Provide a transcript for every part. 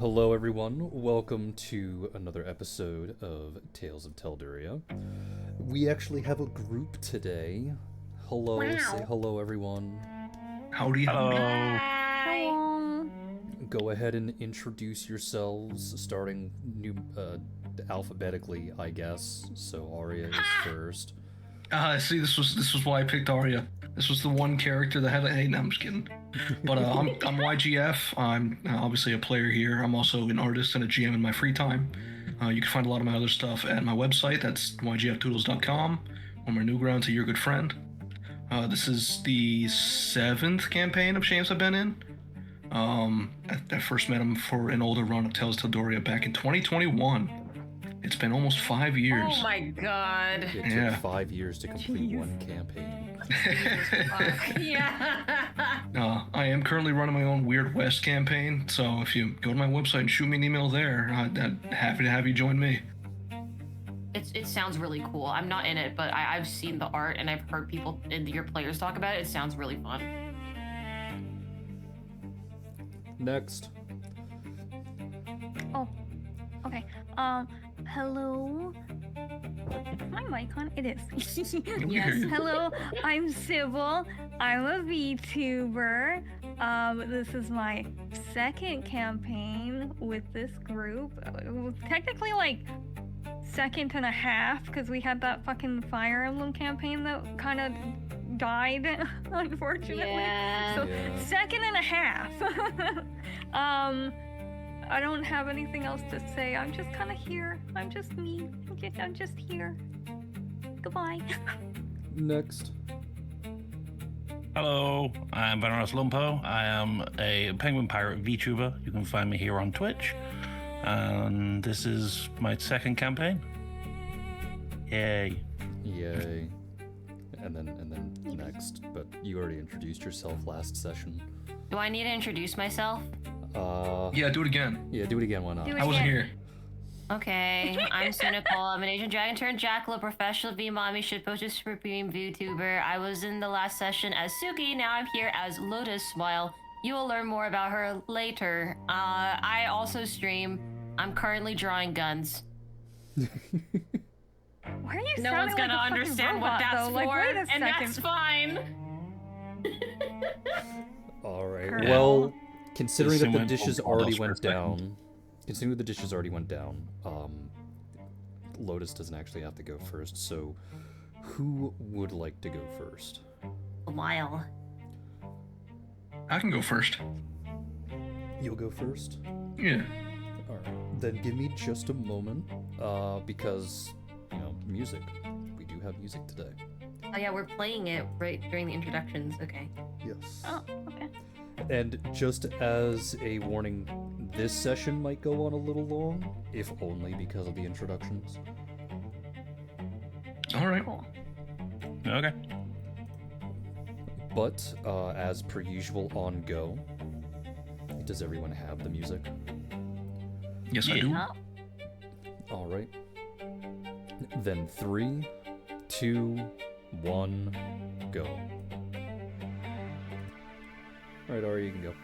Hello, everyone. Welcome to another episode of Tales of Telduria. We actually have a group today. Hello, say hello, everyone. Howdy. Hello. Hi. Go ahead and introduce yourselves, starting alphabetically, I guess. So Arya is first. See, this was why I picked Arya. This was the one character that had a. Hey, no, I'm just kidding. But I'm YGF. I'm obviously a player here. I'm also an artist and a GM in my free time. You can find a lot of my other stuff at my website. That's ygfdoodles.com. Or my Newgrounds, a Your Good Friend. This is the 7th campaign of Shameless I've been in. I first met him for an older run of Tales of Telduria back in 2021. It's been almost 5 years. Oh my god. It took 5 years to complete one campaign. Yeah. I am currently running my own Weird West campaign, so if you go to my website and shoot me an email there, I'd happy to have you join me. It sounds really cool. I'm not in it, but I've seen the art and I've heard people and your players talk about it. It sounds really fun. Next. Oh, okay. Hello. Is my mic on? It is. Yes. Hello, I'm Sybil. I'm a VTuber. This is my second campaign with this group. Technically, like, second and a half, because we had that fucking Fire Emblem campaign that kind of died, unfortunately. Yeah. So, Yeah. second and a half. I don't have anything else to say. I'm just kind of here. I'm just me. I'm just here. Goodbye. Next. Hello, I'm Veneros Lumpo. I am a Penguin Pirate VTuber. You can find me here on Twitch. And this is my second campaign. Yay. Yay. And then next. But you already introduced yourself last session. Do I need to introduce myself? Yeah, do it again. Yeah, do it again, why not? Do it I wasn't again. here. Okay, I'm Cynical. I'm an Asian Dragon turned Jackal, a professional V-mommy, shitposter supreme VTuber. I was in the last session as Suki, now I'm here as Lotus Smile. You will learn more about her later. I also stream. I'm currently drawing guns. Why are you No sounding one's gonna like a fucking understand robot, what that's though? for, Like, wait a and second. that's fine. Alright, Girl. well, considering that the Someone dishes told already us for a went second. down, Lotus doesn't actually have to go first, so who would like to go first? Smile. I can go first. You'll go first? Yeah. Alright, then give me just a moment, because, music. We do have music today. Oh yeah, we're playing it right during the introductions. Okay. Yes. Oh, okay. And just as a warning, this session might go on a little long, if only because of the introductions. All right. Cool. Okay. But, as per usual on Go, does everyone have the music? Yes, I Yeah. do. Oh, Alright. Then 3, 2, 1, go. Alright, Ari, you can go.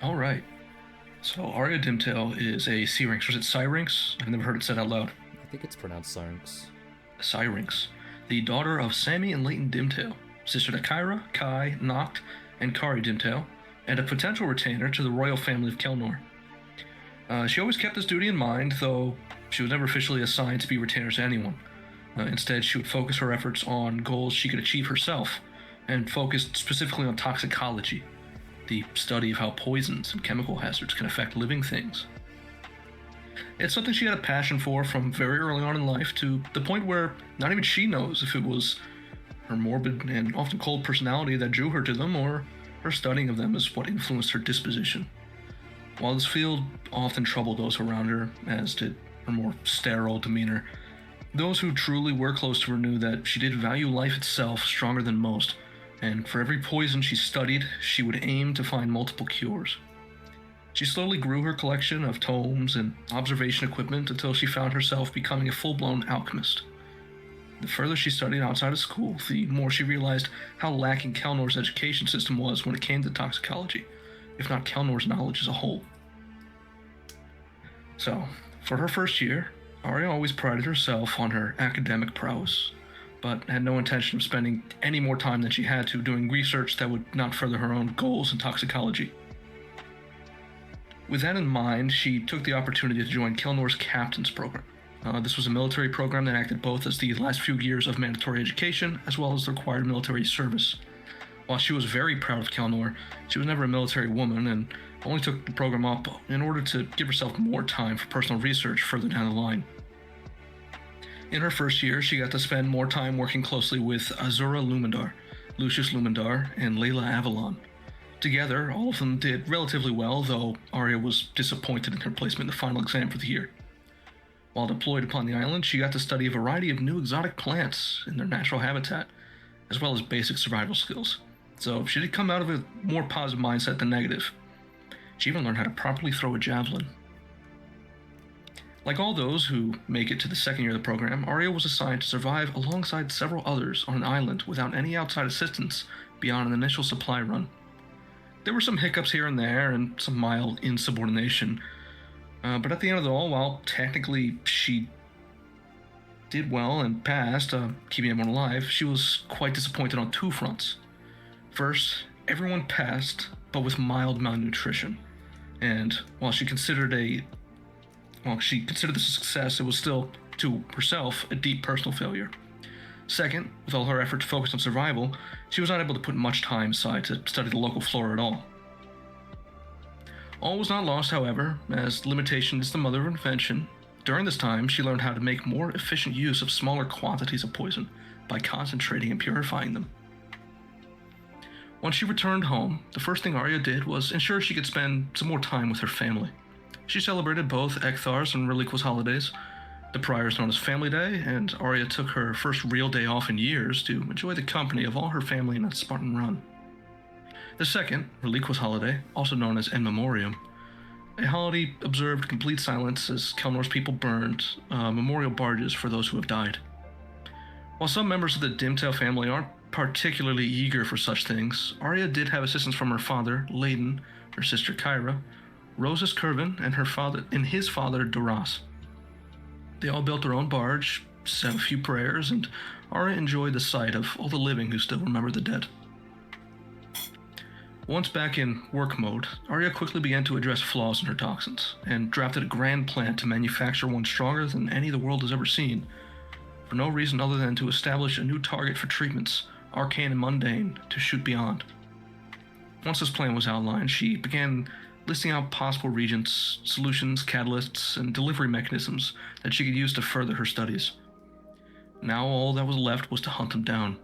All right. So Arya Dimtail is a Syrinx. Was it Syrinx? I've never heard it said out loud. I think it's pronounced Syrinx. Syrinx, the daughter of Sammy and Leighton Dimtail, sister to Kyra, Kai, Noct, and Kari Dimtail, and a potential retainer to the royal family of Kelnor. She always kept this duty in mind, though she was never officially assigned to be retainer to anyone. Instead, she would focus her efforts on goals she could achieve herself, and focused specifically on toxicology, the study of how poisons and chemical hazards can affect living things. It's something she had a passion for from very early on in life, to the point where not even she knows if it was her morbid and often cold personality that drew her to them, or her studying of them is what influenced her disposition. While this field often troubled those around her, as did her more sterile demeanor, those who truly were close to her knew that she did value life itself stronger than most, and for every poison she studied, she would aim to find multiple cures. She slowly grew her collection of tomes and observation equipment until she found herself becoming a full-blown alchemist. The further she studied outside of school, the more she realized how lacking Kelnor's education system was when it came to toxicology, if not Kelnor's knowledge as a whole. So, for her first year, Arya always prided herself on her academic prowess, but had no intention of spending any more time than she had to doing research that would not further her own goals in toxicology. With that in mind, she took the opportunity to join Kelnor's Captain's Program. This was a military program that acted both as the last few years of mandatory education as well as the required military service. While she was very proud of Kelnor, she was never a military woman and only took the program up in order to give herself more time for personal research further down the line. In her first year, she got to spend more time working closely with Azura Lumendar, Lucius Lumendar, and Layla Avalon. Together, all of them did relatively well, though Arya was disappointed in her placement in the final exam for the year. While deployed upon the island, she got to study a variety of new exotic plants in their natural habitat, as well as basic survival skills. So she did come out of a more positive mindset than negative. She even learned how to properly throw a javelin. Like all those who make it to the second year of the program, Arya was assigned to survive alongside several others on an island without any outside assistance beyond an initial supply run. There were some hiccups here and there and some mild insubordination, but at the end of it all, while technically she did well and passed, keeping everyone alive, she was quite disappointed on two fronts. First, everyone passed, but with mild malnutrition, and while she considered this a success, it was still, to herself, a deep personal failure. Second, with all her effort focused on survival, she was not able to put much time aside to study the local flora at all. All was not lost, however, as limitation is the mother of invention. During this time, she learned how to make more efficient use of smaller quantities of poison by concentrating and purifying them. Once she returned home, the first thing Arya did was ensure she could spend some more time with her family. She celebrated both Ekthar's and Reliqua's holidays. The prior is known as Family Day, and Arya took her first real day off in years to enjoy the company of all her family in a Spartan run. The second, Reliqua's holiday, also known as In Memoriam, a holiday observed complete silence as Kelnor's people burned memorial barges for those who have died. While some members of the Dimtail family aren't particularly eager for such things, Arya did have assistance from her father, Layden, her sister Kyra, Roses Curvin, and his father, Duras. They all built their own barge, said a few prayers, and Arya enjoyed the sight of all the living who still remember the dead. Once back in work mode, Arya quickly began to address flaws in her toxins, and drafted a grand plan to manufacture one stronger than any the world has ever seen, for no reason other than to establish a new target for treatments, arcane and mundane, to shoot beyond. Once this plan was outlined, she began listing out possible reagents, solutions, catalysts, and delivery mechanisms that she could use to further her studies. Now all that was left was to hunt them down.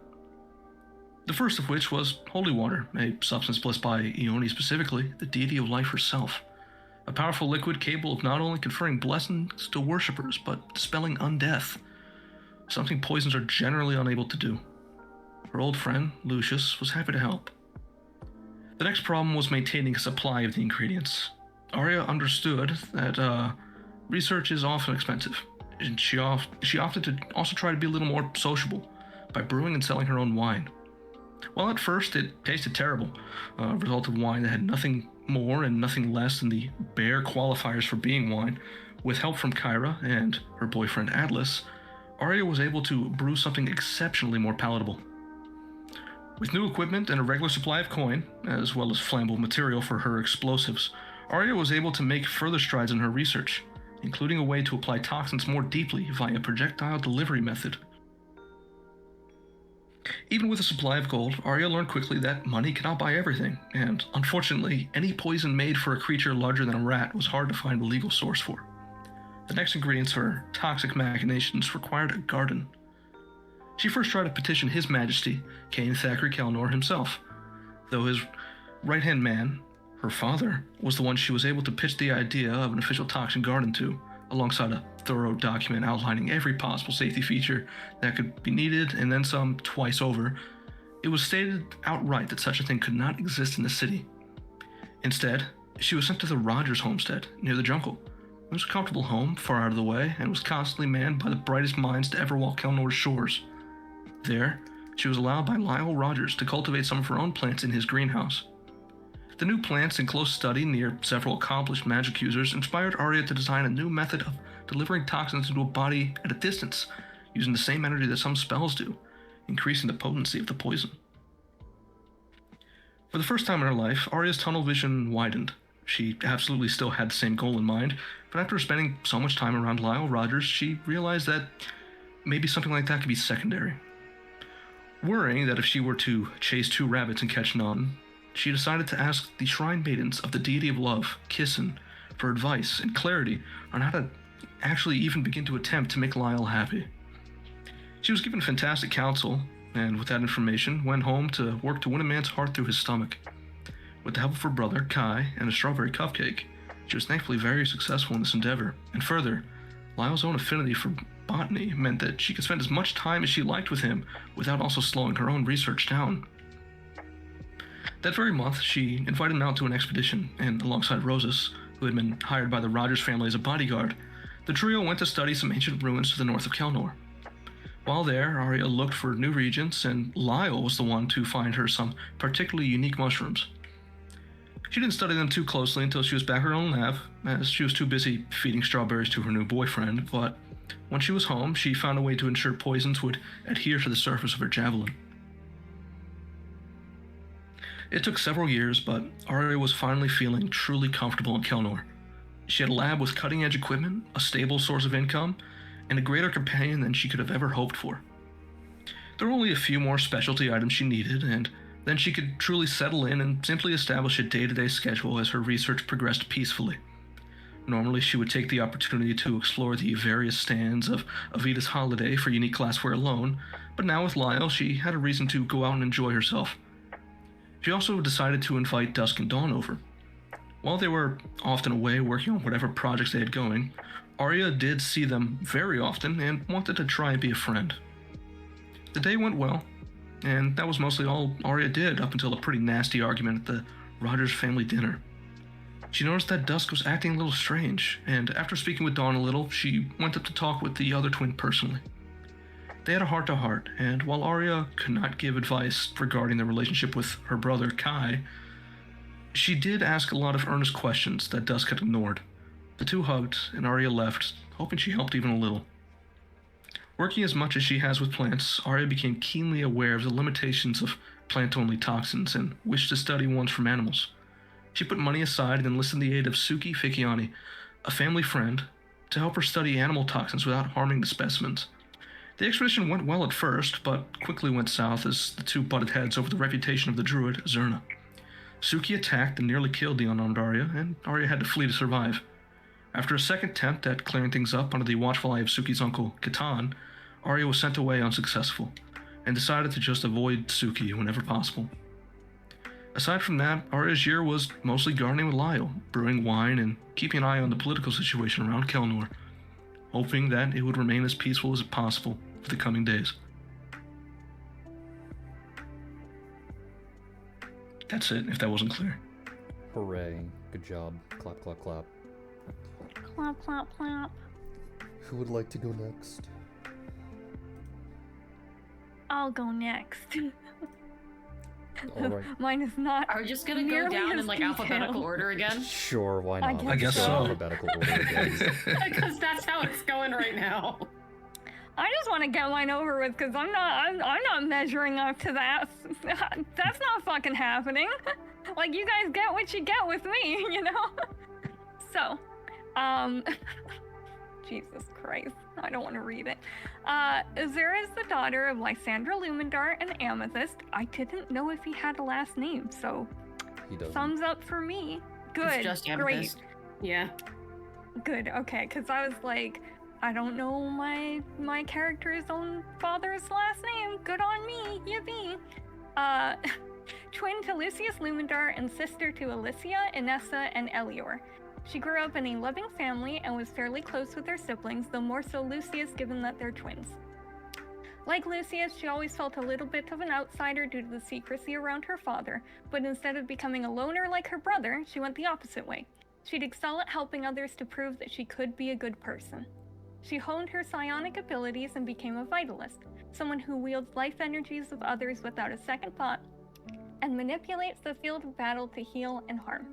The first of which was holy water, a substance blessed by Ione specifically, the deity of life herself. A powerful liquid capable of not only conferring blessings to worshippers, but dispelling undeath, something poisons are generally unable to do. Her old friend, Lucius, was happy to help. The next problem was maintaining a supply of the ingredients. Arya understood that research is often expensive, and she opted to also try to be a little more sociable by brewing and selling her own wine. While at first it tasted terrible, a result of wine that had nothing more and nothing less than the bare qualifiers for being wine, with help from Kyra and her boyfriend Atlas, Arya was able to brew something exceptionally more palatable. With new equipment and a regular supply of coin, as well as flammable material for her explosives, Arya was able to make further strides in her research, including a way to apply toxins more deeply via projectile delivery method. Even with a supply of gold, Arya learned quickly that money cannot buy everything, and unfortunately, any poison made for a creature larger than a rat was hard to find a legal source for. The next ingredients for her toxic machinations required a garden. She first tried to petition His Majesty, Cain Thackeray Kelnor himself, though his right-hand man, her father, was the one she was able to pitch the idea of an official toxin garden to, alongside a thorough document outlining every possible safety feature that could be needed, and then some twice over. It was stated outright that such a thing could not exist in the city. Instead, she was sent to the Rogers homestead, near the jungle. It was a comfortable home, far out of the way, and was constantly manned by the brightest minds to ever walk Kelnor's shores. There, she was allowed by Lyle Rogers to cultivate some of her own plants in his greenhouse. The new plants and close study near several accomplished magic users inspired Arya to design a new method of delivering toxins into a body at a distance, using the same energy that some spells do, increasing the potency of the poison. For the first time in her life, Arya's tunnel vision widened. She absolutely still had the same goal in mind, but after spending so much time around Lyle Rogers, she realized that maybe something like that could be secondary. Worrying that if she were to chase 2 rabbits and catch none, she decided to ask the shrine maidens of the deity of love, Kissin, for advice and clarity on how to actually even begin to attempt to make Lyle happy. She was given fantastic counsel, and with that information, went home to work to win a man's heart through his stomach. With the help of her brother, Kai, and a strawberry cupcake, she was thankfully very successful in this endeavor, and further, Lyle's own affinity for botany meant that she could spend as much time as she liked with him without also slowing her own research down. That very month, she invited him out to an expedition, and alongside Rosas, who had been hired by the Rogers family as a bodyguard, the trio went to study some ancient ruins to the north of Kelnor. While there, Arya looked for new regions, and Lyle was the one to find her some particularly unique mushrooms. She didn't study them too closely until she was back at her own lab, as she was too busy feeding strawberries to her new boyfriend, but when she was home, she found a way to ensure poisons would adhere to the surface of her javelin. It took several years, but Arya was finally feeling truly comfortable in Kelnor. She had a lab with cutting-edge equipment, a stable source of income, and a greater companion than she could have ever hoped for. There were only a few more specialty items she needed, and then she could truly settle in and simply establish a day-to-day schedule as her research progressed peacefully. Normally, she would take the opportunity to explore the various stands of Avita's Holiday for unique glassware alone, but now with Lyle, she had a reason to go out and enjoy herself. She also decided to invite Dusk and Dawn over. While they were often away working on whatever projects they had going, Arya did see them very often and wanted to try and be a friend. The day went well, and that was mostly all Arya did up until a pretty nasty argument at the Rogers family dinner. She noticed that Dusk was acting a little strange, and after speaking with Dawn a little, she went up to talk with the other twin personally. They had a heart-to-heart, and while Arya could not give advice regarding their relationship with her brother Kai, she did ask a lot of earnest questions that Dusk had ignored. The two hugged, and Arya left, hoping she helped even a little. Working as much as she has with plants, Arya became keenly aware of the limitations of plant-only toxins and wished to study ones from animals. She put money aside and enlisted the aid of Suki Fikiani, a family friend, to help her study animal toxins without harming the specimens. The expedition went well at first, but quickly went south as the two butted heads over the reputation of the druid, Zerna. Suki attacked and nearly killed the unarmed Arya, and Arya had to flee to survive. After a second attempt at clearing things up under the watchful eye of Suki's uncle, Catan, Arya was sent away unsuccessful, and decided to just avoid Suki whenever possible. Aside from that, Arya's year was mostly gardening with Lyle, brewing wine, and keeping an eye on the political situation around Kelnor, hoping that it would remain as peaceful as possible for the coming days. That's it, if that wasn't clear. Hooray. Good job. Clap, clap, clap. Clap, clap, clap. Who would like to go next? I'll go next. All right. Mine is not. Are we just gonna go nearly down as in like detailed. alphabetical order again? Sure, why I not? guess guess so. Alphabetical order again. Because that's how it's going right now. I just want to get mine over with because I'm not measuring up to that. That's not fucking happening. Like, you guys get what you get with me, you know? So, Jesus Christ, I don't want to read it. Azura is the daughter of Lysandra Lumendar and Amethyst. I didn't know if he had a last name, so He doesn't. thumbs up for me. Good, It's just great, Amethyst. Yeah. good. Okay, because I was like, I don't know my character's own father's last name. Good on me, yippee. Twin to Lucius Lumendar and sister to Alicia, Inessa, and Elior. She grew up in a loving family and was fairly close with her siblings, though more so Lucius given that they're twins. Like Lucius, she always felt a little bit of an outsider due to the secrecy around her father, but instead of becoming a loner like her brother, she went the opposite way. She'd excel at helping others to prove that she could be a good person. She honed her psionic abilities and became a vitalist, someone who wields life energies of others without a second thought, and manipulates the field of battle to heal and harm.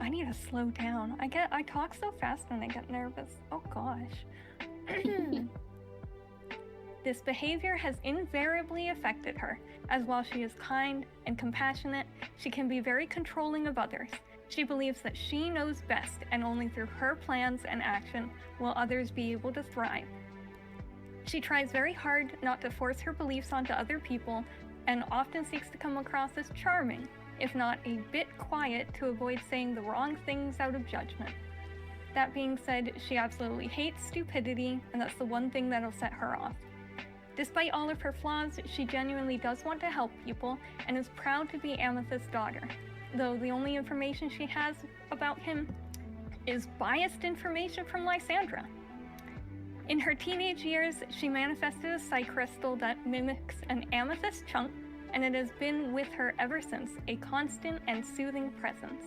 I need to slow down. I talk so fast when I get nervous. Oh gosh. This behavior has invariably affected her, as while she is kind and compassionate, she can be very controlling of others. She believes that she knows best, and only through her plans and action will others be able to thrive. She tries very hard not to force her beliefs onto other people, and often seeks to come across as charming, if not a bit quiet, to avoid saying the wrong things out of judgment. That being said, she absolutely hates stupidity, and that's the one thing that'll set her off. Despite all of her flaws, she genuinely does want to help people and is proud to be Amethyst's daughter, though the only information she has about him is biased information from Lysandra. In her teenage years, she manifested a psy crystal that mimics an amethyst chunk, and it has been with her ever since, a constant and soothing presence.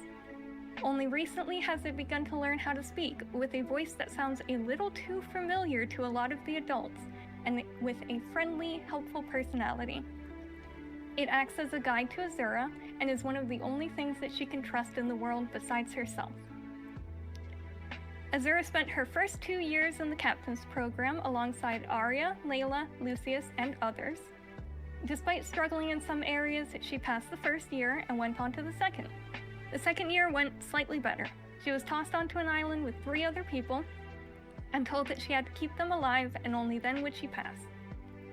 Only recently has it begun to learn how to speak, with a voice that sounds a little too familiar to a lot of the adults, and with a friendly, helpful personality. It acts as a guide to Azura, and is one of the only things that she can trust in the world besides herself. Azura spent her first 2 years in the captain's program alongside Arya, Layla, Lucius, and others. Despite struggling in some areas, she passed the first year and went on to the second. The second year went slightly better. She was tossed onto an island with 3 other people, and told that she had to keep them alive, and only then would she pass.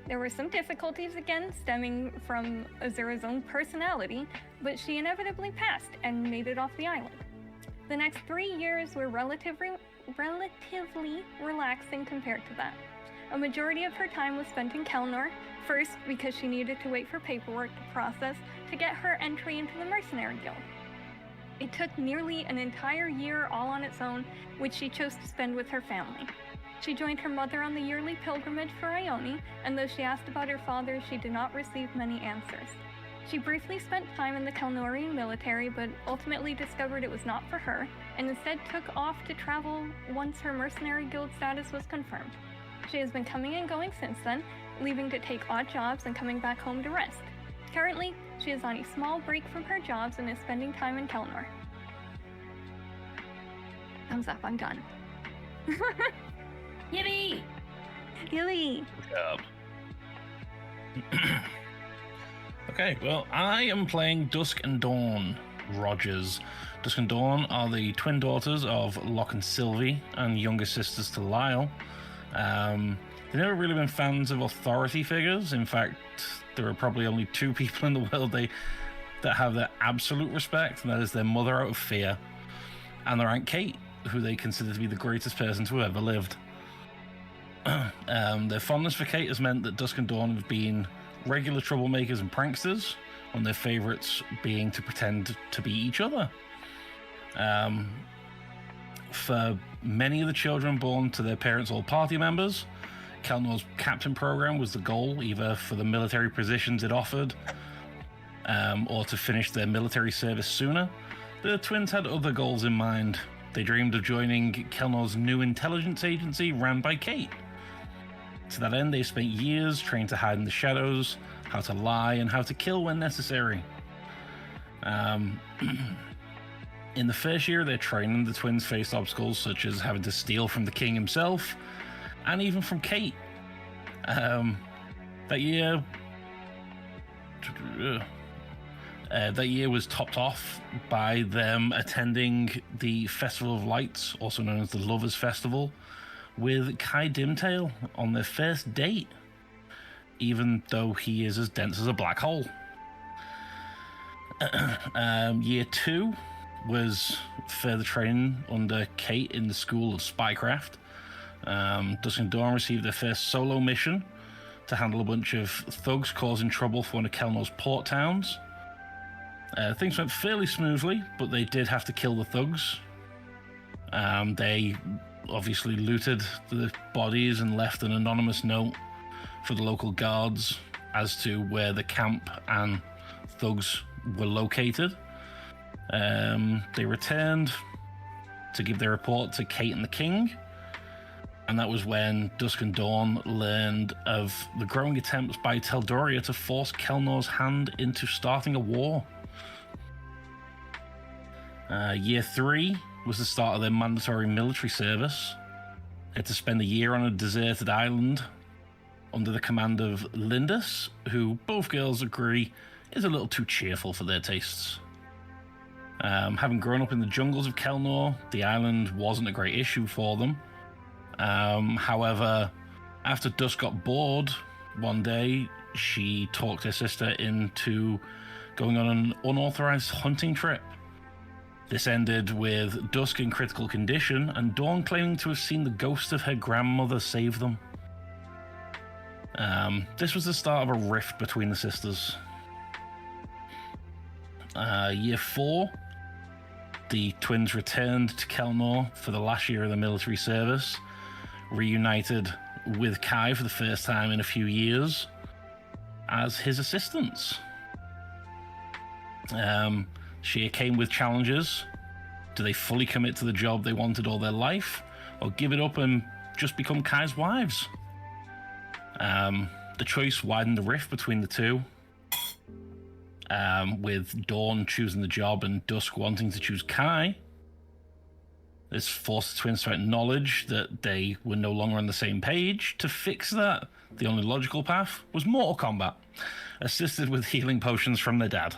There were some difficulties again, stemming from Azura's own personality, but she inevitably passed and made it off the island. The next 3 years were relatively relaxing compared to that. A majority of her time was spent in Kelnor, first because she needed to wait for paperwork to process to get her entry into the Mercenary Guild. It took nearly an entire year all on its own, which she chose to spend with her family. She joined her mother on the yearly pilgrimage for Ione, and though she asked about her father, she did not receive many answers. She briefly spent time in the Kelnorian military, but ultimately discovered it was not for her, and instead took off to travel once her Mercenary Guild status was confirmed. She has been coming and going since then, leaving to take odd jobs and coming back home to rest. Currently, she is on a small break from her jobs and is spending time in Kelnor. Thumbs up, I'm done. Yippee! Yui! Okay, well, I am playing Dusk and Dawn Rogers. Dusk and Dawn are the twin daughters of Locke and Sylvie, and younger sisters to Lyle. They've never really been fans of authority figures. In fact, there are probably only 2 people in the world that have their absolute respect, and that is their mother out of fear, and their Aunt Kate, who they consider to be the greatest person to have ever lived. Their fondness for Kate has meant that Dusk and Dawn have been regular troublemakers and pranksters, and their favorites being to pretend to be each other. For many of the children born to their parents or party members, Kelnor's captain program was the goal, either for the military positions it offered, or to finish their military service sooner. The twins had other goals in mind. They dreamed of joining Kelnor's new intelligence agency ran by Kate. To that end, they spent years trained to hide in the shadows, how to lie, and how to kill when necessary. In the first year of their training, the twins faced obstacles such as having to steal from the king himself, and even from Kate. That year was topped off by them attending the Festival of Lights, also known as the Lovers' Festival, with Kai Dimtail on their first date, even though he is as dense as a black hole. Year 2 was further training under Kate in the School of Spycraft. Dusk and Dawn received their first solo mission to handle a bunch of thugs causing trouble for one of Kelnor's port towns. Things went fairly smoothly, but they did have to kill the thugs. They obviously looted the bodies and left an anonymous note for the local guards as to where the camp and thugs were located. They returned to give their report to Kate and the king, And that was when Dusk and Dawn learned of the growing attempts by Telduria to force Kelnor's hand into starting a war. Year 3 was the start of their mandatory military service. They had to spend a year on a deserted island under the command of Lindis, who both girls agree is a little too cheerful for their tastes. Having grown up in the jungles of Kelnor, the island wasn't a great issue for them. However, after Dusk got bored, one day she talked her sister into going on an unauthorized hunting trip. This ended with Dusk in critical condition and Dawn claiming to have seen the ghost of her grandmother save them. This was the start of a rift between the sisters. Year 4, the twins returned to Kelnor for the last year of the military service, reunited with Kai for the first time in a few years as his assistants. She came with challenges. Do they fully commit to the job they wanted all their life, or give it up and just become Kai's wives? The choice widened the rift between the two, with Dawn choosing the job and Dusk wanting to choose Kai. This forced the twins to acknowledge that they were no longer on the same page. To fix that, the only logical path was Mortal Kombat, assisted with healing potions from their dad.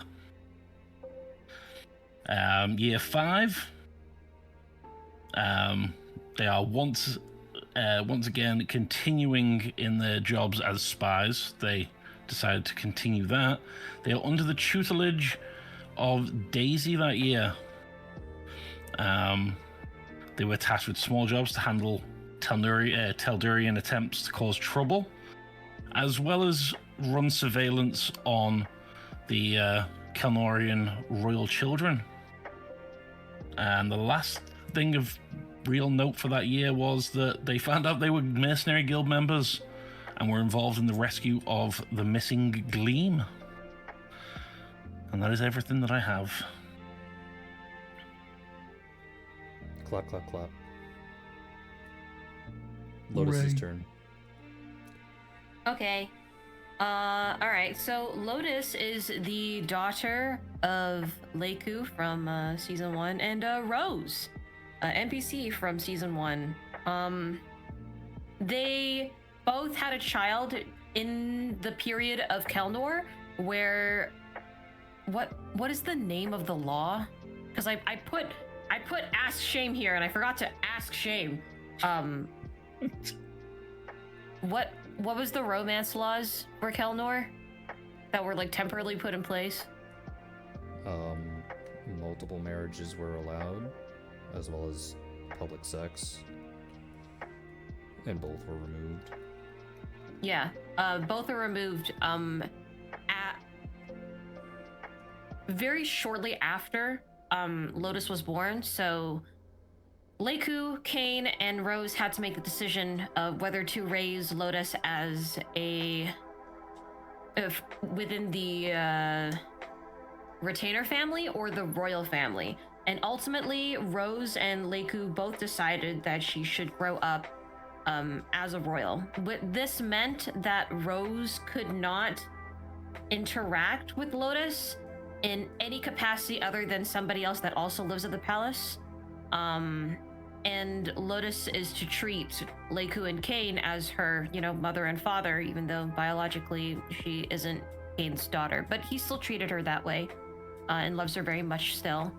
Year 5, they are once again continuing in their jobs as spies. They decided to continue that. They are under the tutelage of Daisy that year. They were tasked with small jobs to handle Teldurian attempts to cause trouble, as well as run surveillance on the Kelnorian royal children. And the last thing of real note for that year was that they found out they were mercenary guild members and were involved in the rescue of the missing Gleam. And that is everything that I have. Clap, clap, clap. Lotus's Hooray. turn. Okay. Alright, so Lotus is the daughter of Leiku from season 1 and Rose, NPC from season 1. They both had a child in the period of Kelnor where what is the name of the law? Because I put ask shame here and I forgot to ask shame. What was the romance laws for Kelnor that were like temporarily put in place? Multiple marriages were allowed, as well as public sex, and both were removed. Yeah, both are removed at very shortly after Lotus was born. So Leiku, Kane, and Rose had to make the decision of whether to raise Lotus as within the retainer family or the royal family. And ultimately, Rose and Leiku both decided that she should grow up as a royal. This meant that Rose could not interact with Lotus in any capacity other than somebody else that also lives at the palace. And Lotus is to treat Leiku and Kane as her, mother and father, even though biologically she isn't Kane's daughter. But he still treated her that way and loves her very much still.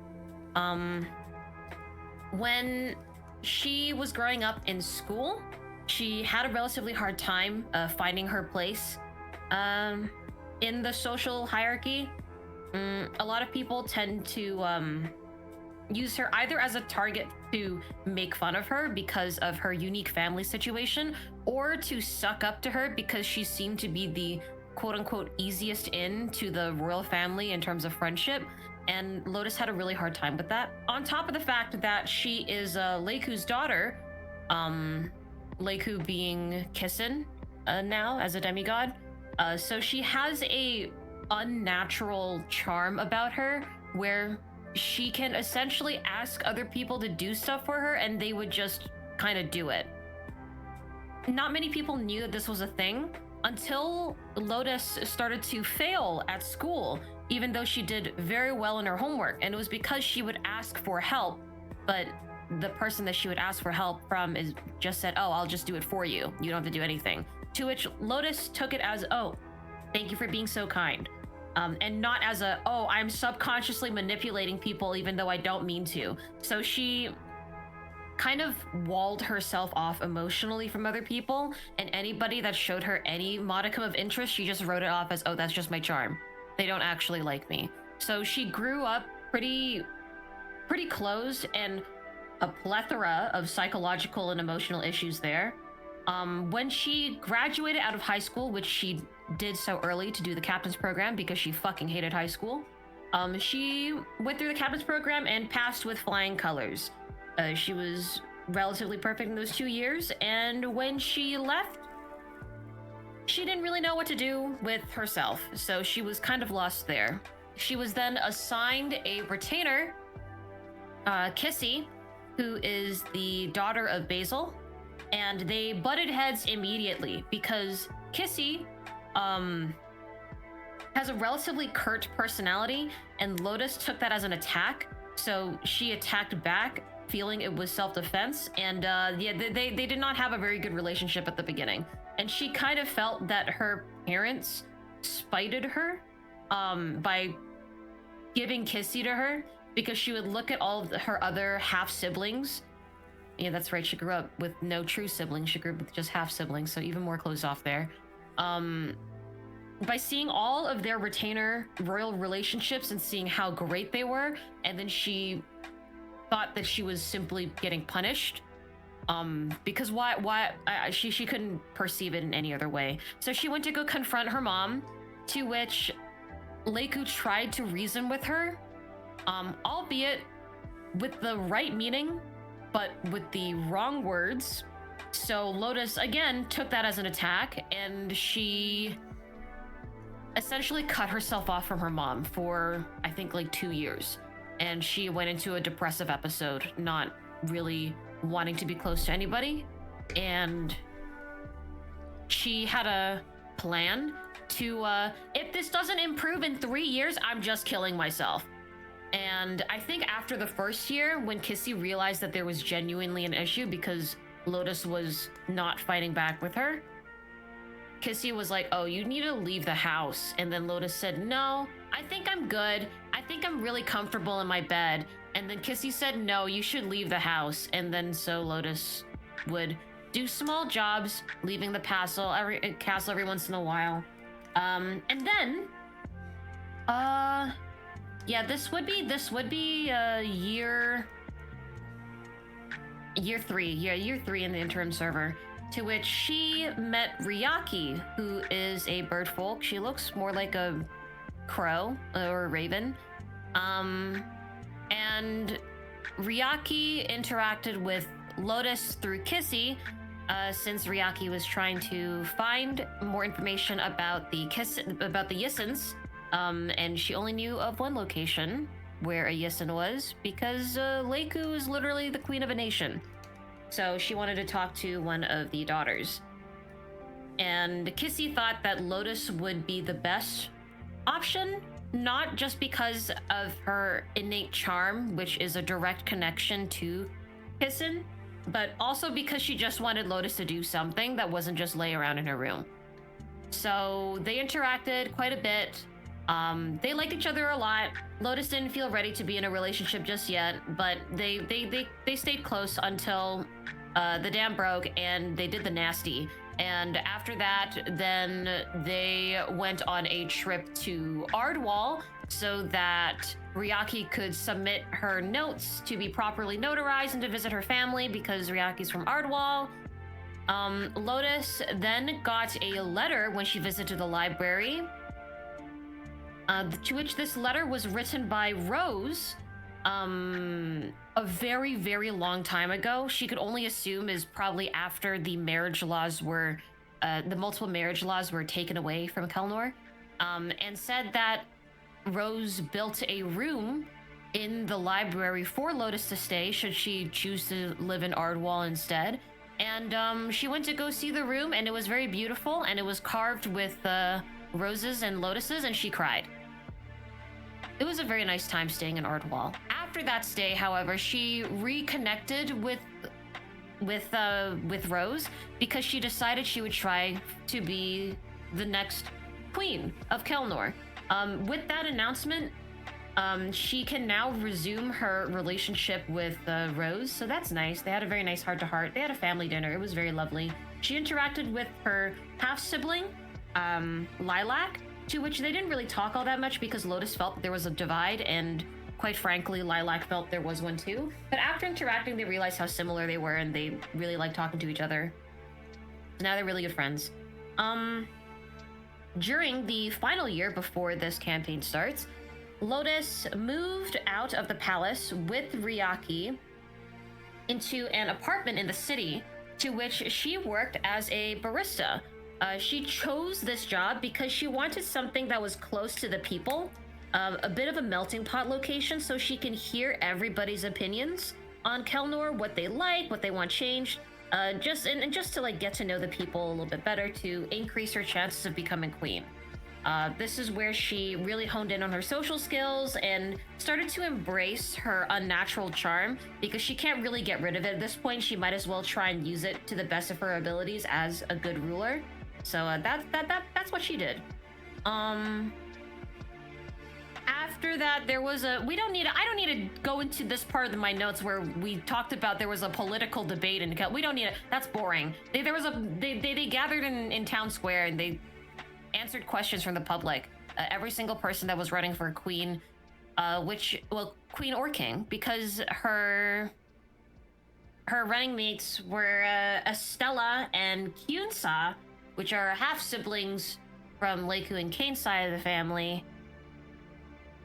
When she was growing up in school, she had a relatively hard time finding her place in the social hierarchy. A lot of people tend to use her either as a target to make fun of her because of her unique family situation, or to suck up to her because she seemed to be the quote-unquote easiest in to the royal family in terms of friendship. And Lotus had a really hard time with that. On top of the fact that she is Leiku's daughter, Leiku being Kissin now as a demigod, so she has a unnatural charm about her where she can essentially ask other people to do stuff for her and they would just kind of do it. not many people knew that this was a thing until Lotus started to fail at school, even though she did very well in her homework. And it was because she would ask for help, but the person that she would ask for help from is just said, oh, I'll just do it for you. You don't have to do anything. To which Lotus took it as, oh, thank you for being so kind. And not as a, oh, I'm subconsciously manipulating people even though I don't mean to. So she kind of walled herself off emotionally from other people, and anybody that showed her any modicum of interest, she just wrote it off as, oh, that's just my charm. They don't actually like me. So she grew up pretty closed and a plethora of psychological and emotional issues there. When she graduated out of high school, which she did so early to do the captain's program because she fucking hated high school, she went through the captain's program and passed with flying colors. She was relatively perfect in those 2 years, and when she left, she didn't really know what to do with herself, so she was kind of lost there. She was then assigned a retainer, Kissy, who is the daughter of Basil, and they butted heads immediately because Kissy has a relatively curt personality, and Lotus took that as an attack, so she attacked back, feeling it was self-defense, and they did not have a very good relationship at the beginning, and she kind of felt that her parents spited her by giving Kissy to her, because she would look at all of her other half-siblings. Yeah, that's right, she grew up with no true siblings, she grew up with just half-siblings, so even more closed off there. By seeing all of their retainer royal relationships and seeing how great they were, and then she thought that she was simply getting punished, because she couldn't perceive it in any other way. So she went to go confront her mom, to which Leiku tried to reason with her, albeit with the right meaning, but with the wrong words. So Lotus again took that as an attack, and she essentially cut herself off from her mom for, I think, like 2 years. And she went into a depressive episode, not really wanting to be close to anybody. And she had a plan to, if this doesn't improve in 3 years, I'm just killing myself. And I think after the first year, when Kissy realized that there was genuinely an issue because Lotus was not fighting back with her, Kissy was like, oh, you need to leave the house. And then Lotus said, no, I think I'm good. I think I'm really comfortable in my bed. And then Kissy said, no, you should leave the house. And then so Lotus would do small jobs, leaving the castle every once in a while. And then, yeah, this would be year 3. Yeah, year 3 in the interim server, to which she met Ryaki, who is a bird folk. She looks more like a crow or a raven. And Ryaki interacted with Lotus through Kissy, since Ryaki was trying to find more information about the Yissens. And she only knew of one location where a Yissen was, because Leiku is literally the queen of a nation. So she wanted to talk to one of the daughters. And Kissy thought that Lotus would be the best option, not just because of her innate charm, which is a direct connection to Hissen, but also because she just wanted Lotus to do something that wasn't just lay around in her room. So they interacted quite a bit. They liked each other a lot. Lotus didn't feel ready to be in a relationship just yet, but they stayed close until the dam broke and they did the nasty. And after that, then they went on a trip to Ardwall so that Ryaki could submit her notes to be properly notarized and to visit her family, because Ryaki's from Ardwall. Lotus then got a letter when she visited the library, to which this letter was written by Rose, a very, very long time ago. She could only assume is probably after the marriage laws were, the multiple marriage laws were taken away from Kelnor, and said that Rose built a room in the library for Lotus to stay should she choose to live in Ardwall instead, And she went to go see the room, and it was very beautiful, and it was carved with roses and lotuses, and she cried. It was a very nice time staying in Ardwall. After that stay, however, she reconnected with Rose because she decided she would try to be the next queen of Kelnor. With that announcement, she can now resume her relationship with Rose, so that's nice. They had a very nice heart-to-heart. They had a family dinner. It was very lovely. She interacted with her half-sibling, Lilac, to which they didn't really talk all that much because Lotus felt that there was a divide, and quite frankly, Lilac felt there was one too. But after interacting, they realized how similar they were, and they really liked talking to each other. Now they're really good friends. During the final year before this campaign starts, Lotus moved out of the palace with Ryaki into an apartment in the city, to which she worked as a barista. She chose this job because she wanted something that was close to the people, a bit of a melting pot location, so she can hear everybody's opinions on Kelnor, what they like, what they want changed, just to like get to know the people a little bit better to increase her chances of becoming queen. This is where she really honed in on her social skills and started to embrace her unnatural charm, because she can't really get rid of it at this point. She might as well try and use it to the best of her abilities as a good ruler. So that's what she did. After that, there was a. I don't need to go into this part of my notes where we talked about there was a political debate in. We don't need it. That's boring. They gathered in town square and they answered questions from the public. Every single person that was running for queen, queen or king, because her running mates were Estella and Kyunsa, which are half siblings from Leiku and Kane's side of the family.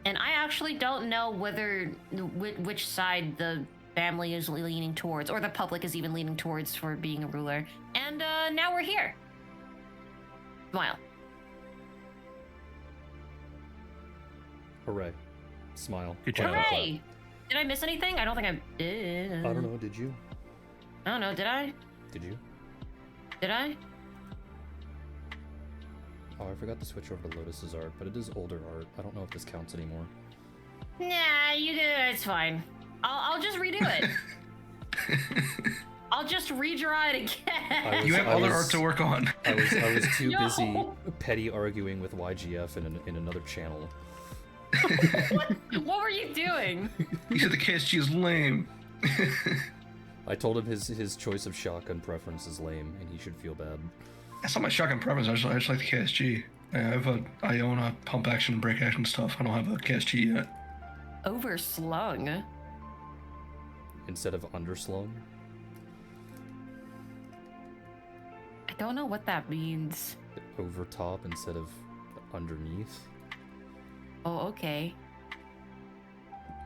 And I actually don't know which side the family is leaning towards, or the public is even leaning towards for being a ruler. And now we're here. Smile. Hooray. Smile. Good job. Hooray! Did I miss anything? I don't think I did. I don't know, did you? I don't know, did I? Did you? Did I? Oh, I forgot to switch over to Lotus's art, but it is older art. I don't know if this counts anymore. Nah, it's fine. I'll just redo it. I'll just redraw it again. You have other art to work on. I was too No. busy petty arguing with YGF in another channel. What were you doing? You said the KSG is lame. I told him his choice of shotgun preference is lame, and he should feel bad. That's not my shotgun preference. I just like the KSG. I own a pump action and break action stuff. I don't have a KSG yet. Overslung. Instead of underslung. I don't know what that means. Over top instead of underneath. Oh, okay.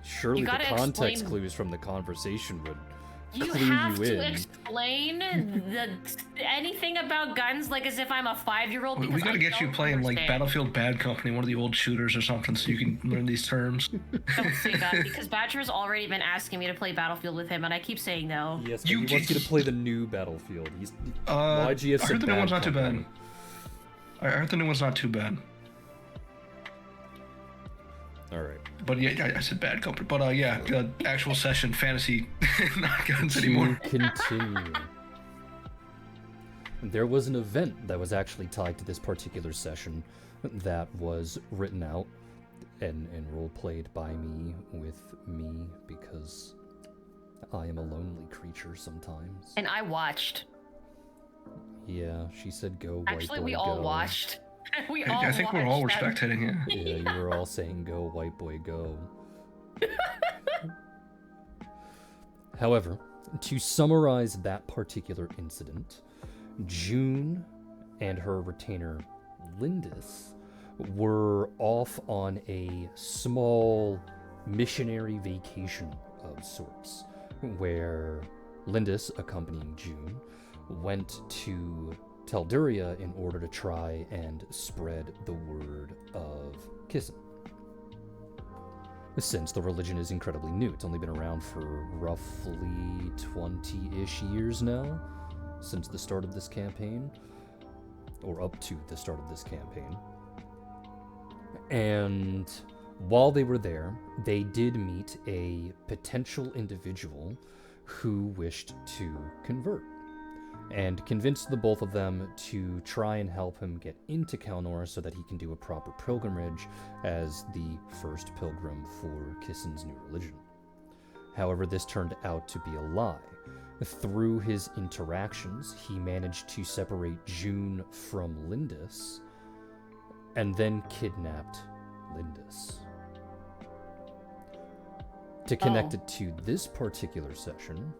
Surely You the gotta context explain- clues from the conversation would You clue have you to in. explain anything about guns like as if I'm a 5-year-old. We because gotta I get you don't playing like understand. Battlefield Bad Company, one of the old shooters or something, so you can learn these terms. Don't say that, because Badger's already been asking me to play Battlefield with him, and I keep saying no. Yes, but You he wants you to can- play the new Battlefield. I YGF said heard the new bad one's not too bad. company. I heard the new one's not too bad. Alright. But yeah, I said Bad Company. But actual session, fantasy, not guns anymore. To continue. There was an event that was actually tied to this particular session that was written out and role-played by me with me, because I am a lonely creature sometimes. And I watched. Yeah, she said go, white Actually, boy, we all go. watched. We all I think we're all watched that. spectating here. Yeah, you were all saying go, white boy, go. However, to summarize that particular incident, June and her retainer Lindis were off on a small missionary vacation of sorts, where Lindis, accompanying June, went to Telduria in order to try and spread the word of Kissin. Since the religion is incredibly new, it's only been around for roughly 20-ish years now. since the start of this campaign, or up to the start of this campaign. And while they were there, they did meet a potential individual who wished to convert, and convinced the both of them to try and help him get into Kelnor so that he can do a proper pilgrimage as the first pilgrim for Kissen's new religion. However, this turned out to be a lie. Through his interactions, he managed to separate June from Lindis, and then kidnapped Lindis. To connect it to this particular session,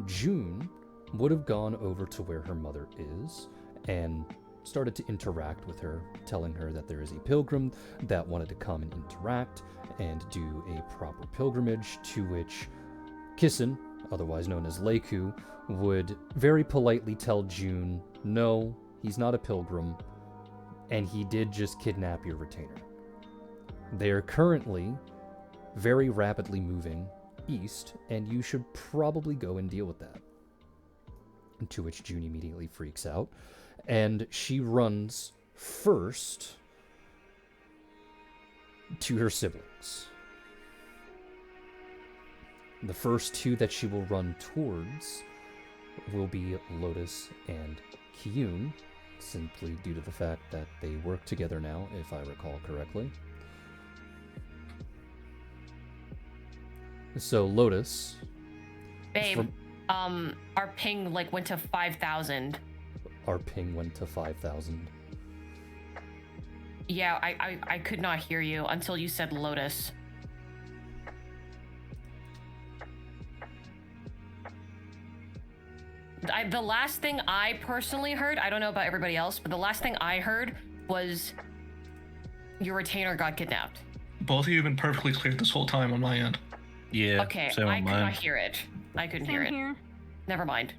June would have gone over to where her mother is and started to interact with her, telling her that there is a pilgrim that wanted to come and interact and do a proper pilgrimage, to which Kissen, otherwise known as Leiku, would very politely tell June, no, he's not a pilgrim, and he did just kidnap your retainer. They are currently very rapidly moving east, and you should probably go and deal with that. To which June immediately freaks out, and she runs first to her siblings. The first two that she will run towards will be Lotus and Kyun, simply due to the fact that they work together now, if I recall correctly. So Lotus... Babe, our ping went to 5,000. Our ping went to 5,000. Yeah, I could not hear you until you said Lotus. The last thing I personally heard, I don't know about everybody else, but the last thing I heard was your retainer got kidnapped. Both of you have been perfectly clear this whole time on my end. Yeah. Okay, same I on could mine. not hear it. I couldn't Same hear it. here. Never mind.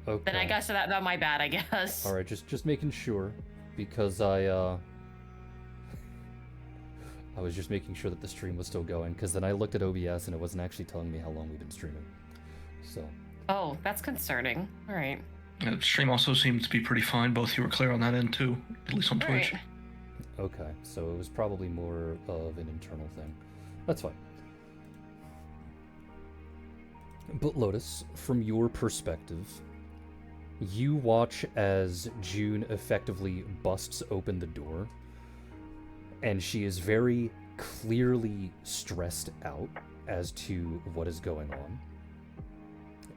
Okay. Then I guess that my bad, I guess. All right, just making sure, because I was just making sure that the stream was still going, because then I looked at OBS and it wasn't actually telling me how long we've been streaming. So. Oh, that's concerning. All right. The stream also seemed to be pretty fine. Both of you were clear on that end too, at least on All Twitch. right. Okay, so it was probably more of an internal thing. That's fine. But Lotus, from your perspective, you watch as June effectively busts open the door, and she is very clearly stressed out as to what is going on.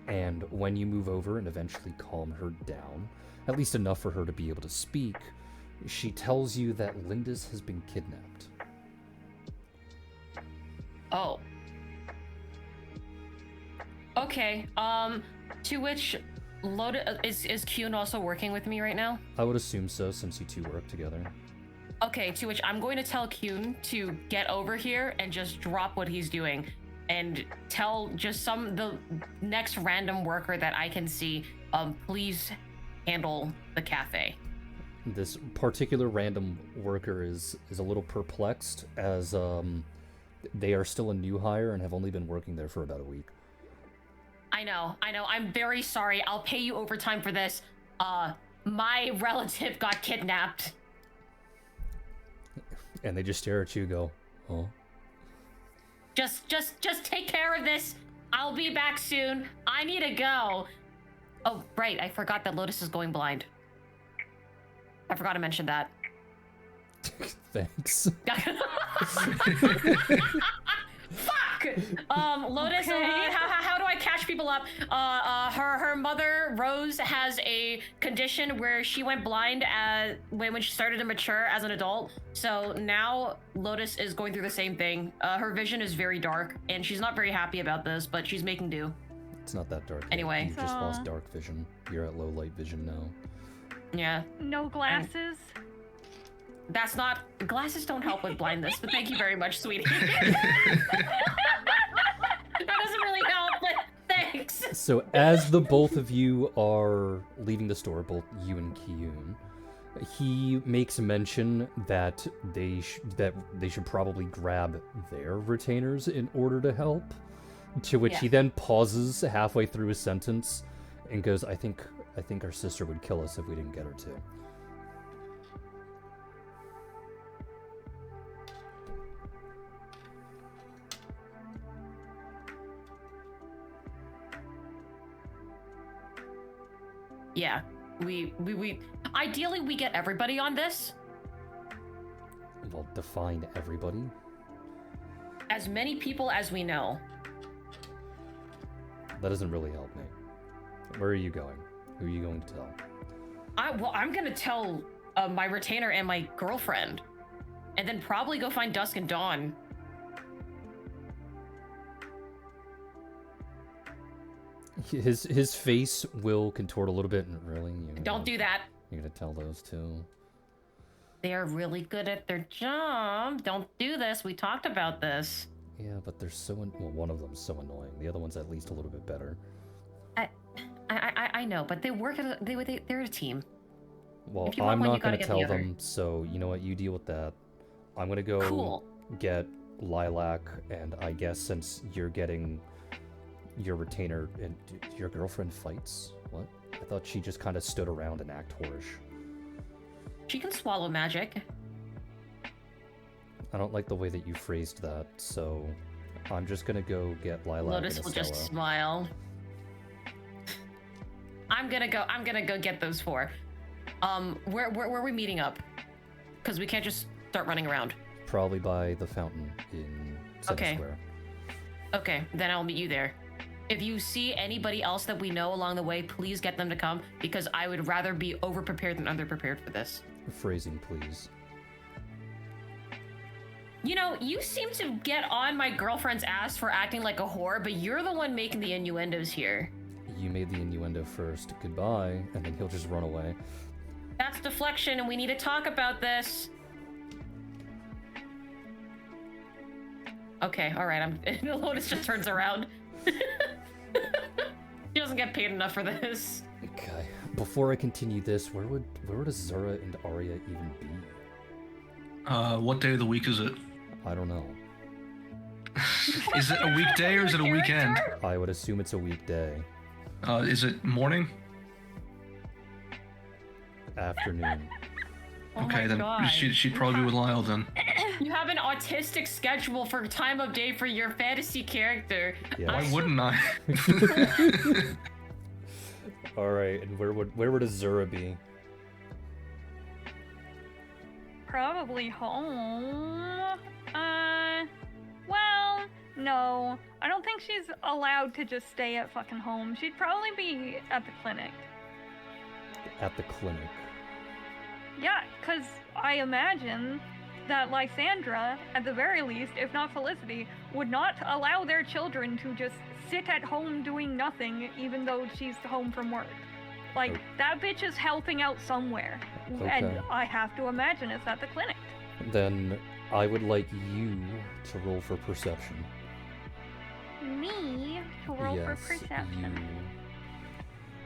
And when you move over and eventually calm her down, at least enough for her to be able to speak, she tells you that Lindis has been kidnapped. Oh. Okay. To which Lotus is Kyun also working with me right now? I would assume so, since you two work together. Okay, to which I'm going to tell Kyun to get over here and just drop what he's doing and tell just the next random worker that I can see, please handle the cafe. This particular random worker is a little perplexed, as they are still a new hire and have only been working there for about a week. I know. I'm very sorry. I'll pay you overtime for this. My relative got kidnapped. And they just stare at you and go, huh? Just take care of this. I'll be back soon. I need to go. Oh, right. I forgot that Lotus is going blind. I forgot to mention that. Thanks. Fuck! Lotus, Okay. how do I catch people up? Her mother, Rose, has a condition where she went blind when she started to mature as an adult. So now Lotus is going through the same thing. Her vision is very dark, and she's not very happy about this, but she's making do. It's not that dark. Anyway. You just lost dark vision. You're at low light vision now. Yeah. No glasses. That's not... Glasses don't help with blindness, but thank you very much, sweetie. That doesn't really help, but thanks. So as the both of you are leaving the store, both you and Kyun, he makes mention that they should probably grab their retainers in order to help, to which he Yeah. then pauses halfway through his sentence and goes, I think I think our sister would kill us if we didn't get her to. Yeah, we ideally we get everybody on this. Well, define everybody. As many people as we know. That doesn't really help me. Where are you going? Who are you going to tell? I'm gonna tell my retainer and my girlfriend, and then probably go find Dusk and Dawn. His face will contort a little bit, and really, Don't do that. You're gonna tell those two. They're really good at their job. Don't do this. We talked about this. Yeah, but they're so well, one of them's so annoying. The other one's at least a little bit better. I know, but they work at they're a team. Well, If you want I'm one, you not gotta gonna get the tell other. them. So you know what? You deal with that. I'm gonna go Cool. get Lilac, and I guess since you're getting your retainer and your girlfriend fights. What? I thought she just kind of stood around and act whorish. She can swallow magic. I don't like the way that you phrased that, so I'm just gonna go get Lilac Lotus and will Estella. just smile. I'm gonna go get those four. Where are we meeting up? Because we can't just start running around. Probably by the fountain in Center Okay. Square. Okay, then I'll meet you there. If you see anybody else that we know along the way, please get them to come, because I would rather be over-prepared than under-prepared for this. Phrasing, please. You know, you seem to get on my girlfriend's ass for acting like a whore, but you're the one making the innuendos here. You made the innuendo first. Goodbye, and then he'll just run away. That's deflection, and we need to talk about this. Okay, all right. Lotus just turns around. She doesn't get paid enough for this. Okay. Before I continue this, where would Azura and Arya even be? What day of the week is it? I don't know. Is it a weekday or is it a weekend? I would assume it's a weekday. Is it morning? Afternoon. Oh Okay, my then God. she'd probably be with Lyle then. You have an autistic schedule for time of day for your fantasy character. Yes. Why wouldn't I? All right, and where would Azura be? Probably home. Well, no. I don't think she's allowed to just stay at fucking home. She'd probably be at the clinic. At the clinic. Yeah, because I imagine that Lysandra, at the very least, if not Felicity, would not allow their children to just sit at home doing nothing even though she's home from work. Like, Okay. that bitch is helping out somewhere. And Okay. I have to imagine it's at the clinic. Then I would like you to roll for perception. Me to roll yes, for perception.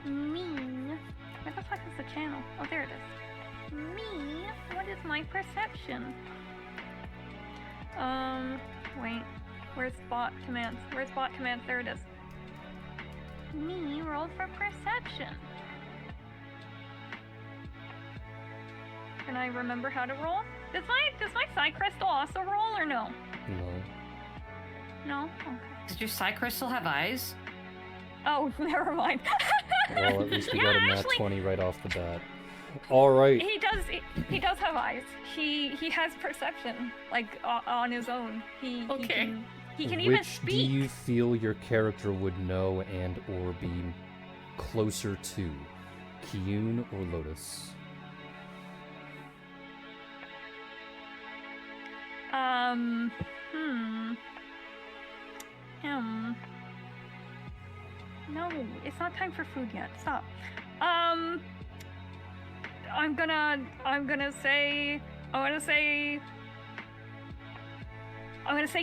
Me. Where the fuck is the channel? Oh, there it is. Me. What is my perception? Wait. Where's bot commands? Where's bot commands? There it is. Me roll for perception. Can I remember how to roll? Does my Psy Crystal also roll or no? No. No? Okay. Does your Psy Crystal have eyes? Oh, never mind. Well, at least we Yeah, got a nat actually- 20 right off the bat. All right. He does have eyes. He has perception, like on his own. Okay. He can even Which speak. do you feel your character would know and or be closer to, Kiyun or Lotus? No, it's not time for food yet. Stop. I'm gonna say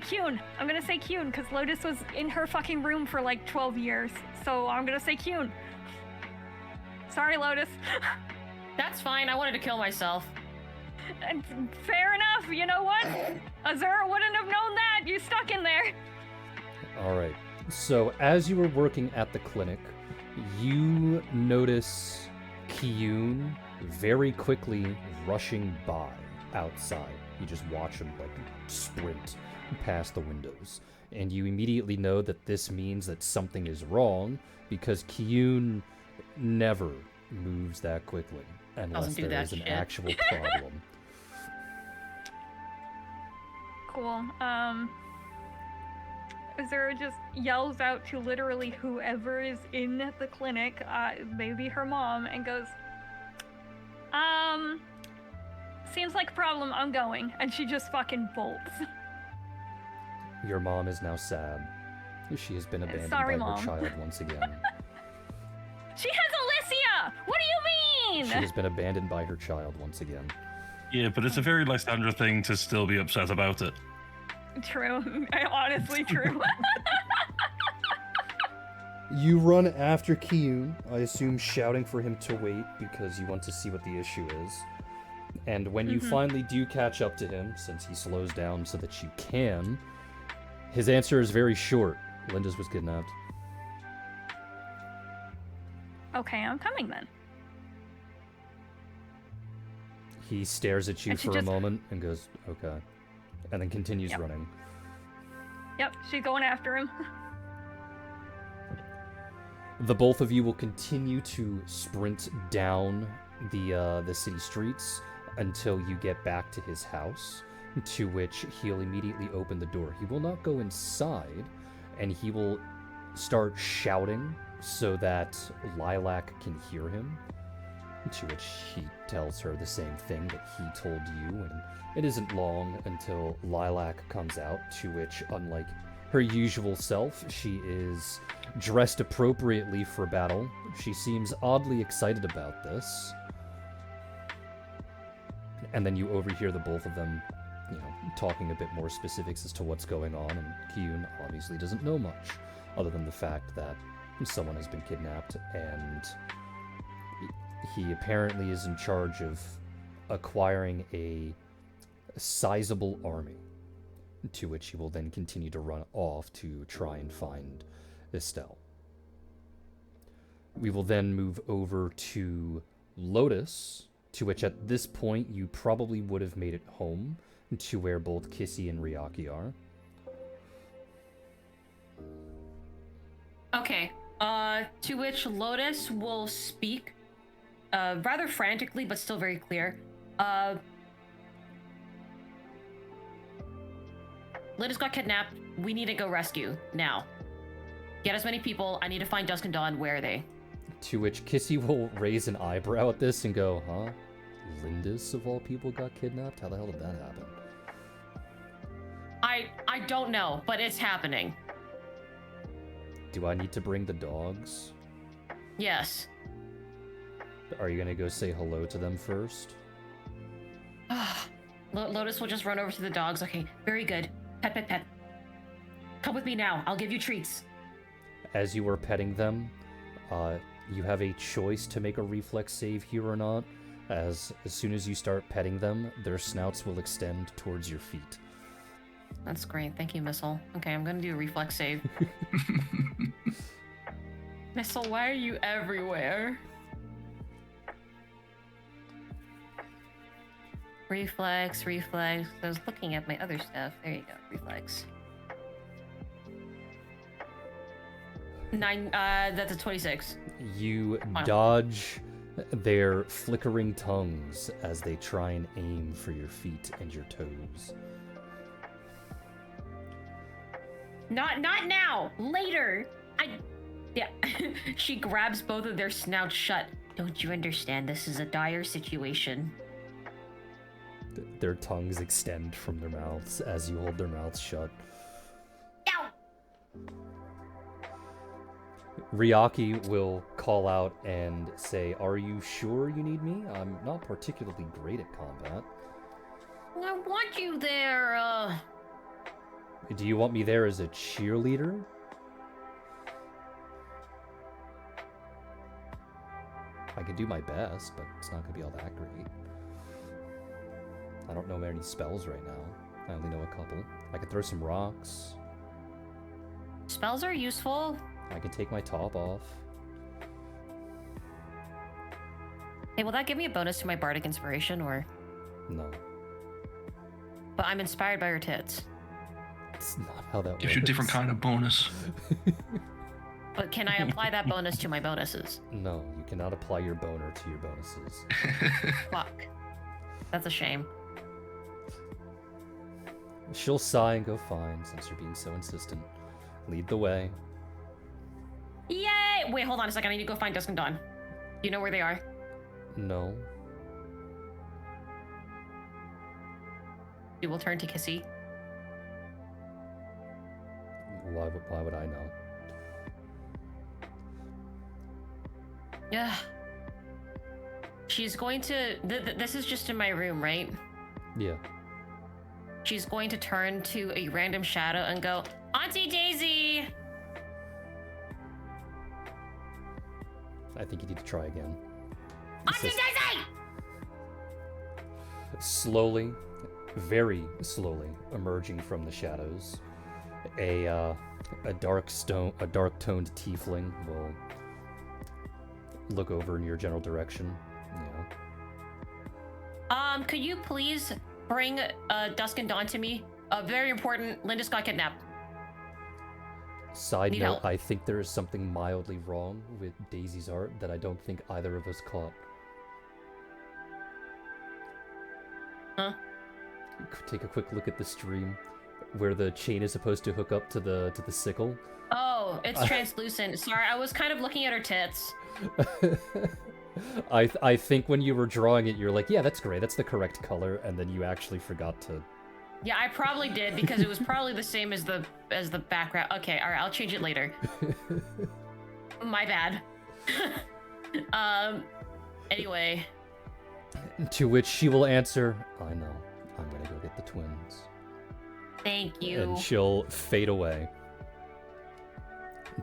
Kyun. I'm gonna say Kyun because Lotus was in her fucking room for like 12 years. So I'm gonna say Kyun. Sorry, Lotus. That's fine. I wanted to kill myself. Fair enough. You know what? Azura wouldn't have known that. You stuck in there. All right. So as you were working at the clinic, You notice Kiyun very quickly rushing by outside. You just watch him like sprint past the windows. And you immediately know that this means that something is wrong because Kiyun never moves that quickly unless Doesn't do there that is an shit. actual problem. Cool. Azura just yells out to literally whoever is in the clinic, maybe her mom, and goes, seems like a problem, I'm going. And she just fucking bolts. Your mom is now sad. She has been abandoned Sorry, by Mom. her child once again. She has Alicia! What do you mean? She has been abandoned by her child once again. Yeah, but it's a very Lysandra thing to still be upset about it. True. Honestly true. You run after Kiyun, I assume shouting for him to wait because you want to see what the issue is. And when you finally do catch up to him, since he slows down so that you can, his answer is very short. Linda's was kidnapped. Okay, I'm coming then. He stares at you And she for a just- moment and goes, okay. And then continues Yep. running. Yep, she's going after him. The both of you will continue to sprint down the city streets until you get back to his house, to which he'll immediately open the door. He will not go inside, and he will start shouting so that Lilac can hear him, to which he tells her the same thing that he told you, and it isn't long until Lilac comes out, to which, unlike her usual self, she is dressed appropriately for battle. She seems oddly excited about this. And then you overhear the both of them, talking a bit more specifics as to what's going on, and Kiyun obviously doesn't know much, other than the fact that someone has been kidnapped, and he apparently is in charge of acquiring a sizable army, to which he will then continue to run off to try and find Estelle. We will then move over to Lotus, to which at this point you probably would have made it home to where both Kissy and Ryaki are. Okay. To which Lotus will speak, rather frantically, but still very clear. Lotus got kidnapped. We need to go rescue now. Get as many people. I need to find Dusk and Dawn. Where are they? To which Kissy will raise an eyebrow at this and go, huh? Lindis, of all people, got kidnapped? How the hell did that happen? I don't know, but it's happening. Do I need to bring the dogs? Yes. Are you gonna go say hello to them first? Lotus will just run over to the dogs. Okay, very good. Pet, pet, pet. Come with me now. I'll give you treats. As you are petting them, you have a choice to make a reflex save here or not, as soon as you start petting them, their snouts will extend towards your feet. That's great. Thank you, Missile. Okay, I'm gonna do a reflex save. Missile, why are you everywhere? Reflex. I was looking at my other stuff. There you go. Reflex. 9, that's a 26. You Wow. dodge their flickering tongues as they try and aim for your feet and your toes. Not now. Later. Yeah. She grabs both of their snouts shut. Don't you understand? This is a dire situation. Their tongues extend from their mouths as you hold their mouths shut. Ow! Ryaki will call out and say, "Are you sure you need me? I'm not particularly great at combat." I want you there. Do you want me there as a cheerleader? I could do my best, but it's not gonna be all that great. I don't know any spells right now. I only know a couple. I could throw some rocks. Spells are useful. I could take my top off. Hey, will that give me a bonus to my bardic inspiration, or? No, But I'm inspired by her tits. it's not how that works. Gives you a different kind of bonus. But can I apply that bonus to my bonuses? No, you cannot apply your boner to your bonuses. Fuck. That's a shame. She'll sigh and go, fine, since you're being so insistent. Lead the way. Yay! Wait, hold on a second. I need to go find Dusk and Dawn. Do you know where they are? No. You will turn to Kissy. Why would I know? Yeah. She's going to... this is just in my room, right? Yeah. She's going to turn to a random shadow and go, Auntie Daisy! I think you need to try again. Auntie Daisy! Slowly, very slowly, emerging from the shadows, a dark-toned tiefling will look over in your general direction. Yeah. Could you please bring Dusk and Dawn to me? Very important. Linda's got kidnapped. Side Need note, help. I think there is something mildly wrong with Daisy's art that I don't think either of us caught. Huh? Take a quick look at the stream where the chain is supposed to hook up to the sickle. Oh, it's translucent. Sorry, I was kind of looking at her tits. I think when you were drawing it, you're like, yeah, that's great, that's the correct color, and then you actually forgot to. Yeah, I probably did because it was probably the same as the background. Okay, all right, I'll change it later. My bad. Anyway. To which she will answer, I know, I'm gonna go get the twins. Thank you. And she'll fade away.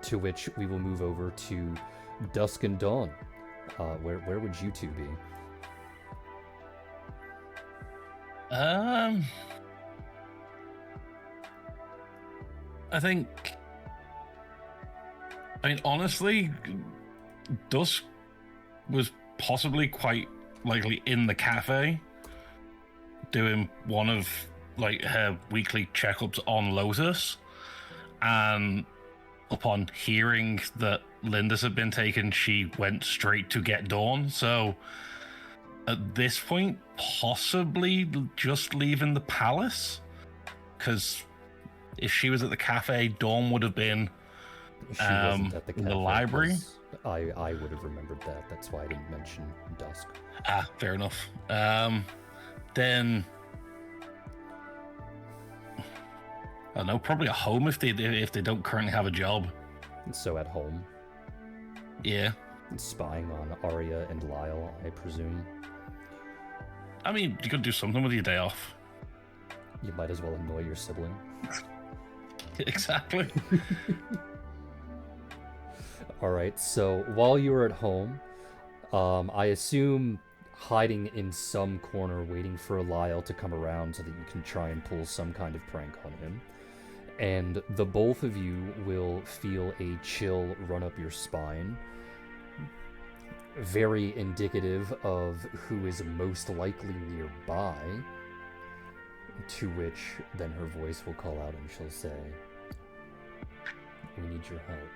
To which we will move over to Dusk and Dawn. Where would you two be? I mean, honestly, Dusk was possibly quite likely in the cafe doing one of like her weekly checkups on Lotus, and upon hearing that Linda's had been taken, she went straight to get Dawn. So at this point, possibly just leaving the palace, because if she was at the cafe, Dawn would have been She wasn't at the in the cafe, library. 'cause I would have remembered that. That's why I didn't mention Dusk. Ah, fair enough. Then I don't know, probably a home if they don't currently have a job. So at home, Yeah. spying on Arya and Lyle, I presume. I mean, you could do something with your day off. You might as well annoy your sibling. Exactly. Alright, so while you were at home, I assume hiding in some corner waiting for Lyle to come around so that you can try and pull some kind of prank on him. And the both of you will feel a chill run up your spine. Very indicative of who is most likely nearby. To which then her voice will call out and she'll say, "We need your help.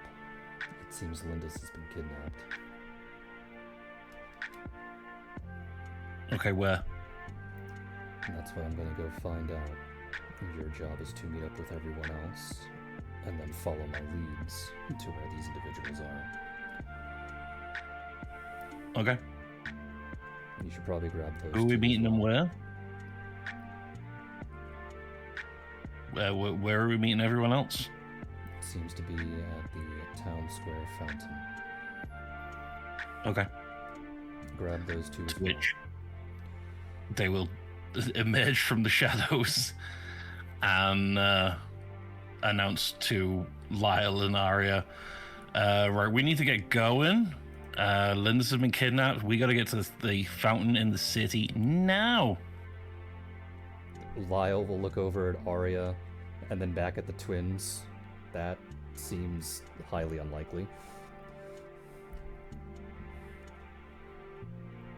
It seems Lindis has been kidnapped." Okay, where? And that's what I'm gonna go find out. Your job is to meet up with everyone else, and then follow my leads to where these individuals are. Okay. You should probably grab those. Who are we two as meeting them well. where? Where are we meeting everyone else? It seems to be at the town square fountain. Okay. Grab those two as To well. which they will emerge from the shadows and announce to Lyle and Arya, right, we need to get going. Linda's has been kidnapped. We gotta get to the fountain in the city now. Lyle will look over at Arya and then back at the twins. That seems highly unlikely.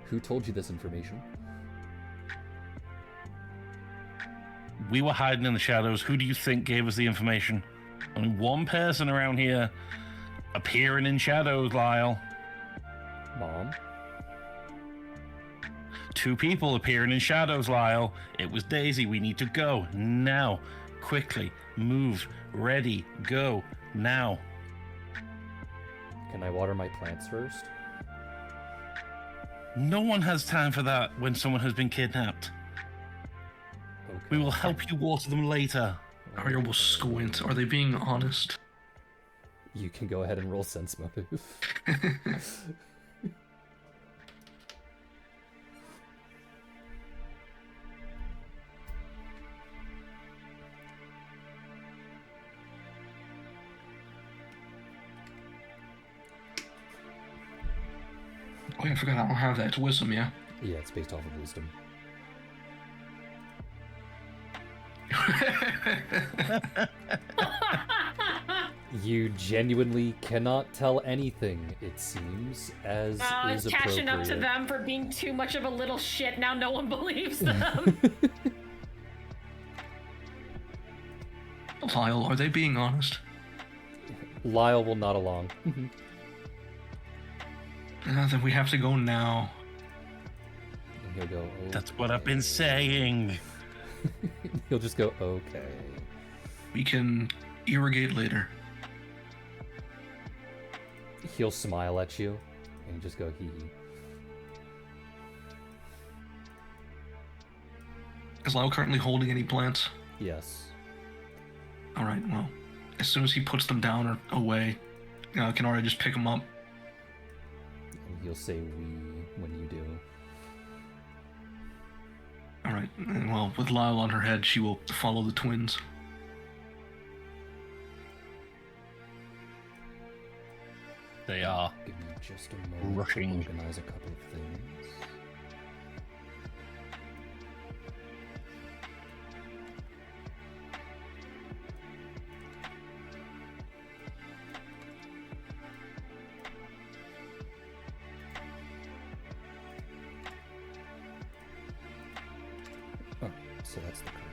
Who told you this information? We were hiding in the shadows. Who do you think gave us the information? Only one person around here appearing in shadows, Lyle. Mom? 2 people appearing in shadows, Lyle. It was Daisy. We need to go now. Quickly. Move. Ready. Go. Now. Can I water my plants first? No one has time for that when someone has been kidnapped. Okay. We will help you water them later. Arya will squint. Are they being honest? You can go ahead and roll sense motive. Oh yeah, I forgot I don't have that. It's wisdom, yeah? Yeah, it's based off of wisdom. You genuinely cannot tell anything, it seems, as is It's catching up to appropriate. them for being too much of a little shit. Now no one believes them. Lyle, are they being honest? Lyle will nod along. Then we have to go now. And he'll go, "Okay." That's what I've been saying. He'll just go, okay. We can irrigate later. He'll smile at you and just go, hee hee. Is Lyle currently holding any plants? Yes. Alright, well, as soon as he puts them down or away, can Arya just pick them up? And he'll say we when you do. Alright, well, with Lyle on her head, she will follow the twins. They are. Give me just a moment Rushing. to organize a couple of things. Oh, so that's the correct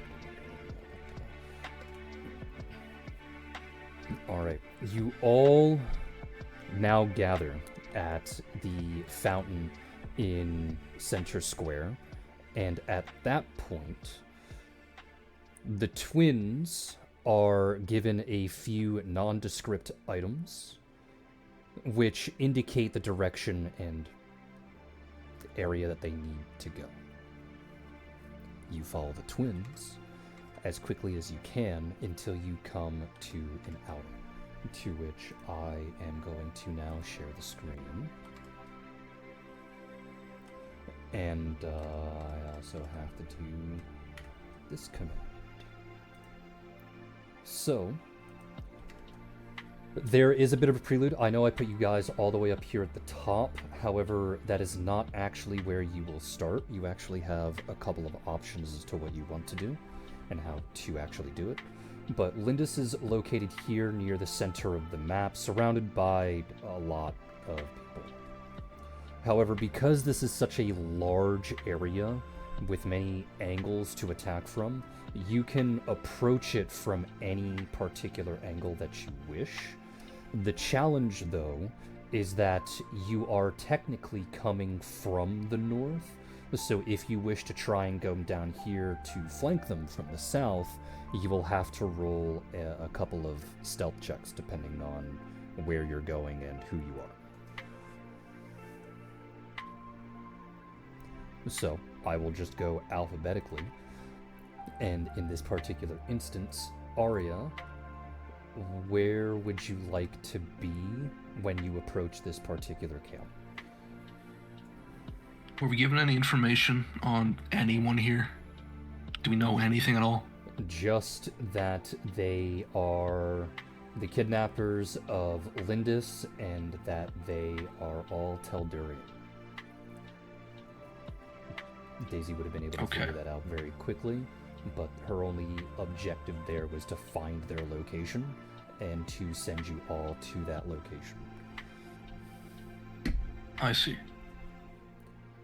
one. Alright, you all now gather at the fountain in Center Square, and at that point, the twins are given a few nondescript items which indicate the direction and area that they need to go. You follow the twins as quickly as you can until you come to an outing, to which I am going to now share the screen. And I also have to do this command. So, there is a bit of a prelude. I know I put you guys all the way up here at the top. However, that is not actually where you will start. You actually have a couple of options as to what you want to do and how to actually do it. But Lindis is located here near the center of the map, surrounded by a lot of people. However, because this is such a large area with many angles to attack from, you can approach it from any particular angle that you wish. The challenge, though, is that you are technically coming from the north, so if you wish to try and go down here to flank them from the south, you will have to roll a couple of stealth checks depending on where you're going and who you are. So, I will just go alphabetically, and in this particular instance, Arya, where would you like to be when you approach this particular camp? Were we given any information on anyone here? Do we know anything at all? Just that they are the kidnappers of Lindis and that they are all Telduria. Daisy would have been able to figure that out very quickly, but her only objective there was to find their location and to send you all to that location. I see.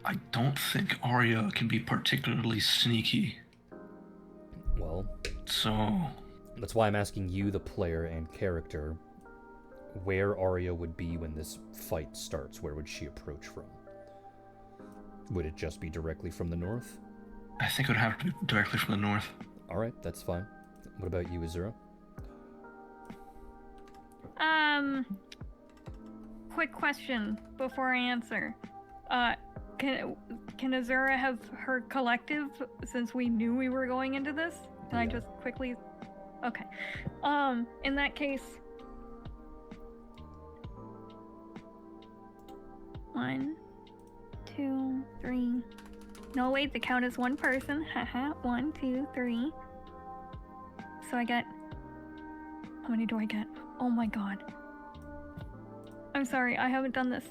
I don't think Arya can be particularly sneaky. Well, So, that's why I'm asking you, the player and character, where Arya would be when this fight starts. Where would she approach from? Would it just be directly from the north? I think it would have to be directly from the north. Alright, that's fine. What about you, Azura? Quick question before I answer. Can Azura have her collective since we knew we were going into this? Can I Yeah. just quickly? Okay. In that case, 1, 2, 3. No, wait. The count is one person. Haha. 1, 2, 3. So I get. How many do I get? Oh my god. I'm sorry. I haven't done this.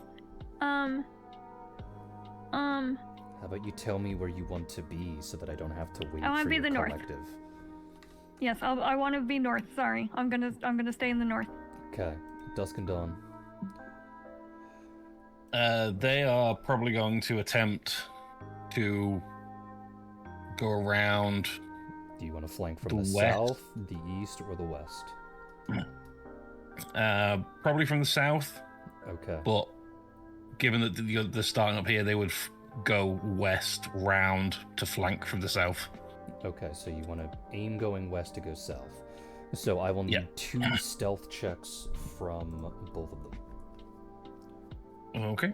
How about you tell me where you want to be so that I don't have to wait I wanna for be your the north. collective? Yes, I want to be north. Sorry, I'm gonna stay in the north. Okay, Dusk and Dawn. They are probably going to attempt to go around. Do you want to flank from The the west. south, the east, or the west? Probably from the south, Okay. but given that they're starting up here, they would go west round to flank from the south. Okay, so you want to aim going west to go south. So I will need Yeah. 2 stealth checks from both of them. Okay.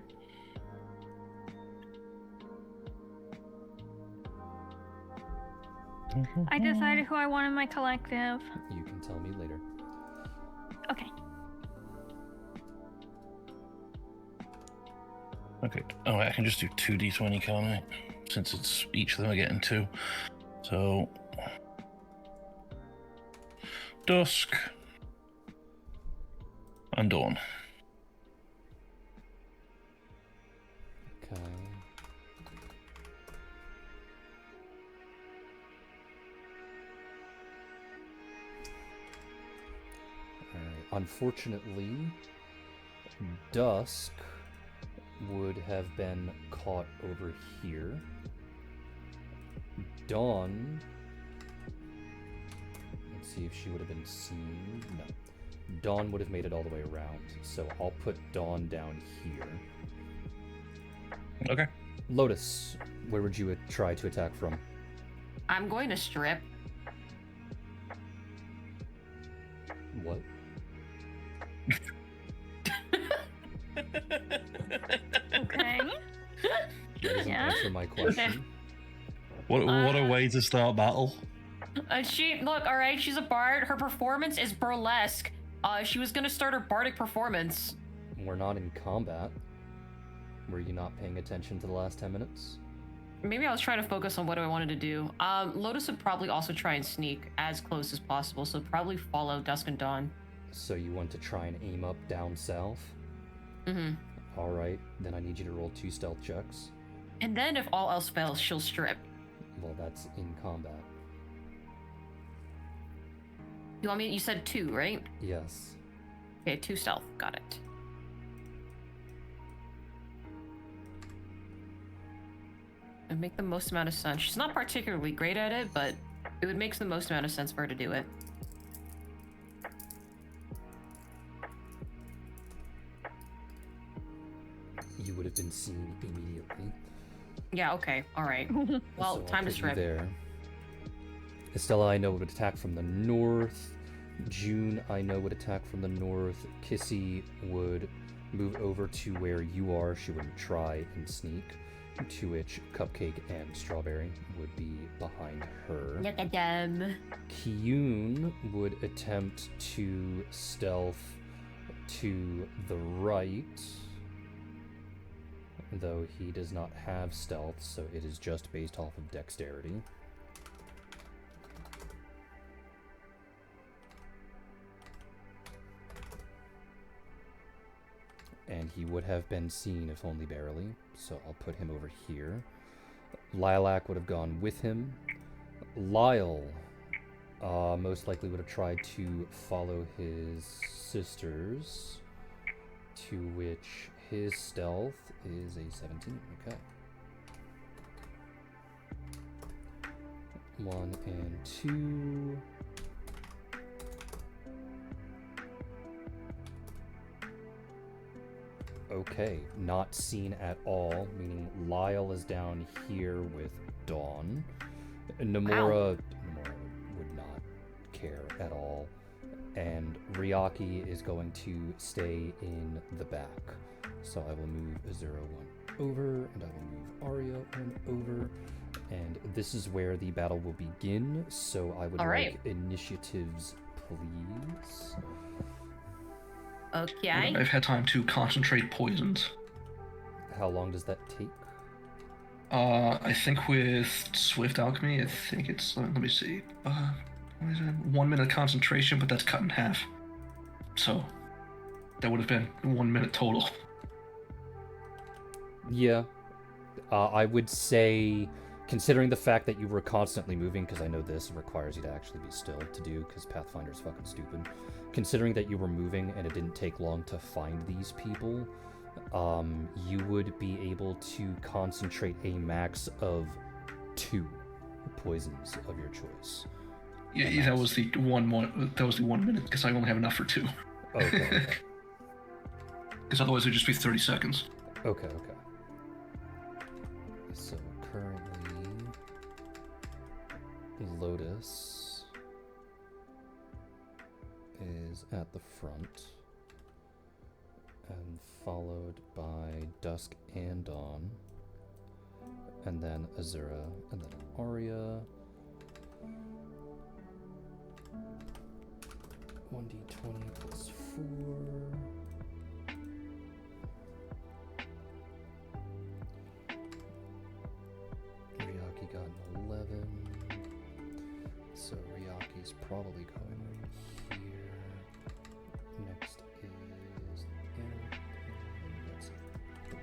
I decided who I want in my collective. You can tell me later. Okay. Okay. Oh, I can just do 2d20, can't I? Since it's each of them are getting 2. So Dusk and Dawn. Okay. Alright. Unfortunately, Dusk would have been caught over here. Dawn. Let's see if she would have been seen. No. Dawn would have made it all the way around. So I'll put Dawn down here. Okay. Lotus, where would you try to attack from? I'm going to strip. What? Okay. That doesn't Yeah. answer my question. What a way to start battle. She look, all right. She's a bard. Her performance is burlesque. She was gonna start her bardic performance. We're not in combat. Were you not paying attention to the last 10 minutes? Maybe I was trying to focus on what I wanted to do. Lotus would probably also try and sneak as close as possible, so probably follow Dusk and Dawn. So you want to try and aim up down south? Mm-hmm. Alright, then I need you to roll 2 stealth checks. And then if all else fails, she'll strip. Well, that's in combat. You want me? You said 2, right? Yes. Okay, 2 stealth. Got it. It'd make the most amount of sense. She's not particularly great at it, but it would make the most amount of sense for her to do it. You would have been seen immediately. Yeah, okay. Alright. Well, So I'll time to put you strip. there. Estella, I know, would attack from the north. June, I know, would attack from the north. Kissy would move over to where you are. She wouldn't try and sneak. To which Cupcake and Strawberry would be behind her. Look at them. Kiyun would attempt to stealth to the right, though he does not have stealth, so it is just based off of dexterity. And he would have been seen, if only barely, so I'll put him over here. Lilac would have gone with him. Lyle most likely would have tried to follow his sisters, to which his stealth is a 17. Okay. 1 and 2. Okay, not seen at all, meaning Lyle is down here with Dawn. Nomura would not care at all. And Ryaki is going to stay in the back. So I will move Azura 1 over, and I will move Arya 1 over. And this is where the battle will begin, so I would like initiatives, please. Okay. I've had time to concentrate poisons. How long does that take? I think with Swift Alchemy, I think it's, let me see, what is it? 1 minute concentration, but that's cut in half. So, that would have been 1 minute total. Yeah. I would say, considering the fact that you were constantly moving, because I know this requires you to actually be still to do, because Pathfinder's fucking stupid. Considering that you were moving and it didn't take long to find these people, you would be able to concentrate a max of 2 poisons of your choice. Yeah, that was the 1 minute, because I only have enough for 2. Okay. Because otherwise it'd just be 30 seconds. Okay. So currently, Lotus is at the front, and followed by Dusk and Dawn, and then Azura, and then Arya. 1d20 plus 4. Ryaki got an 11. So Ryaki's probably going right here. Next is Anna. That's 3.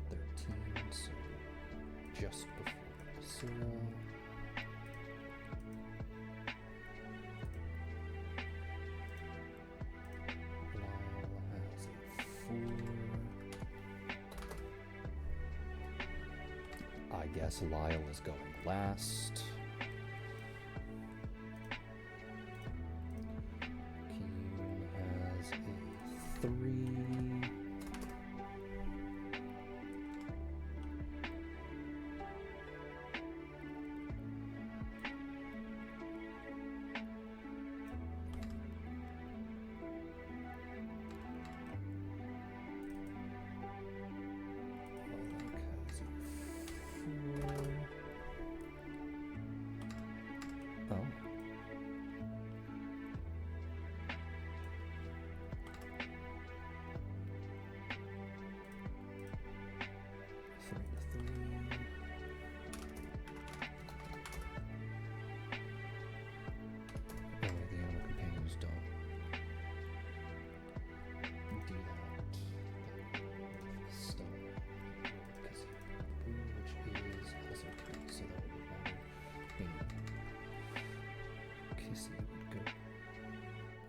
13, so just before Asura. I guess Lyle is going last. Kiyun has a 3.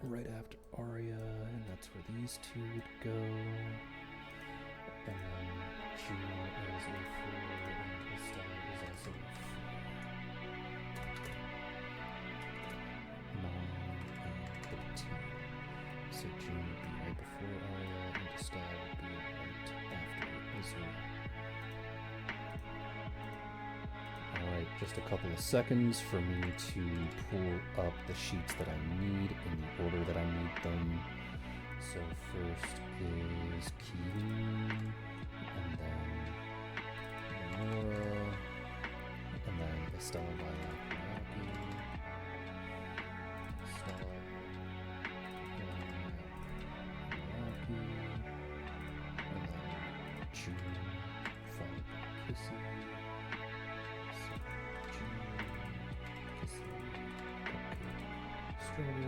Right after Arya, and that's where these 2 would go. And then June is a 4, and Estelle is also a 4. 9 and 13. So June would be right before Arya, and Estelle would be right after Azura. Alright, just a couple of seconds for me to pull up the sheets that I need in the order that I need them. So first is Kiyun, and then Nomura, and then Estella Ryaki, Estella Ryaki, and then June, followed by Kissy. Strawberry,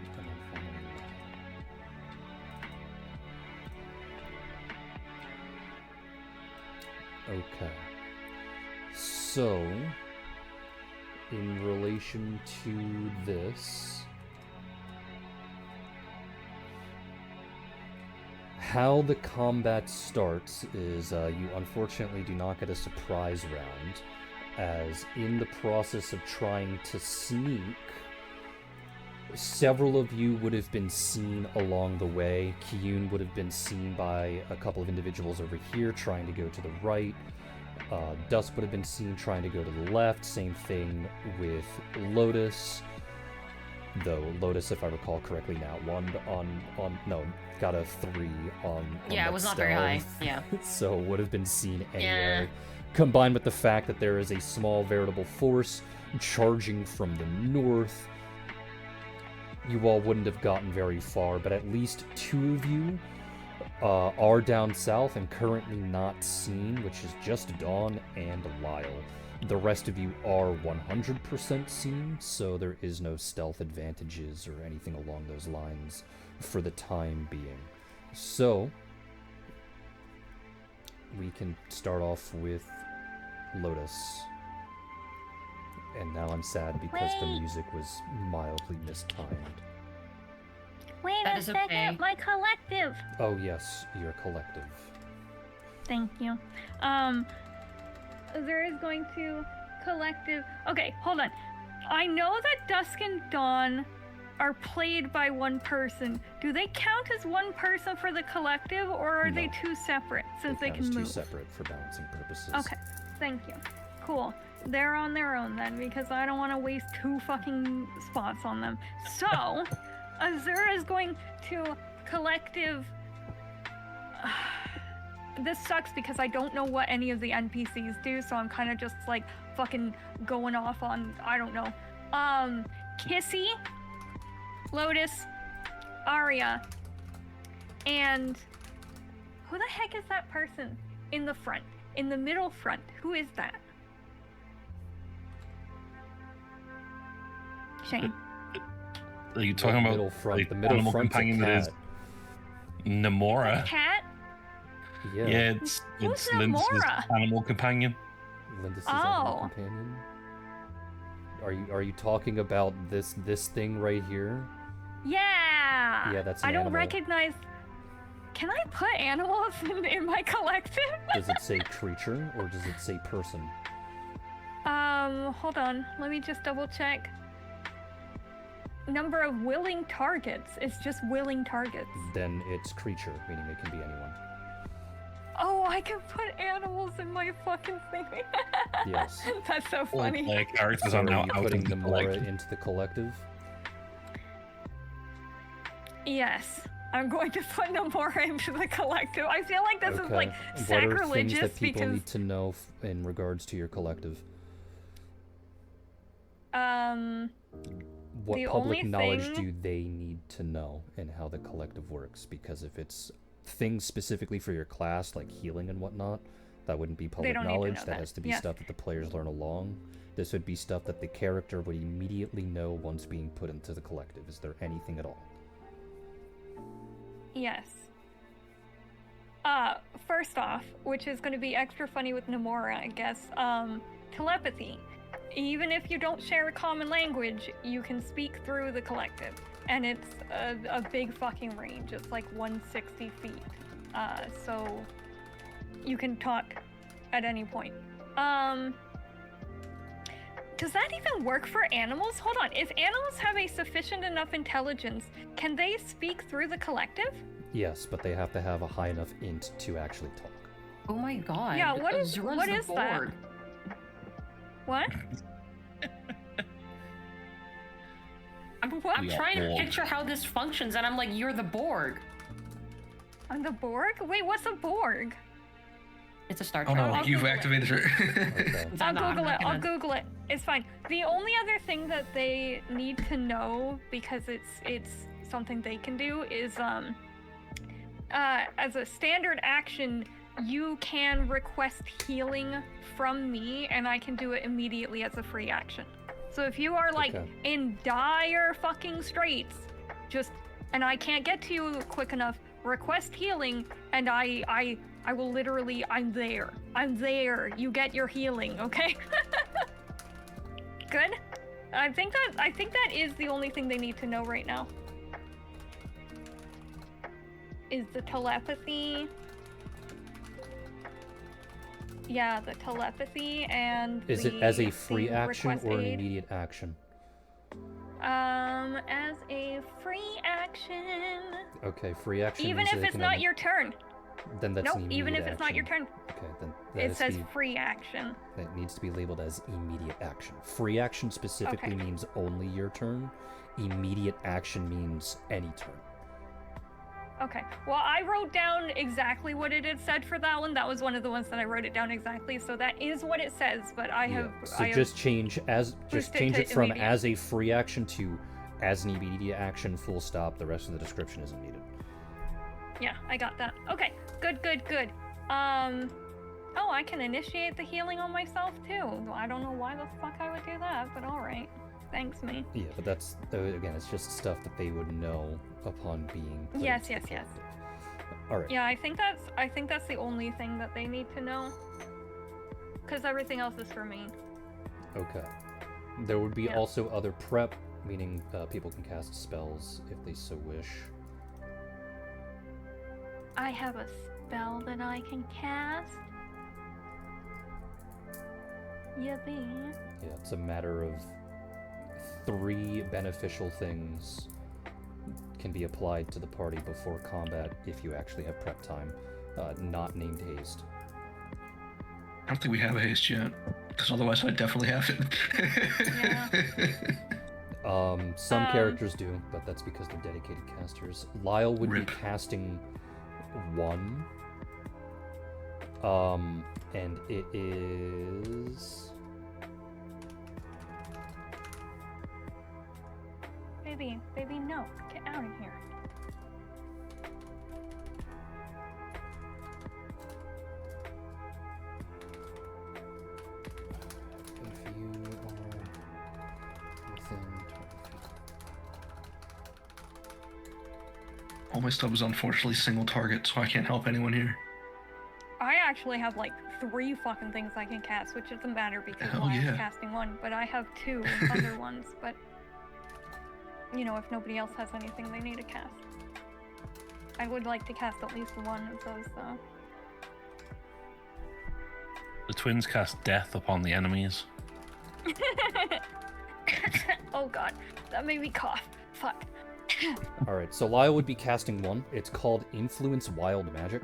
and then finally okay. So, in relation to this, how the combat starts is you unfortunately do not get a surprise round, as in the process of trying to sneak, several of you would have been seen along the way. Kiyun would have been seen by a couple of individuals over here trying to go to the right. Dusk would have been seen trying to go to the left. Same thing with Lotus. Though Lotus, if I recall correctly now, got a 3 on Yeah, that it was not very high. stealth. Yeah. So would have been seen anyway. Yeah. Combined with the fact that there is a small veritable force charging from the north, you all wouldn't have gotten very far, but at least 2 of you are down south and currently not seen, which is just Dawn and Lyle. The rest of you are 100% seen, so there is no stealth advantages or anything along those lines for the time being. So, we can start off with Lotus. And now I'm sad because the Wait. music was mildly mistimed. Wait That a is second, okay. my collective. Oh yes, your collective. Thank you. There is going to collective. Okay, hold on. I know that Dusk and Dawn are played by one person. Do they count as one person for the collective, or are they No. 2 separate since they count can as move? 2 separate for balancing purposes. Okay, thank you. Cool. They're on their own then, because I don't want to waste 2 fucking spots on them. So, Azura is going to collective. This sucks because I don't know what any of the NPCs do, so I'm kind of just like fucking going off on, I don't know. Kissy, Lotus, Arya, and who the heck is that person in the front? In the middle front, who is that? Shane. Are you talking about middle front? like, The middle animal front's a companion that is cat. Namora? Cat? Yeah. Yeah, it's Who's Linda's Namora? animal companion. Lindis' Oh. animal companion. Are you talking about this thing right here? Yeah. Yeah, that's I an don't animal. recognize. Can I put animals in my collective? Does it say creature or does it say person? Hold on. Let me just double check. Number of willing targets. It's just willing targets. Then it's creature, meaning it can be anyone. Oh, I can put animals in my fucking thing. Yes. That's so All funny. player characters So are now are you out putting of the Namora collective. into the collective? Yes. I'm going to put Namora into the collective. I feel like this is like What are things sacrilegious that people because need to know in regards to your collective? What The public only knowledge thing- do they need to know in how the collective works? Because if it's things specifically for your class, like healing and whatnot, that wouldn't be public don't need to knowledge. know That that. has to be Yes. stuff that the players learn along. This would be stuff that the character would immediately know once being put into the collective. Is there anything at all? Yes. First off, which is going to be extra funny with Namora, I guess, telepathy. Even if you don't share a common language, you can speak through the collective. And it's a big fucking range. It's like 160 feet. So you can talk at any point. Does that even work for animals? Hold on. If animals have a sufficient enough intelligence, can they speak through the collective? Yes, but they have to have a high enough int to actually talk. Oh my god. Yeah, what is- Azura's what the is that? Borg. What? I'm We are trying to Borg. picture how this functions, and I'm like, you're the Borg. I'm the Borg? Wait, what's a Borg? It's a Star Oh Trek. no, I'll you've Google it. activated her. Okay. Is I'll that not Google it. I'll recommended? Google it. It's fine. The only other thing that they need to know, because it's something they can do, is as a standard action, you can request healing from me, and I can do it immediately as a free action. So if you are like Okay. in dire fucking straits, and I can't get to you quick enough, request healing, and I will literally, I'm there. You get your healing, okay? Good. I think that is the only thing they need to know right now. is the telepathy. Yeah, the telepathy and Is it as a free action or an immediate action? As a free action. Okay, free action. Even if it's not your turn. Then that's Nope, an immediate even if it's not your action. turn. Okay, then that It is says free action. that needs to be labeled as immediate action. Free action specifically Okay. means only your turn. Immediate action means any turn. Okay. Well, I wrote down exactly what it had said for that one. That was one of the ones that I wrote it down exactly. So that is what it says. But I have. So I have just change boosted it to from immediate. as a free action to as an immediate action. Full stop. The rest of the description isn't needed. Yeah, I got that. Okay. Good. Oh, I can initiate the healing on myself too. I don't know why the fuck I would do that, but all right. Thanks, me. Yeah, but that's again, it's just stuff that they would know upon being. put Yes. into the collective. All right. Yeah, I think that's the only thing that they need to know. Because everything else is for me. Okay. There would be Yeah. also other prep, meaning people can cast spells if they so wish. I have a spell that I can cast. Yippee. Yeah, it's a matter of 3 beneficial things can be applied to the party before combat if you actually have prep time, not named haste. I don't think we have a haste yet, because otherwise I'd definitely have it. Some characters do, but that's because they're dedicated casters. Lyle would Rip. be casting 1. And it is... Baby, no. Get out of here. If you are within 20 feet. All my stuff is unfortunately single target, so I can't help anyone here. I actually have like 3 fucking things I can cast, which doesn't matter because Hell Line's yeah. casting 1, but I have 2 other ones, but you know, if nobody else has anything they need to cast. I would like to cast at least 1 of those though. The twins cast death upon the enemies. Oh god, that made me cough. Fuck. Alright, so Lyle would be casting 1. It's called Influence Wild Magic.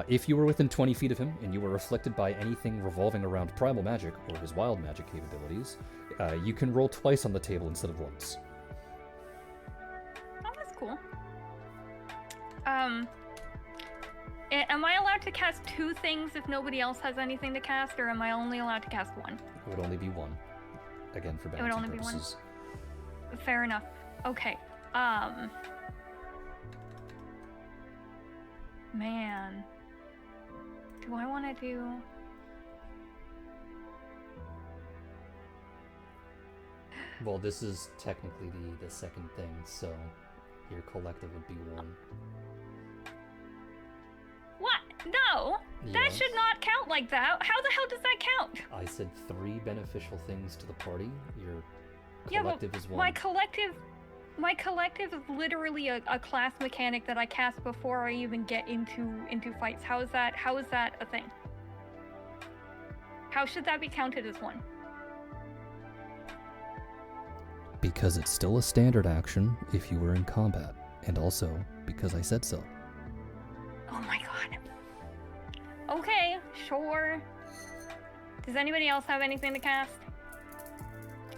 If you were within 20 feet of him and you were afflicted by anything revolving around primal magic or his wild magic capabilities, you can roll twice on the table instead of once. Oh, that's cool. Am I allowed to cast 2 things if nobody else has anything to cast, or am I only allowed to cast 1? It would only be 1. Again, for would balancing only be one? purposes. Fair enough. Okay. Man. Do I want to do... Well, this is technically the second thing, so your collective would be 1. What? No! That Yes. should not count like that. How the hell does that count? I said 3 beneficial things to the party. Your Yeah, but collective is 1. my collective is literally a class mechanic that I cast before I even get into fights. How is that a thing? How should that be counted as 1? Because it's still a standard action if you were in combat, and also because I said so. Oh my god. Okay, sure. Does anybody else have anything to cast?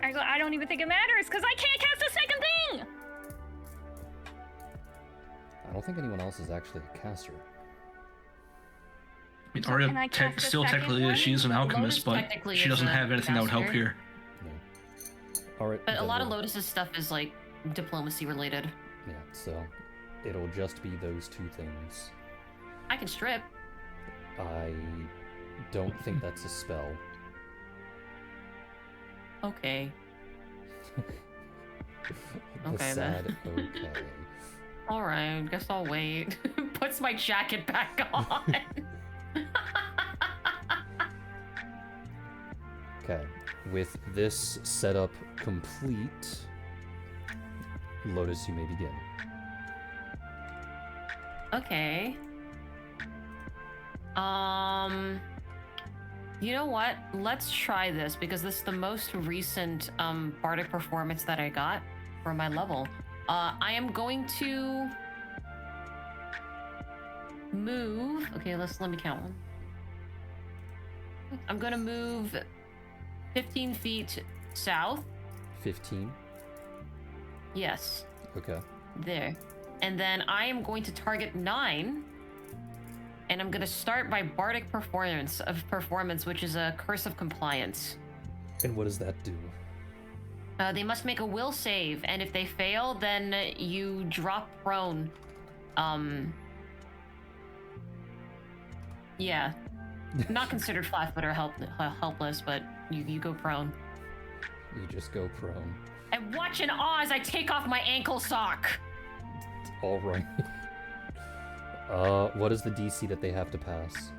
Actually, I don't even think it matters because I can't cast a second thing! I don't think anyone else is actually a caster. I mean, So Arya can I cast a still second technically one? is. She is an alchemist, Lotus but technically she is doesn't a have anything that would help caster. here. No. Alright. But a then lot of we'll- Lotus's stuff is like diplomacy related. Yeah, so it'll just be those 2 things. I can strip. I don't think that's a spell. Okay. The Okay, sad then. okay. Alright, guess I'll wait. Puts my jacket back on. Okay, with this setup complete, Lotus, you may begin. Okay. You know what? Let's try this because this is the most recent bardic performance that I got for my level. I am going to move. Okay, let me count one. I'm gonna move 15 feet south. 15. Yes. Okay. There. And then I am going to target 9. And I'm gonna start my bardic performance, which is a curse of compliance. And what does that do? They must make a will save, and if they fail, then you drop prone. Yeah. Not considered flat-footed or helpless, but you go prone. You just go prone. And watch in awe as I take off my ankle sock. All right. What is the DC that they have to pass?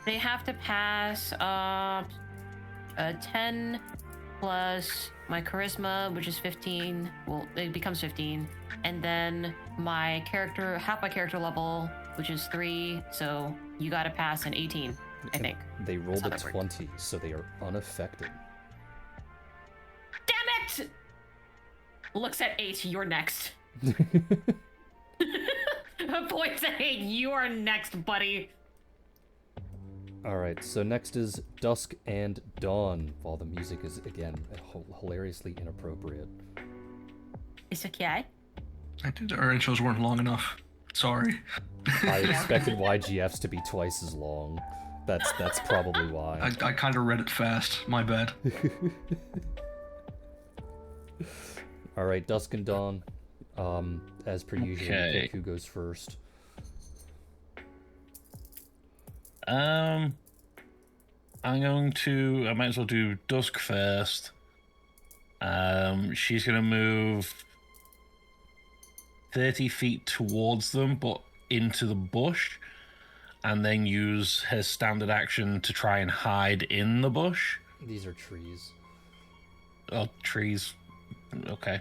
They have to pass a 10 plus my charisma, which is 15. Well, it becomes 15, and then my character, half my character level, which is 3. So you got to pass an 18, I think. They rolled a That's how that 20, so they are unaffected. Damn it! Looks at 8. You're next. Points at 8. You are next, buddy. Alright, so next is Dusk and Dawn, while the music is, again, hilariously inappropriate. It's okay. I think our intros weren't long enough. Sorry. I expected YGFs to be twice as long. That's probably why. I kind of read it fast. My bad. Alright, Dusk and Dawn. As per usual, pick who goes first. I might as well do Dusk first. She's gonna move 30 feet towards them, but into the bush, and then use her standard action to try and hide in the bush. These are trees. Oh, trees. Okay.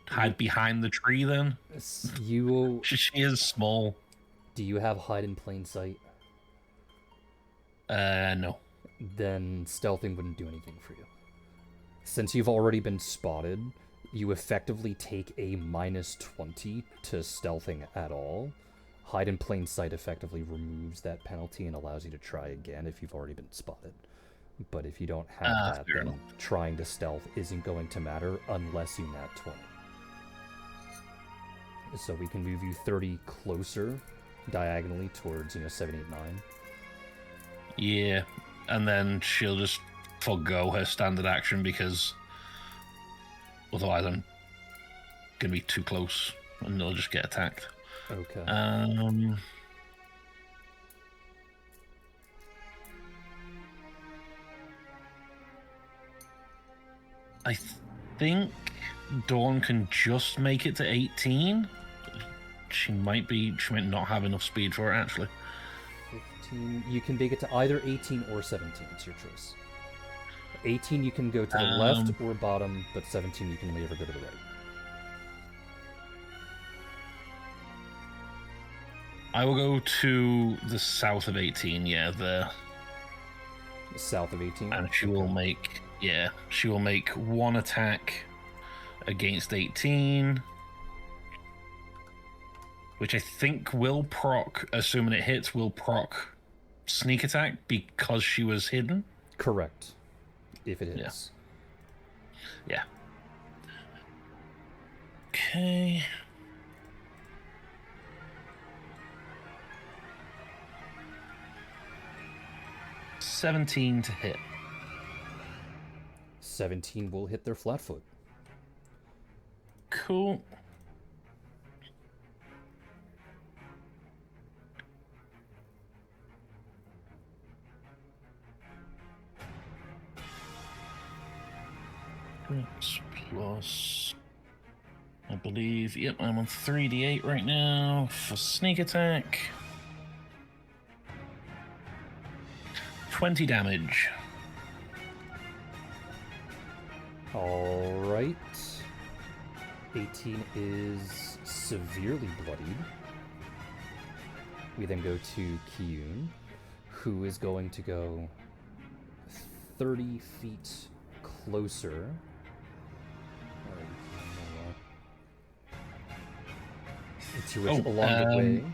Hide behind the tree then? You... She is small. Do you have hide in plain sight? No. Then stealthing wouldn't do anything for you. Since you've already been spotted, you effectively take a -20 to stealthing at all. Hide in plain sight effectively removes that penalty and allows you to try again if you've already been spotted. But if you don't have that, then trying to stealth isn't going to matter unless you nat 20. So we can move you 30 closer diagonally towards, 7, 8, 9. Yeah, and then she'll just forgo her standard action because otherwise I'm gonna be too close and they'll just get attacked. Okay. I think Dawn can just make it to 18. She might not have enough speed for it, actually. 15. You can make it to either 18 or 17. It's your choice. 18 you can go to the left or bottom, but 17 you can never go to the right. I will go to the south of 18, there. South of 18? And she will make, she will make one attack against 18. Which I think will proc, assuming it hits, will proc sneak attack because she was hidden. Correct. If it hits. Yeah. Okay. $17 to hit. 17 will hit their flat foot. Cool. Plus, I believe, I'm on 3d8 right now for sneak attack. 20 damage. Alright. 18 is severely bloodied. We then go to Kiyun, who is going to go 30 feet closer. To which along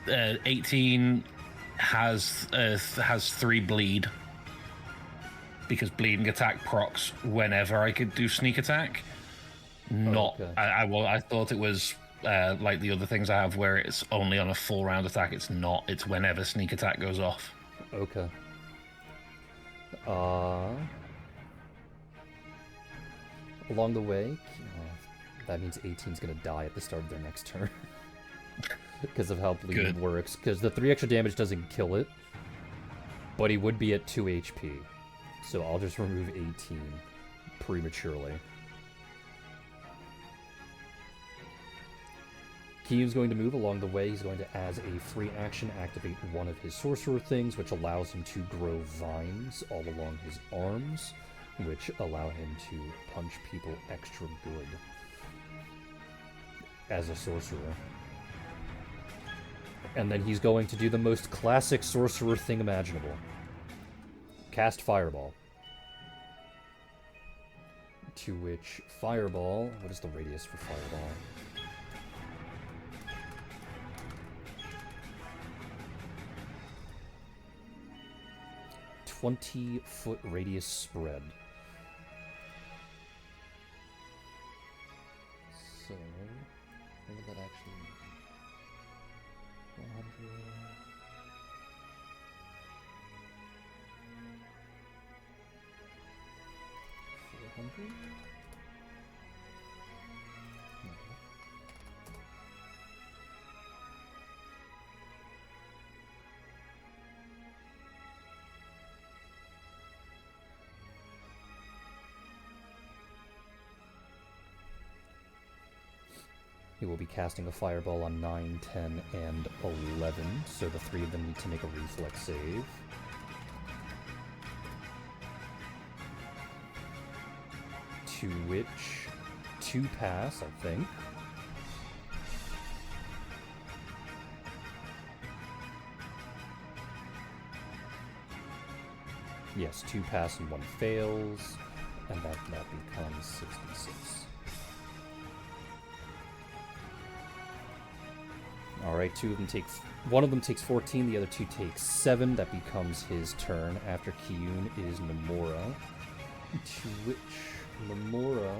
the way. 18 has 3 bleed. Because bleeding attack procs whenever I could do sneak attack. Not, okay. I thought it was like the other things I have where it's only on a full round attack. It's not. It's whenever sneak attack goes off. Okay. Along the way, that means 18's gonna die at the start of their next turn. Because of how bleeding works. Because the 3 extra damage doesn't kill it, but he would be at 2 HP. So I'll just remove 18 prematurely. Kiyun's going to move along the way. He's going to, as a free action, activate one of his sorcerer things, which allows him to grow vines all along his arms, which allow him to punch people extra good as a sorcerer. And then he's going to do the most classic sorcerer thing imaginable. Cast Fireball. To which Fireball... What is the radius for Fireball? A 20-foot radius spread. So... When did that actually... 100... 400? No. He will be casting a fireball on 9, 10, and 11, so the 3 of them need to make a reflex save. To which 2 pass, I think. Yes, 2 pass and 1 fails, and that becomes 66. Alright, 2 of them take... One of them takes 14, the other 2 take 7. That becomes his turn. After Kiyun is Nomura. To which Nomura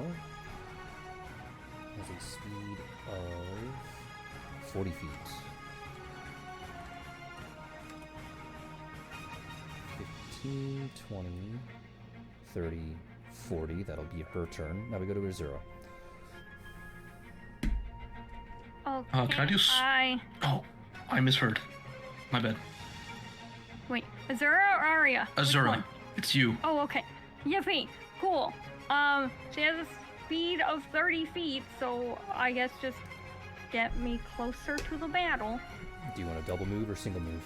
has a speed of 40 feet. 15, 20, 30, 40. That'll be her turn. Now we go to Azura. Okay, can I do... Oh, I misheard. My bad. Wait, Azura or Arya? Which Azura. one? It's you. Oh, okay. Yippee! Cool. She has a speed of 30 feet, so I guess just get me closer to the battle. Do you want a double move or single move?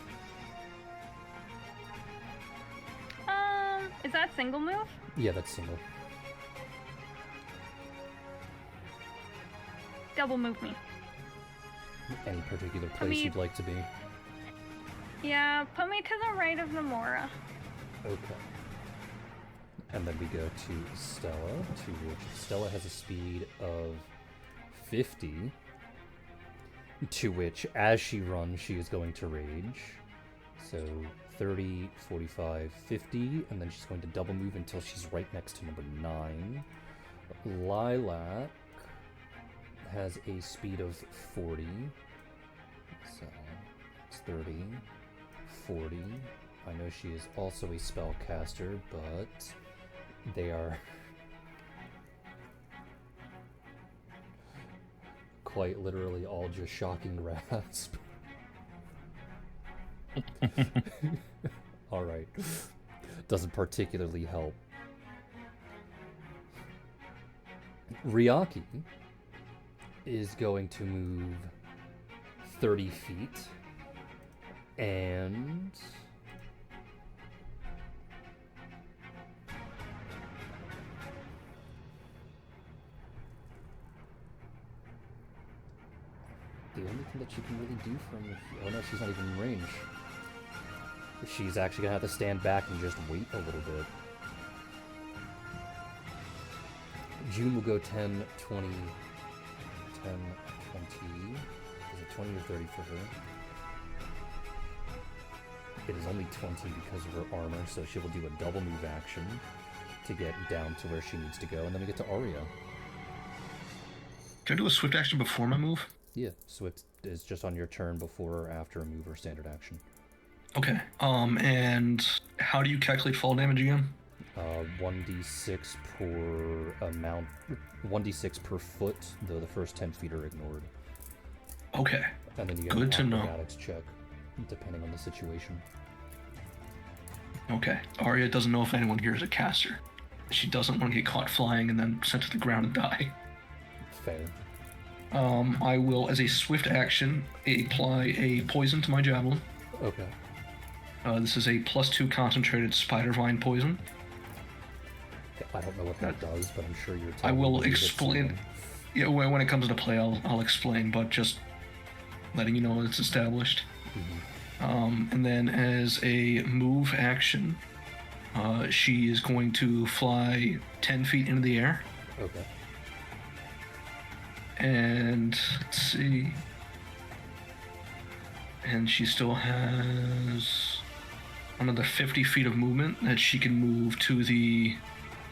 Is that single move? Yeah, that's single. Double move me. Any particular place you'd like to be? Yeah, put me to the right of Nomura. Okay. And then we go to Stella, to which Stella has a speed of 50, to which, as she runs, she is going to rage. So 30, 45, 50, and then she's going to double move until she's right next to number 9. Lilac has a speed of 40, so it's 30, 40. I know she is also a spellcaster, but they are quite literally all just shocking grasp. Alright. Doesn't particularly help. Ryaki is going to move 30 feet and the only anything that she can really do from... Oh no, she's not even in range. She's actually gonna have to stand back and just wait a little bit. June will go 10, 20... 10, 20... Is it 20 or 30 for her? It is only 20 because of her armor, so she will do a double move action to get down to where she needs to go, and then we get to Arya. Can I do a swift action before my move? Yeah, Swift is just on your turn before or after a move or standard action. Okay. And how do you calculate fall damage again? 1d6 per amount, 1d6 per foot, though the first 10 feet are ignored. Okay. And then you get Good to an know. acrobatics check, depending on the situation. Okay. Arya doesn't know if anyone here is a caster. She doesn't want to get caught flying and then sent to the ground and die. Fair. I will, as a swift action, apply a poison to my javelin. Okay. This is a +2 concentrated spider vine poison. I don't know what that does, but I'm sure you're telling I will me it's explain. something. Yeah, when it comes into play, I'll explain, but just letting you know it's established. And then as a move action, she is going to fly 10 feet into the air. Okay. And let's see. And she still has another 50 feet of movement that she can move to the...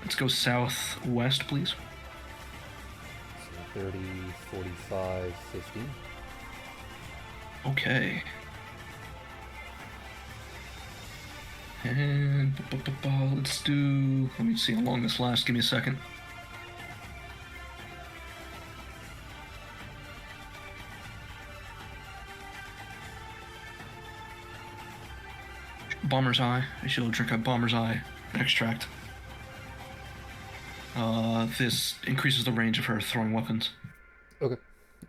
Let's go southwest, please. So 30, 45, 50. Okay. And let's do... Let me see how long this lasts. Give me a second. Bomber's Eye. She'll drink a Bomber's Eye extract. This increases the range of her throwing weapons. Okay.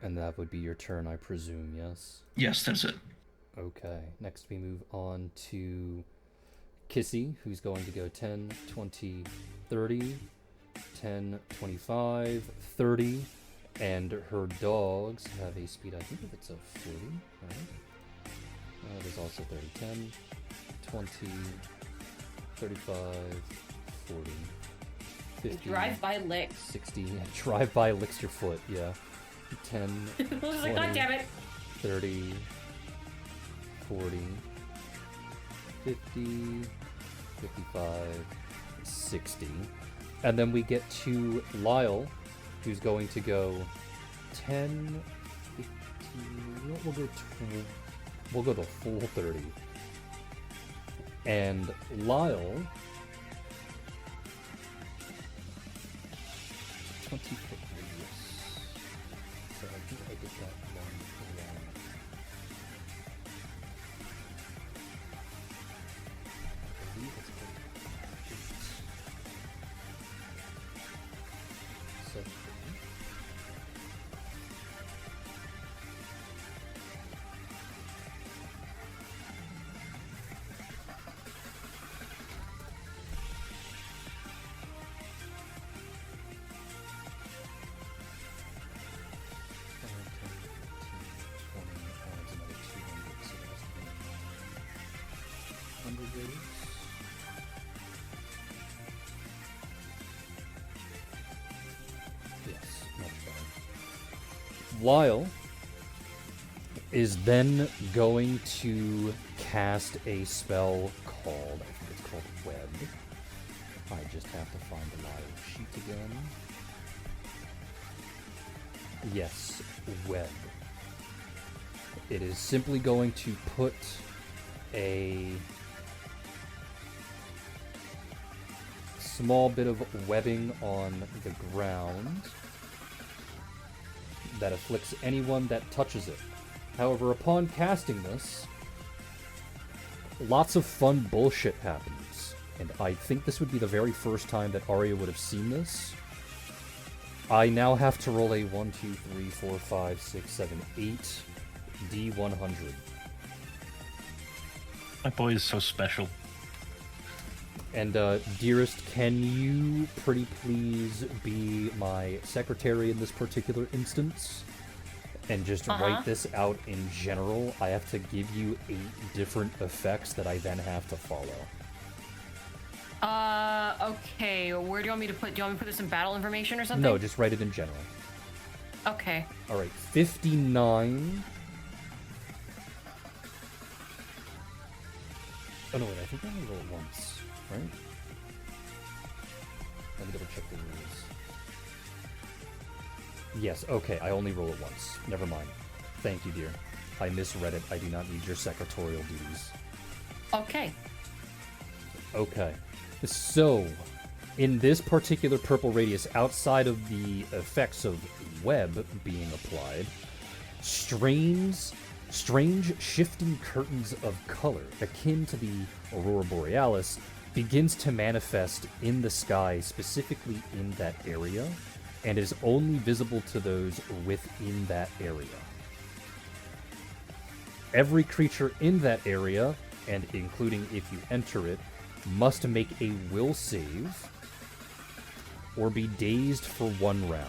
And that would be your turn, I presume, yes? Yes, that's it. Okay. Next we move on to Kissy, who's going to go 10, 20, 30, 10, 25, 30, and her dogs have a speed, I think if it's a 40, right? There's also 30, 10, 20, 35, 40, 50, Drive-by lick. 60, drive-by licks your foot, yeah. 10, 20, God damn it. 30, 40, 50, 55, 60. And then we get to Lyle, who's going to go 10, 15, we'll go the full 30. And Lyle, 20 foot radius. So I think I did that one wrong. I believe it's 8. So 3. Yes, much better. Lyle is then going to cast a spell called, I think it's called Web. I just have to find the Lyle sheet again. Yes, Web. It is simply going to put a small bit of webbing on the ground that afflicts anyone that touches it. However, upon casting this, lots of fun bullshit happens. And I think this would be the very first time that Arya would have seen this. I now have to roll a 1, 2, 3, 4, 5, 6, 7, 8 D100. My boy is so special. And, dearest, can you pretty please be my secretary in this particular instance? and just write this out in general, I have to give you 8 different effects that I then have to follow. Okay, where do you want me to put, do you want me to put this in battle information or something? No, just write it in general. Okay. Alright, 59. Oh no, wait, I think I only roll it once, right? Let me double check the rules. Yes, okay, I only roll it once. Never mind. Thank you, dear. I misread it. I do not need your secretarial duties. Okay. Okay. So, in this particular purple radius, outside of the effects of web being applied, strange shifting curtains of color, akin to the aurora borealis, begins to manifest in the sky, specifically in that area, and is only visible to those within that area. Every creature in that area, and including if you enter it, must make a will save or be dazed for 1 round.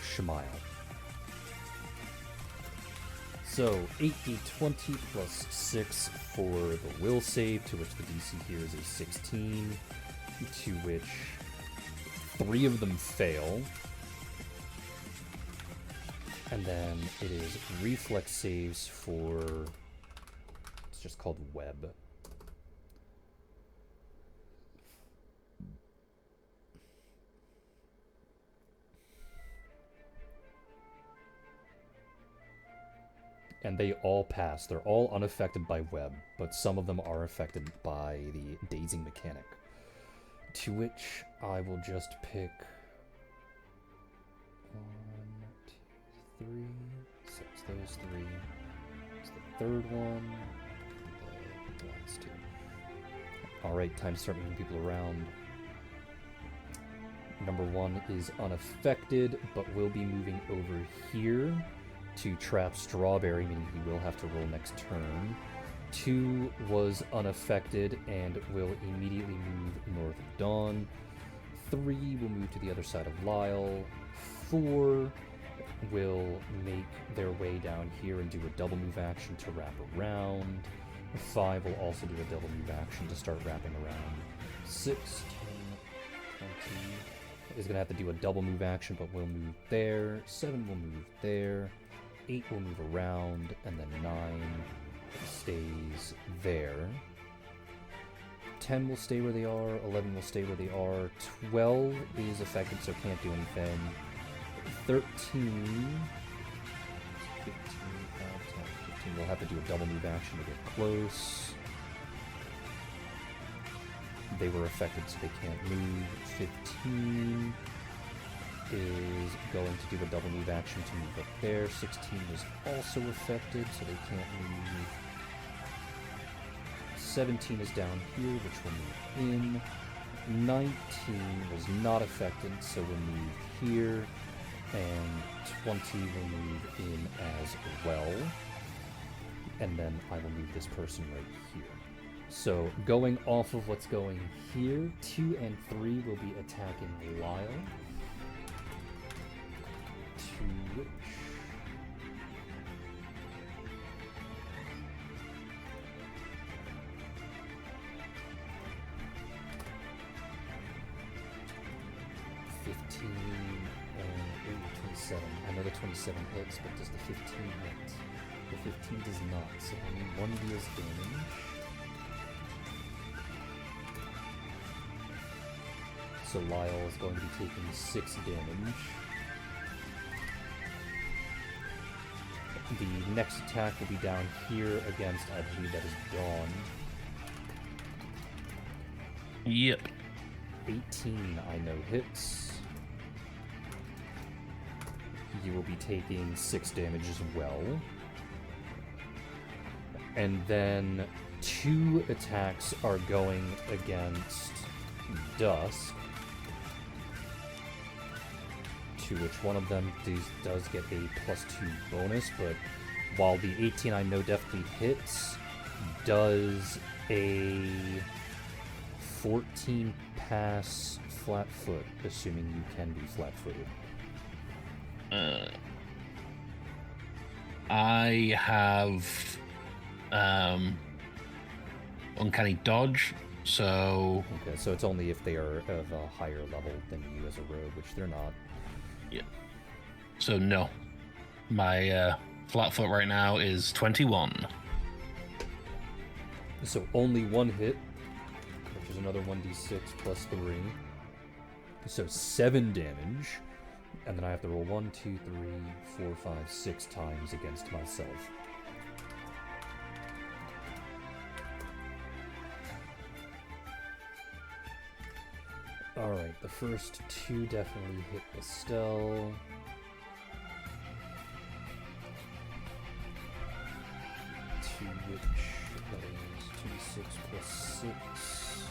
Smile. So, 8d20 plus 6 for the will save, to which the DC here is a 16, to which 3 of them fail. And then it is reflex saves for, it's just called web. And they all pass. They're all unaffected by web, but some of them are affected by the dazing mechanic. To which I will just pick 1, 2, 3. So it's those 3. It's the third one. The last 2. Alright, time to start moving people around. Number 1 is unaffected, but will be moving over here to trap Strawberry, meaning he will have to roll next turn. 2 was unaffected and will immediately move north of Dawn. 3 will move to the other side of Lyle. 4 will make their way down here and do a double move action to wrap around. 5 will also do a double move action to start wrapping around. 6, 10, 20 is going to have to do a double move action, but will move there. 7 will move there. 8 will move around, and then 9 stays there. 10 will stay where they are, 11 will stay where they are, 12 is affected, so can't do anything. 13, 15 will have to do a double move action to get close. They were affected, so they can't move. 15 is going to do a double move action to move up there. 16 was also affected, so they can't move. 17 is down here, which will move in. 19 was not affected, so will move here. And 20 will move in as well. And then I will move this person right here. So going off of what's going here, 2 and 3 will be attacking Lyle. To which 15 and 27. I know the 27 hits, but does the 15 hit? The 15 does not, so only 1 deals damage. So Lyle is going to be taking 6 damage. The next attack will be down here against, I believe that is Dawn. Yep. 18, I know hits. You will be taking 6 damage as well. And then 2 attacks are going against Dusk. To which one of them does get a +2 bonus, but while the 18 I know definitely hits, does a 14 pass flat foot, assuming you can be flat footed. I have uncanny dodge, so Okay, so it's only if they are of a higher level than you as a rogue, which they're not. yeah. So no, my flat foot right now is 21. So only one hit, which is another 1d6 plus 3. So 7 damage. And then I have to roll 1, 2, 3, 4, 5, 6 times against myself. Alright, the first 2 definitely hit Estelle. To which that is 2d6 plus 6,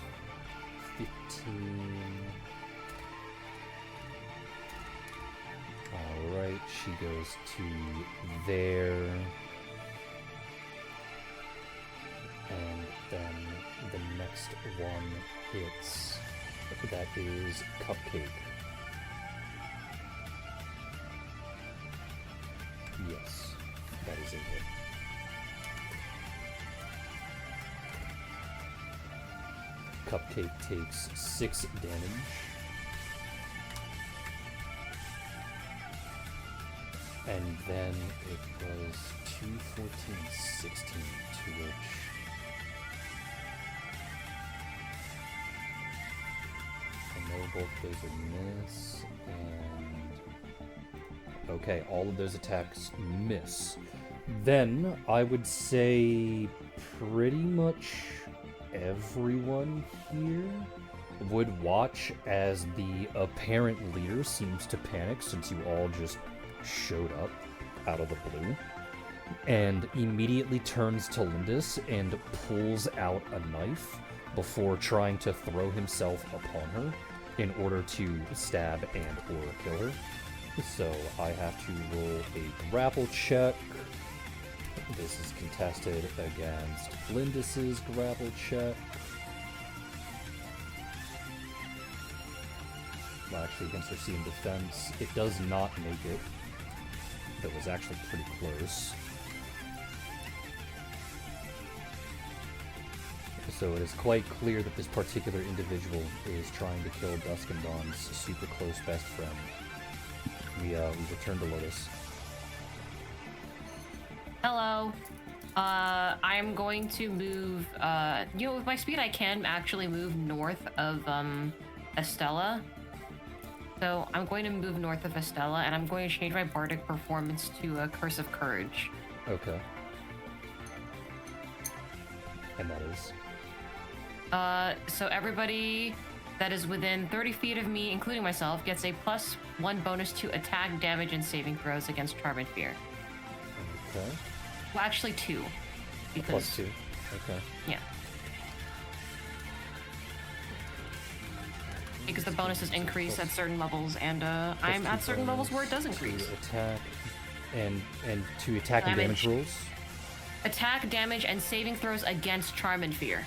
15. Alright, she goes to there. And then the next one hits. That is Cupcake. Yes, that is a hit. Cupcake takes 6 damage. And then it was 2, 14, 16, to which... I know both those are miss, and... Okay, all of those attacks miss. Then, I would say pretty much everyone here would watch as the apparent leader seems to panic since you all just showed up out of the blue, and immediately turns to Lindis and pulls out a knife before trying to throw himself upon her in order to stab and or kill her. So I have to roll a grapple check. This is contested against Lindis's grapple check. Well, actually, against her C in defense, it does not make it. That was actually pretty close. So it is quite clear that this particular individual is trying to kill Dusk and Dawn's super close best friend. We return to Lotus. Hello. I'm going to move, with my speed I can actually move north of, Estella. So I'm going to move north of Estella, and I'm going to change my bardic performance to a Curse of Courage. Okay. And that is? So everybody that is within 30 feet of me, including myself, gets a +1 bonus to attack, damage, and saving throws against Charm and Fear. Okay. Well, actually 2. Because, +2. Okay. Yeah. Because the bonuses increase at certain levels, and I'm at certain levels where it does increase. To attack and to attack and damage rolls. Attack, damage, and saving throws against Charm and Fear.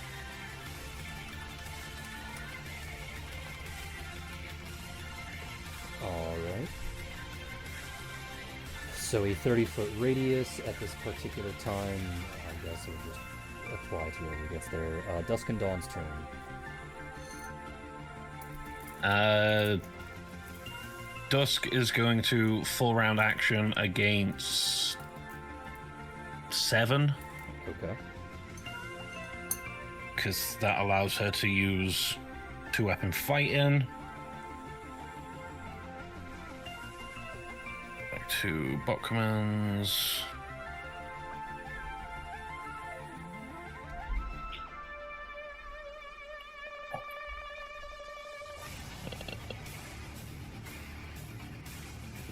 Alright. So a 30-foot radius at this particular time, I guess it would just apply to whoever gets there. Dusk and Dawn's turn. Dusk is going to full round action against 7. Okay. Because that allows her to use 2-weapon fighting. Back to bot commands.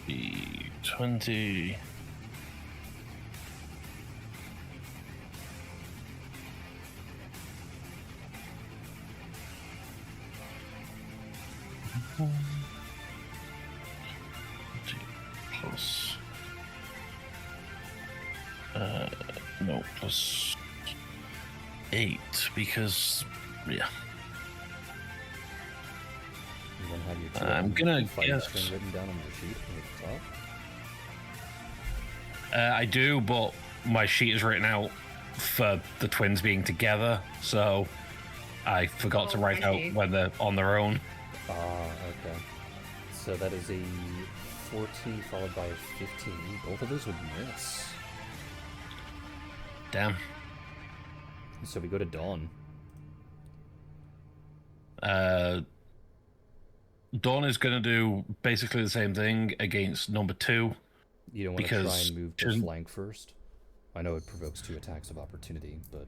The 20. Plus no, plus 8 because yeah. have your I'm gonna fighting guess. string written down on your sheet at the top? I do, but my sheet is written out for the twins being together, so I forgot to Oh, write I out see. when they're on their own. Ah, okay. So that is a 14 followed by a 15. Both of those would miss. Damn. So we go to Dawn. Dawn is gonna do basically the same thing against number 2. You don't want to try Because and move to shouldn't- flank first? I know it provokes 2 attacks of opportunity, but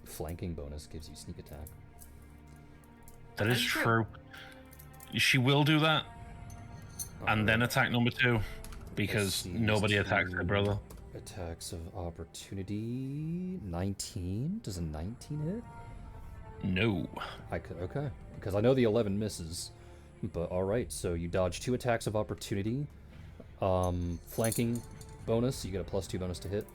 flanking bonus gives you sneak attack. That is That's true. true. She will do that, and then Alright. attack number 2, because see, nobody these attacks their two brother. Attacks of opportunity. 19? Does a 19 hit? No. I could, okay. Because I know the 11 misses. But alright, so you dodge 2 attacks of opportunity. Flanking bonus, you get a +2 bonus to hit.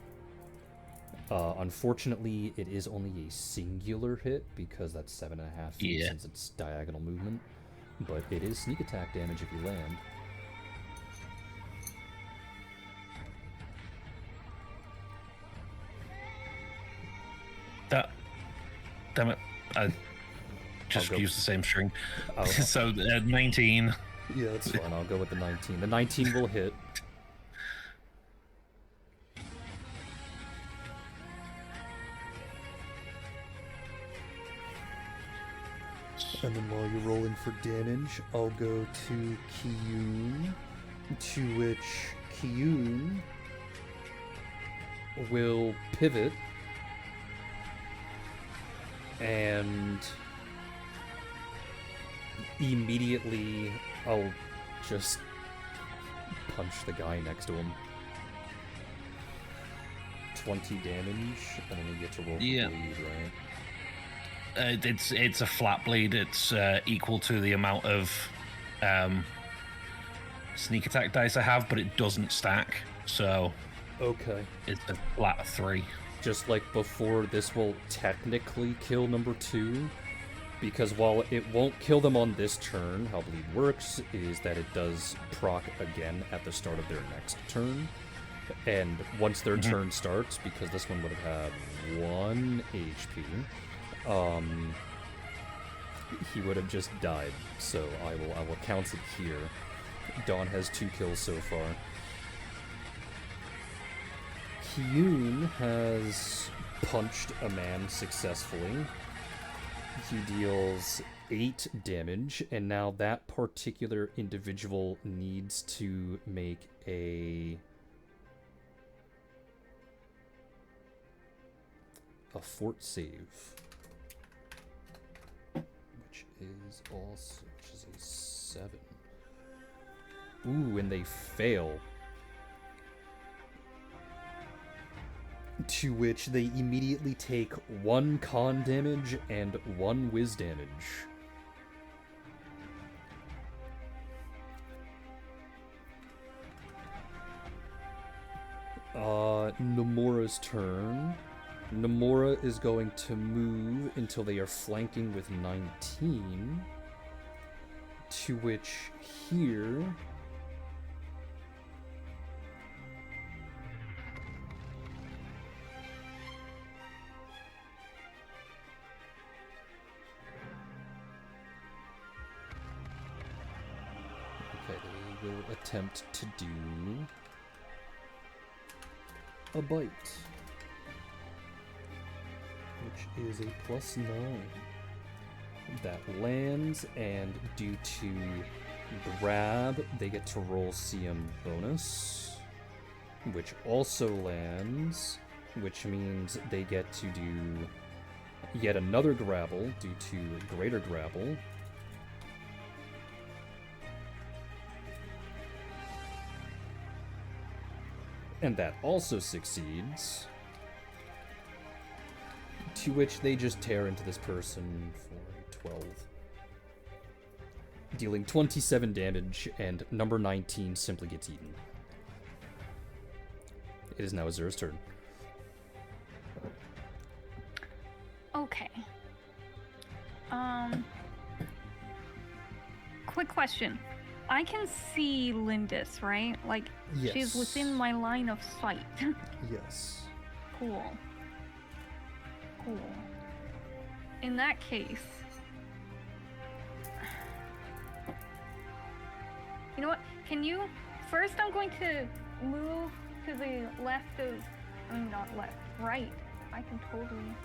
Unfortunately, it is only a singular hit because that's 7.5 feet Yeah. since it's diagonal movement. But it is sneak attack damage if you land. Damn it. I just go- used the same string. I'll- So 19. Yeah, that's fine. I'll go with the 19. The 19 will hit. And then while you're rolling for damage, I'll go to Kiyun, to which Kiyun will pivot and immediately I'll just punch the guy next to him. 20 damage, and then you get to roll for Yeah. bleed, right? It's a flat bleed. It's equal to the amount of sneak attack dice I have, but it doesn't stack. So Okay. it's a flat 3. Just like before, this will technically kill number 2, because while it won't kill them on this turn, how bleed works is that it does proc again at the start of their next turn. And once their turn starts, because this one would have had 1 HP, he would have just died. So I will count it here. Dawn has 2 kills so far. Hyun has punched a man successfully. He deals 8 damage, and now that particular individual needs to make a fort save, which is a 7. Ooh, and they fail. To which they immediately take 1 con damage and 1 whiz damage. Nomura's turn. Nomura is going to move until they are flanking with 19. To which here... Okay, they will attempt to do a bite, which is a +9. That lands, and due to grab, they get to roll CM bonus, which also lands, which means they get to do yet another grapple due to greater grapple. And that also succeeds. To which they just tear into this person for 12. Dealing 27 damage, and number 19 simply gets eaten. It is now Azura's turn. Okay. quick question. I can see Lindis, right? Like, she's Yes. within my line of sight. Yes. Cool. Cool. In that case... You know what? Can you... First, I'm going to move to the left of... I mean, not left. Right. I can totally...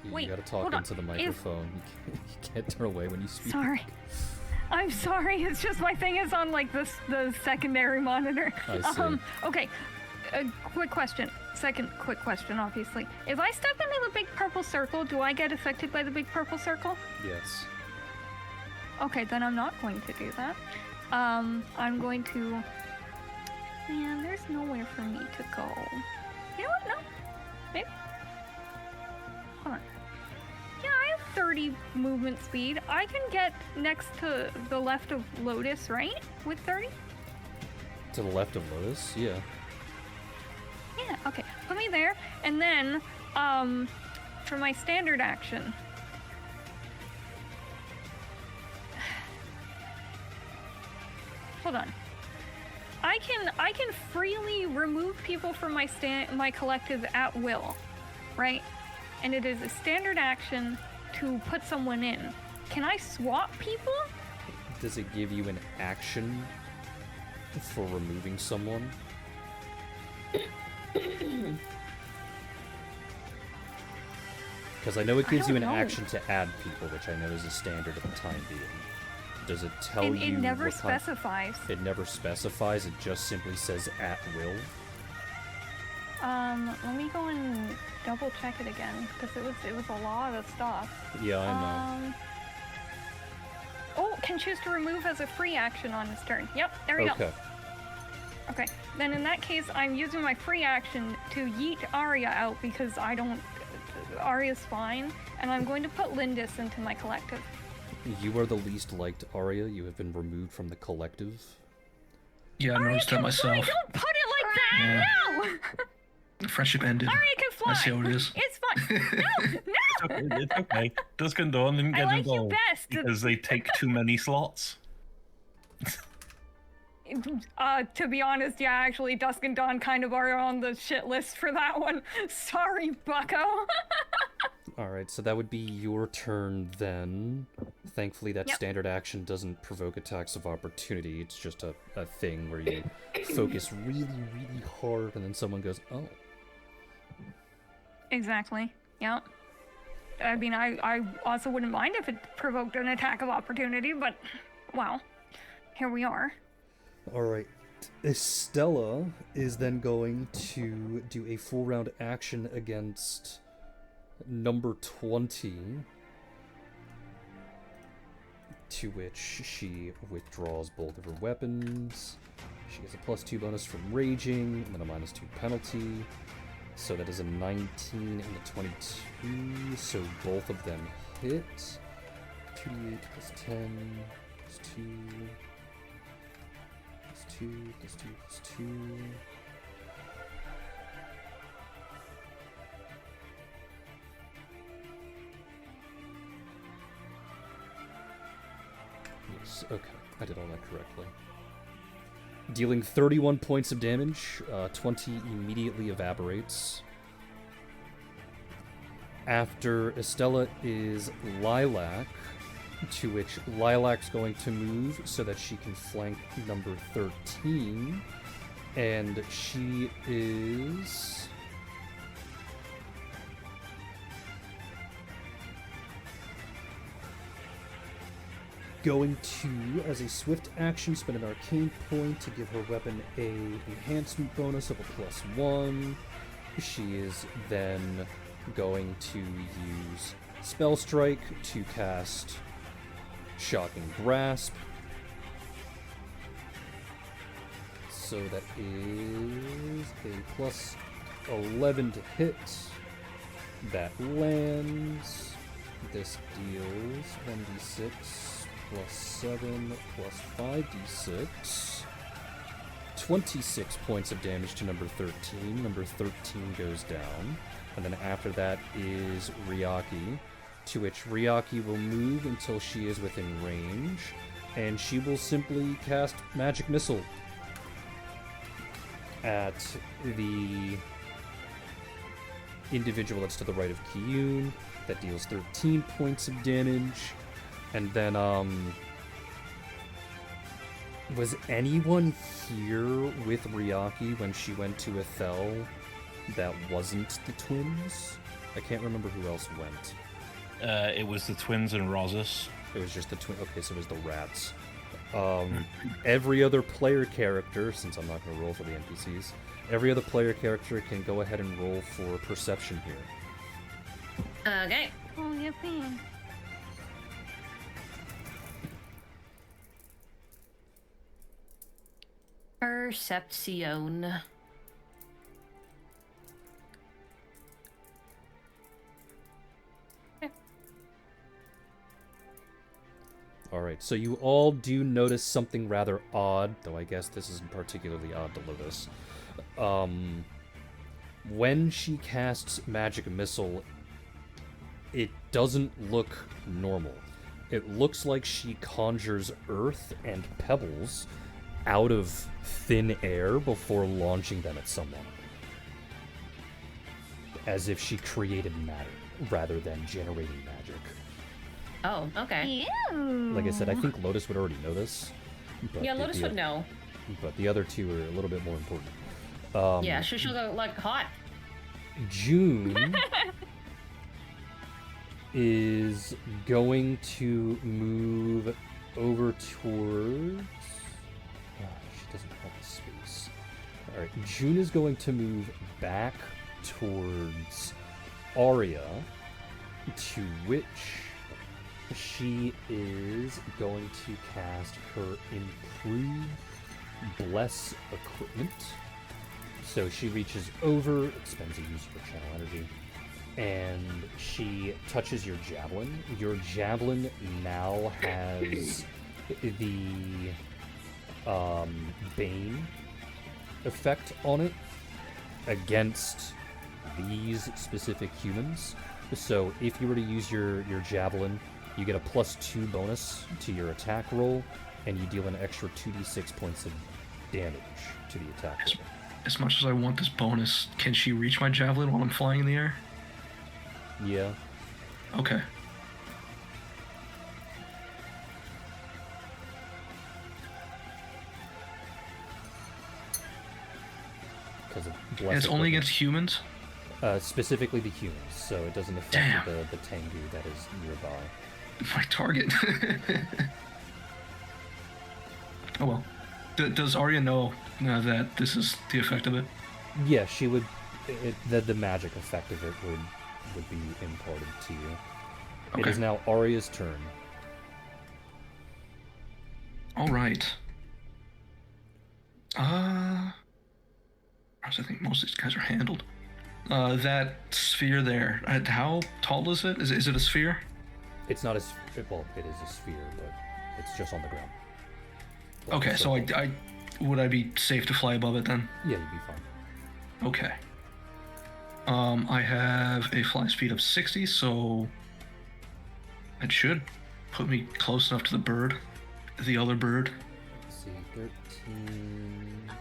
You Wait, gotta talk hold on. into the microphone. You can't turn away when you speak. Sorry. I'm sorry. It's just my thing is on, like, the secondary monitor. I see. Okay. A quick question. Second quick question, obviously. If I step into the big purple circle, do I get affected by the big purple circle? Yes. Okay, then I'm not going to do that. I'm going to... Man, there's nowhere for me to go. You know what? No. Maybe. Hold on. Yeah, I have 30 movement speed. I can get next to the left of Lotus, right? With 30? To the left of Lotus? Yeah. Yeah, okay. Put me there. And then, for my standard action... Hold on. I can freely remove people from my collective at will, right? And it is a standard action to put someone in. Can I swap people? Does it give you an action for removing someone? Because I know it gives you an don't know. action to add people, which I know is a standard at the time being. Does it tell It you never what kind- specifies. It never specifies, it just simply says at will. Let me go and double check it again, because it was a lot of stuff. Yeah, I know. Oh, can choose to remove as a free action on his turn. Yep, there we go. Okay. Okay, then in that case, I'm using my free action to yeet Arya out because I don't... Arya's fine, and I'm going to put Lindis into my collective. You are the least liked Arya. You have been removed from the collective. Yeah, I Arya noticed that can myself. fly! Don't put it like that! Yeah. No! The friendship ended. Arya can fly! I see how it is. It's fine! No! No! It's okay. Dusk and Dawn didn't I get like you involved best! because they take too many slots. To be honest, yeah, actually, Dusk and Dawn kind of are on the shit list for that one. Sorry, bucko. Alright, so that would be your turn then. Thankfully, that Yep. standard action doesn't provoke attacks of opportunity. It's just a thing where you focus really, really hard and then someone goes, oh. Exactly. Yep. I mean, I also wouldn't mind if it provoked an attack of opportunity, but, well, here we are. Alright. Estella is then going to do a full round action against number 20, to which she withdraws both of her weapons. She gets a +2 bonus from raging, and then a -2 penalty. So that is a 19 and a 22, so both of them hit. 2d8 plus 10 plus 2 plus 2 plus 2 plus 2. Yes, okay, I did all that correctly. Dealing 31 points of damage, 20 immediately evaporates. After Estella is Lilac, to which Lilac's going to move so that she can flank number 13. And she is... going to, as a swift action, spend an arcane point to give her weapon a enhancement bonus of a +1. She is then going to use Spell Strike to cast Shocking Grasp. So that is a +11 to hit. That lands. This deals 1d6 +7 5d6. 26 points of damage to number 13. Number 13 goes down. And then after that is Ryaki, to which Ryaki will move until she is within range. and she will simply cast Magic Missile at the individual that's to the right of Kiyun. That deals 13 points of damage. And then, was anyone here with Ryaki when she went to Ethel that wasn't the twins? I can't remember who else went. It was the twins and Rosus. It was just the twin. Okay, so it was the rats. Every other player character, since I'm not going to roll for the NPCs, every other player character can go ahead and roll for perception here. Okay. Oh, yippee. Perception. Alright, so you all do notice something rather odd, though I guess this isn't particularly odd to Lotus. When she casts Magic Missile, it doesn't look normal. It looks like she conjures earth and pebbles out of thin air before launching them at someone. As if she created matter, rather than generating magic. Oh, okay. Ew. Like I said, I think Lotus would already know this. But Yeah, Lotus would know. But the other two are a little bit more important. Yeah, she'll go like hot. June is going to move over towards... she doesn't have the space. Alright, June is going to move back towards Arya, to which she is going to cast her Improved Bless equipment. So she reaches over, expends a use of her channel energy, and she touches your javelin. Your javelin now has the Bane effect on it against these specific humans. So if you were to use your javelin, you get a +2 bonus to your attack roll, and you deal an extra 2d6 points of damage to the attack roll. As much as I want this bonus, can she reach my javelin while I'm flying in the air? Yeah. Okay. Because of And bless it's only equipment. against humans? Specifically the humans, so it doesn't affect Damn. the Tengu that is nearby. My target. Oh well. Does Arya know that this is the effect of it? Yeah, she would. The magic effect of it would be imparted to you. It Okay. is now Arya's turn. All right. I think most of these guys are handled. That sphere there. How tall is it? Is it a sphere? It's not as well. It is a sphere, but it's just on the ground. Like Okay, a so circle. would I be safe to fly above it then? Yeah, you'd be fine. Okay. I have a fly speed of 60, so it should put me close enough to the bird, the other bird. Let's see, 13,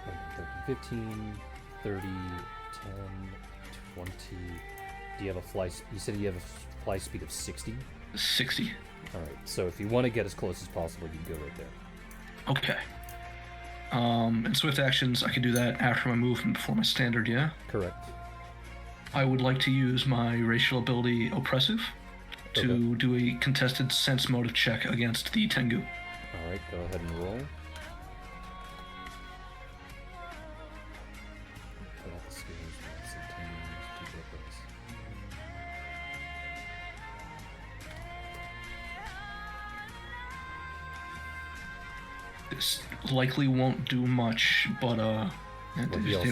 15, 30, 10, 20. Do you have a fly? You said you have a fly speed of 60. 60. All right. So if you want to get as close as possible, you can go right there. Okay. And swift actions, I can do that after my move and before my standard, yeah? Correct. I would like to use my racial ability Oppressive to Okay. do a contested sense motive check against the Tengu. All right. Go ahead and roll. Cut out the skills, bonus and teams, do weapons. This likely won't do much, but he also-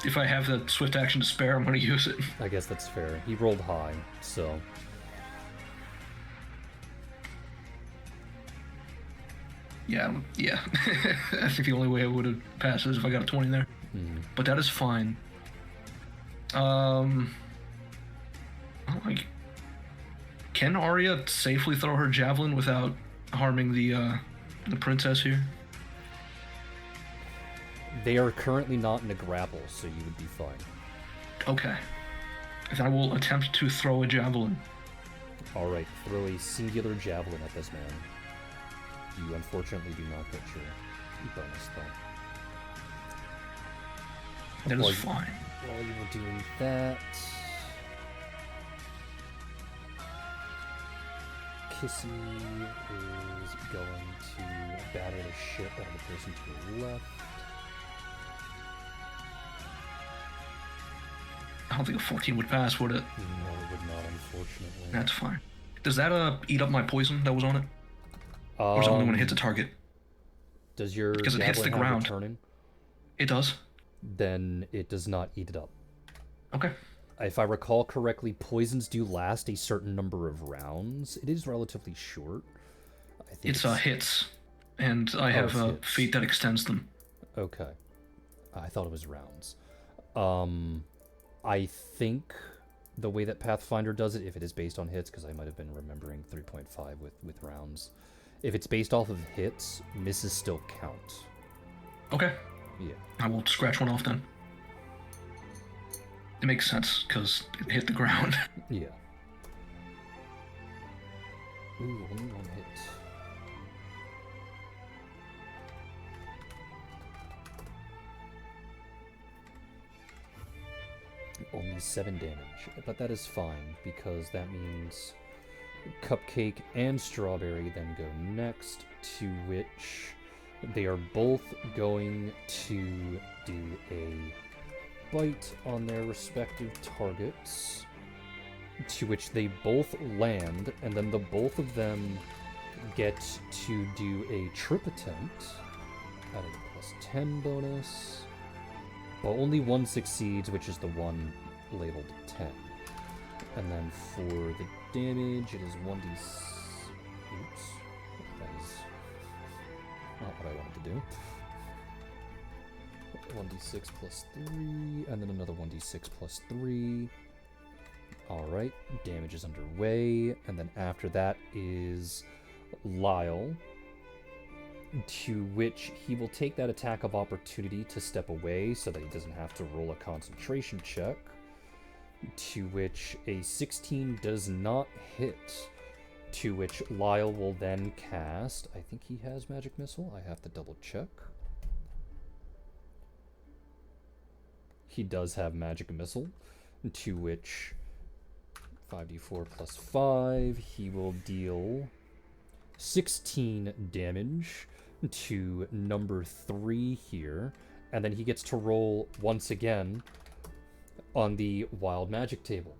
if I have the swift action to spare, I'm gonna use it. I guess that's fair. He rolled high, so Yeah. I think the only way I would have passed is if I got a 20 there. But that is fine. Like, can Arya safely throw her javelin without harming the The princess here? They are currently not in a grapple, so you would be fine. Okay. Then I will attempt to throw a javelin. Alright, throw a singular javelin at this man. You unfortunately do not get your bonus, though. That is fine. While you were doing that... Kissy is going to batter the shit out of the person to her left. I don't think a 14 would pass, would it? No, it would not, unfortunately. That's fine. Does that eat up my poison that was on it? Or is it only when it hits a target? Does your Because it hits the javelin have ground. returning? It does? Then it does not eat it up. Okay. If I recall correctly, poisons do last a certain number of rounds. It is relatively short. I think It's hits. And I have a fate that extends them. Okay. I thought it was rounds. I think the way that Pathfinder does it, if it is based on hits, because I might have been remembering 3.5 with rounds. If it's based off of hits, misses still count. Okay. Yeah. I will scratch one off then. It makes sense, because it hit the ground. Yeah. Ooh, only one hit. Only 7 damage, but that is fine, because that means Cupcake and Strawberry then go next, to which they are both going to do a bite on their respective targets, to which they both land, and then the both of them get to do a trip attempt at a +10 bonus, but only one succeeds, which is the one labeled 10. And then for the damage, it is 1d. Oops, that is not what I wanted to do. 1d6 plus 3, and then another 1d6 plus 3. Alright, damage is underway, and then after that is Lyle, to which he will take that attack of opportunity to step away so that he doesn't have to roll a concentration check, to which a 16 does not hit, to which Lyle will then cast, I think he has Magic Missile, I have to double check. He does have Magic Missile, to which 5d4 plus 5, he will deal 16 damage to number 3 here, and then he gets to roll once again on the Wild Magic table.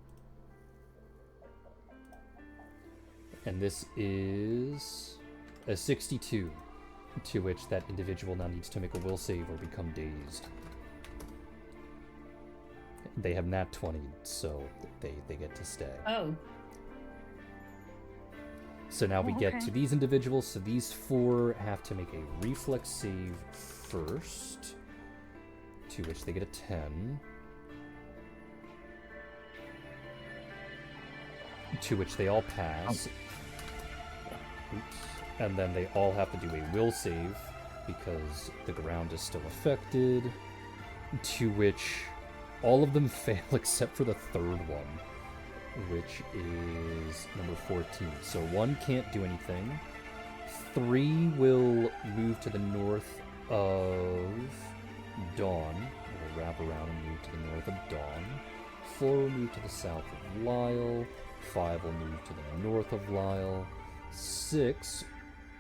And this is a 62, to which that individual now needs to make a will save or become dazed. They have nat 20, so they get to stay. Oh. So now we get okay. to these individuals, so these 4 have to make a reflex save first, to which they get a 10. To which they all pass. Oops. And then they all have to do a will save, because the ground is still affected, to which all of them fail except for the third one, which is number 14. So 1 can't do anything. 3 will move to the north of Dawn. It will wrap around and move to the north of Dawn. 4 will move to the south of Lyle. 5 will move to the north of Lyle. 6,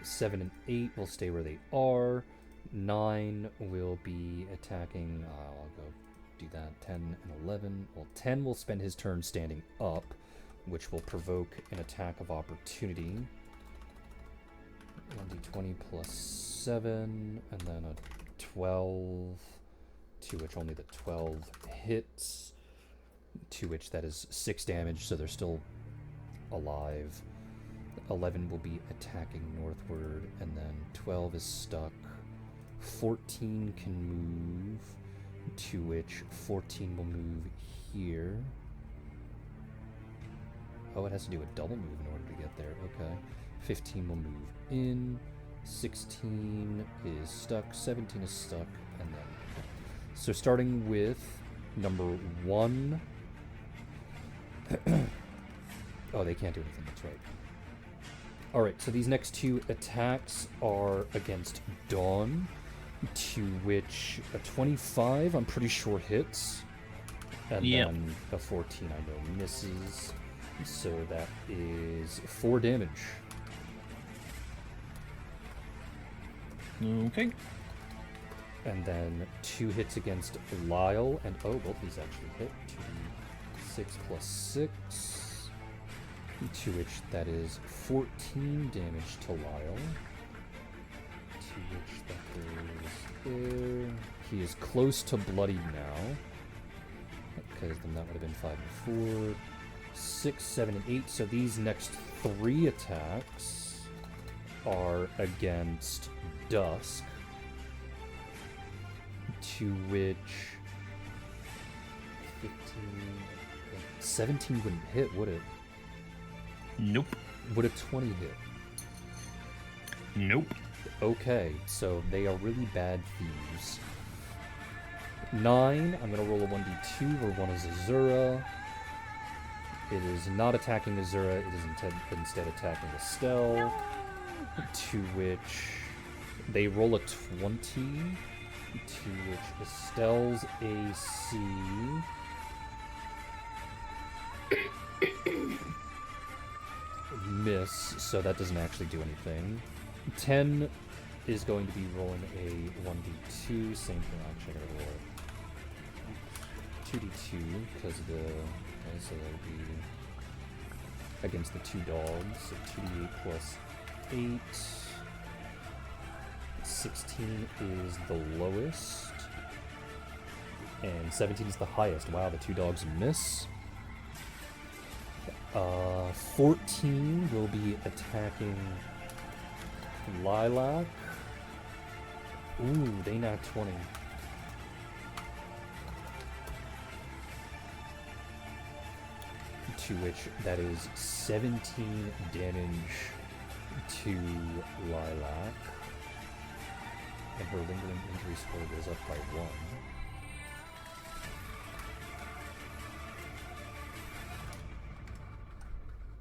7, and 8 will stay where they are. 9 will be attacking. I'll go do that. 10 and 11. Well, 10 will spend his turn standing up, which will provoke an attack of opportunity. 1d20 plus 7, and then a 12, to which only the 12 hits, to which that is 6 damage, so they're still alive. 11 will be attacking northward, and then 12 is stuck. 14 can move, to which 14 will move here. Oh, it has to do a double move in order to get there. Okay. 15 will move in, 16 is stuck, 17 is stuck, and then... So starting with number 1... Oh, they can't do anything, that's right. Alright, so these next 2 attacks are against Dawn, to which a 25 I'm pretty sure hits, and then a 14 I know misses, so that is 4 damage. Okay. And then 2 hits against Lyle, and oh, both these actually hit. 2d6 plus 6, to which that is 14 damage to Lyle. To which that goes there. He is close to bloodied now, because then that would have been 5 and 4. 6, 7, and 8. So these next 3 attacks are against Dusk, to which 15, 17 wouldn't hit, would it? Nope. Would a 20 hit? Nope. Okay, so they are really bad thieves. 9, I'm gonna roll a 1d2, where 1 is Azura. It is not attacking Azura, it is instead attacking Estelle. No. To which they roll a 20, to which Estelle's AC miss, so that doesn't actually do anything. 10 is going to be rolling a 1d2, same thing, actually I'm gonna roll 2d2, because of the, okay, so that would be against the 2 dogs, so 2d8 plus 8. 16 is the lowest, and 17 is the highest. Wow, the 2 dogs miss. 14 will be attacking Lilac. Ooh, they nat 20. To which that is 17 damage to Lilac. And her lingering injury score goes up by 1.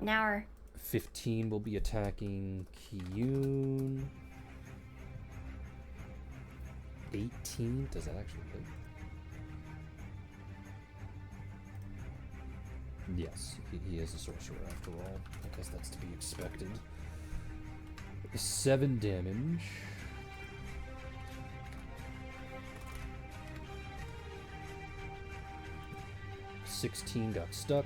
Now we're 15 will be attacking Kiyun. 18? Does that actually hit? Yes, he is a sorcerer after all. I guess that's to be expected. 7 damage. 16 got stuck.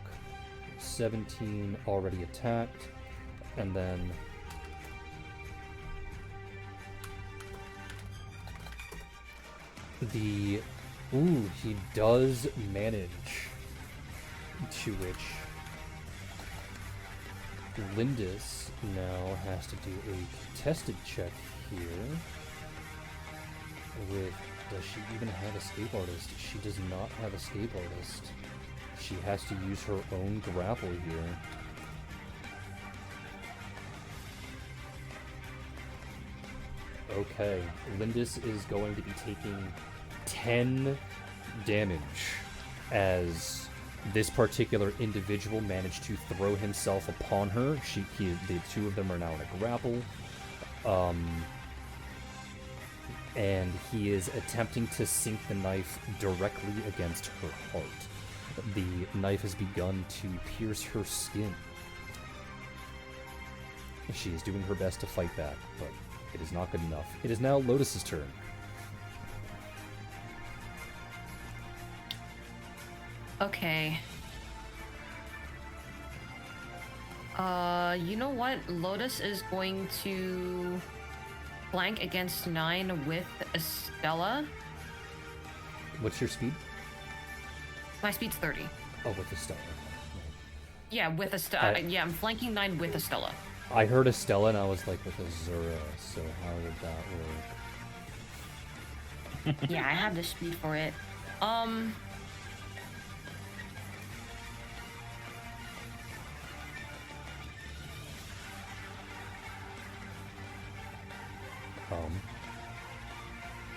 17 already attacked. And then the... Ooh, he does manage, to which Lindis now has to do a contested check here with... Does she even have Escape Artist? She does not have Escape Artist. She has to use her own grapple here. Okay, Lindis is going to be taking 10 damage as this particular individual managed to throw himself upon her. The 2 of them are now in a grapple. And he is attempting to sink the knife directly against her heart. The knife has begun to pierce her skin. She is doing her best to fight back, but it is not good enough. It is now Lotus's turn. okay. You know what? Lotus is going to flank against 9 with Estella. What's your speed? My speed's 30. Oh, with Estella. Yeah, with Estella. Yeah, I'm flanking 9 with Estella. I heard Estella and I was like, with Azura, so how would that work? Yeah, I have the speed for it.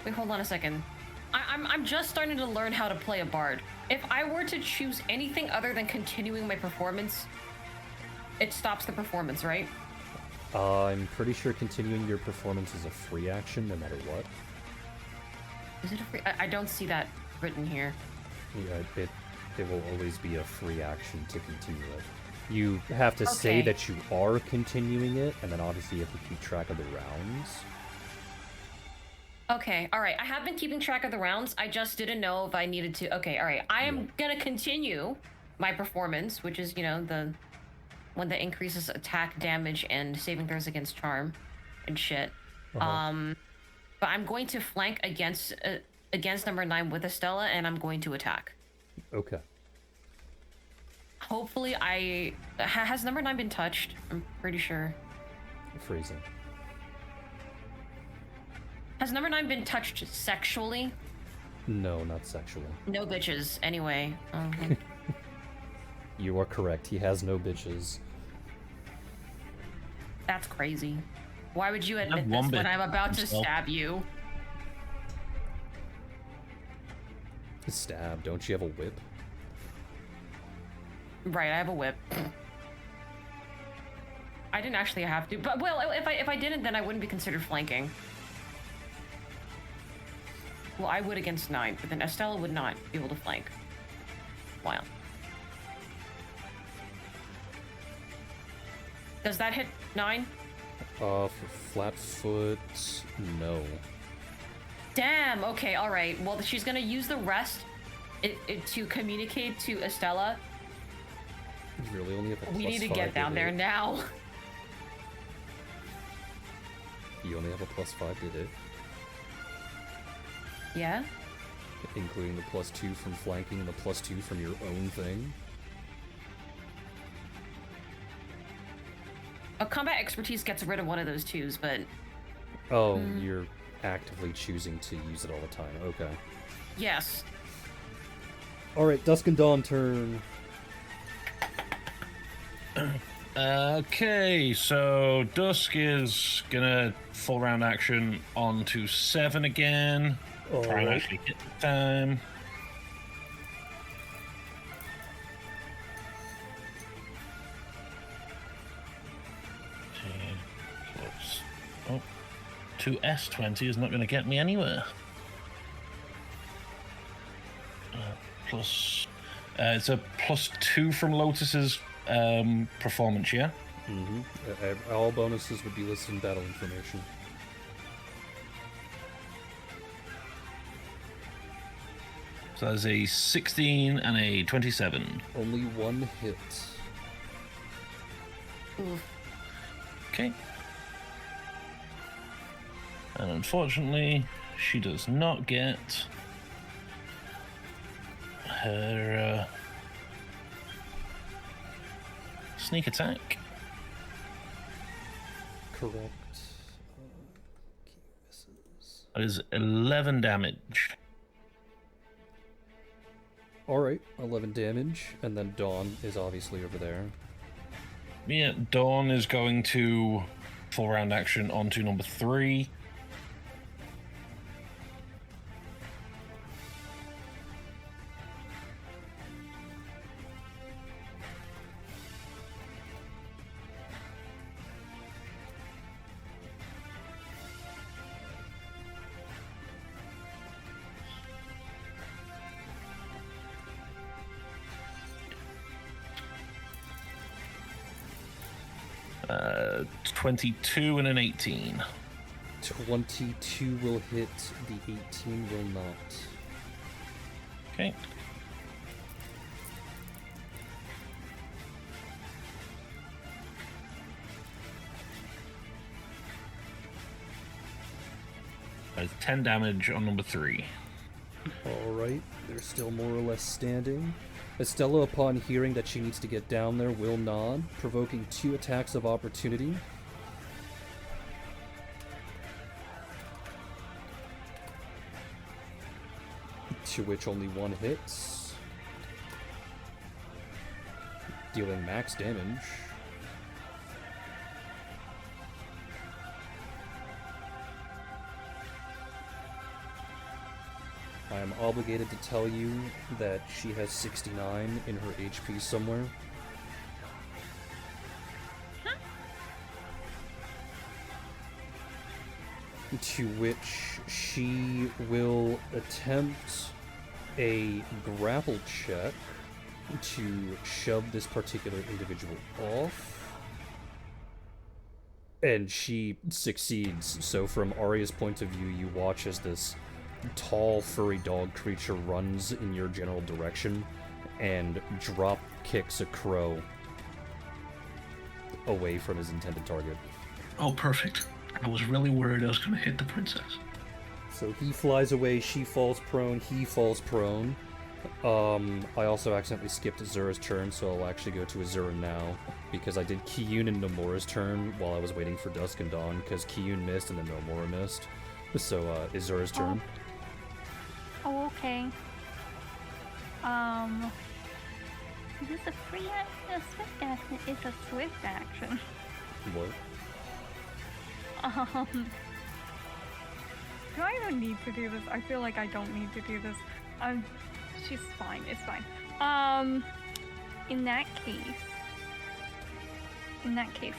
Wait, hold on a second. I'm just starting to learn how to play a bard. If I were to choose anything other than continuing my performance, it stops the performance, right? I'm pretty sure continuing your performance is a free action no matter what. Is it a free? I don't see that written here. Yeah, it will always be a free action to continue it. You have to say Okay. that you are continuing it, and then obviously you have to keep track of the rounds. Okay, all right. I have been keeping track of the rounds. I just didn't know if I needed to. Okay, all right. I am gonna continue my performance, which is, you know, the one that increases attack, damage, and saving throws against charm and shit. Uh-huh. But I'm going to flank against number 9 with Estella, and I'm going to attack. Okay. Hopefully, has number 9 been touched? I'm pretty sure. Freezing. Has number 9 been touched sexually? No, not sexually. No bitches, anyway. You are correct. He has no bitches. That's crazy. Why would you admit one this when bit I'm about to himself. stab you? Stab. Don't you have a whip? Right, I have a whip. I didn't actually have to, but well, if I didn't, then I wouldn't be considered flanking. Well, I would against 9, but then Estella would not be able to flank. Wow. Does that hit 9? For Flatfoot, no. Damn, okay, alright. Well, she's gonna use the rest to communicate to Estella. You really only have a We plus need to 5 get down to there hit. now. You only have a plus 5 to hit, Yeah? including the plus 2 from flanking and the plus 2 from your own thing. A combat expertise gets rid of one of those 2s, but Oh, you're actively choosing to use it all the time. Okay. yes. Alright, Dusk and Dawn turn. Okay, so Dusk is gonna full round action onto 7 again. Try and Alright. actually hit the time. Plus, oh, 2S20 is not going to get me anywhere. It's a plus 2 from Lotus's performance, yeah? Mm-hmm. All bonuses would be listed in battle information. So there's a 16 and a 27. Only one hit. Oof. Okay. And unfortunately, she does not get her sneak attack. Correct. Key misses. That is 11 damage. Alright, 11 damage, and then Dawn is obviously over there. Yeah, Dawn is going to full round action onto number 3. Uh, 22 and an 18. 22 will hit, the 18 will not. Okay. That's 10 damage on number 3. Alright, they're still more or less standing. Estella, upon hearing that she needs to get down there, will nod, provoking 2 attacks of opportunity. To which only one hits. Dealing max damage. obligated to tell you that she has 69 in her HP somewhere. To which she will attempt a grapple check to shove this particular individual off. And she succeeds. So from Arya's point of view, you watch as this tall, furry dog creature runs in your general direction and drop kicks a crow away from his intended target. Oh, perfect. I was really worried I was going to hit the princess. So he flies away, she falls prone, he falls prone. I also accidentally skipped Azura's turn, so I'll actually go to Azura now, because I did Kiyun and Nomura's turn while I was waiting for Dusk and Dawn, because Kiyun missed and then Nomura missed. So, Azura's turn. Oh, okay. Is this a free action? A swift action? It's a swift action. What? Do I even need to do this? I feel like I don't need to do this. She's fine. It's fine. In that case,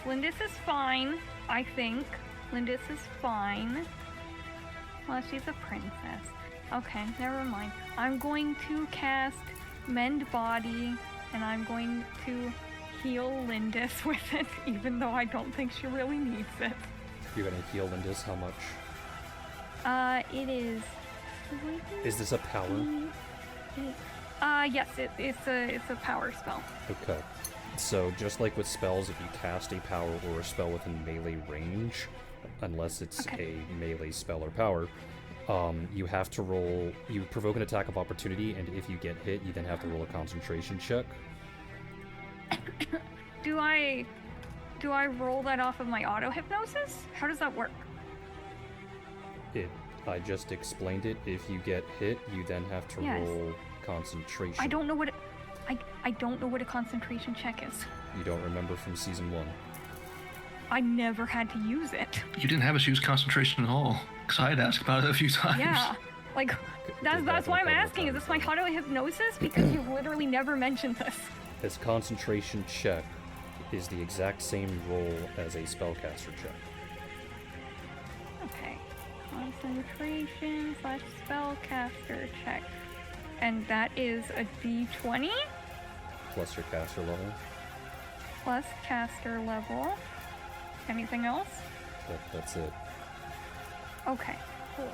Lindis is fine. I think Lindis is fine. Well, she's a princess. Okay, never mind. I'm going to cast Mend Body, and I'm going to heal Lindis with it, even though I don't think she really needs it. You're gonna heal Lindis, how much? It is... Is this a power? Yes, it's a power spell. Okay. So, just like with spells, if you cast a power or a spell within melee range, unless it's a melee spell or power, you have to roll... You provoke an attack of opportunity, and if you get hit, you then have to roll a concentration check. Do I roll that off of my auto-hypnosis? How does that work? I just explained it. If you get hit, you then have to roll concentration. I don't know what I don't know what a concentration check is. You don't remember from season 1. I never had to use it. You didn't have us use concentration at all, because I had asked about it a few times. Yeah, like that's why I'm asking. Is this my auto-hypnosis? Because you've literally never mentioned this. This concentration check is the exact same roll as a spellcaster check. Okay. Concentration / spellcaster check. And that is a d20? Plus your caster level. Plus caster level. Anything else? That's it. Okay, cool.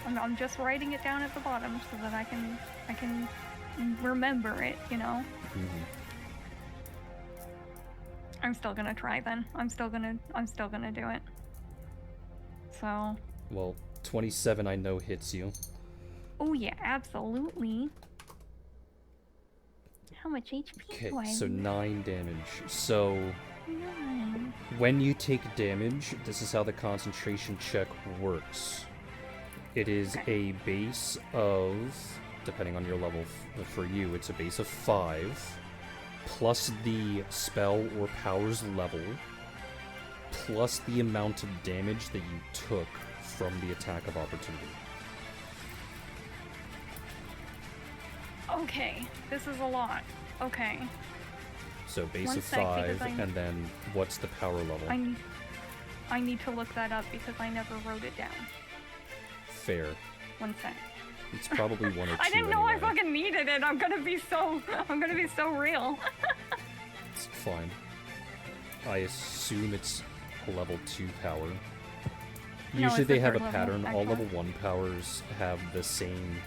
I'm just writing it down at the bottom so that I can remember it, you know? Mm-hmm. I'm still gonna try then. I'm still gonna do it. So. Well, 27 I know hits you. Oh yeah, absolutely. How much HP Okay, do I so lose? 9 damage. So 9. when you take damage, this is how the concentration check works. It is a base of, depending on your level, for you, it's a base of 5, plus the spell or power's level, plus the amount of damage that you took from the attack of opportunity. Okay, this is a lot. Okay. So base One of sec, 5, because and then what's the power level? I need to look that up because I never wrote it down. Fair. One sec. It's probably 1 or 2 I didn't know I anyway. fucking needed it. I'm gonna be so real. It's fine. I assume it's a level 2 power. No, Usually it's they a have a third level, pattern. All actually. level 1 powers have the same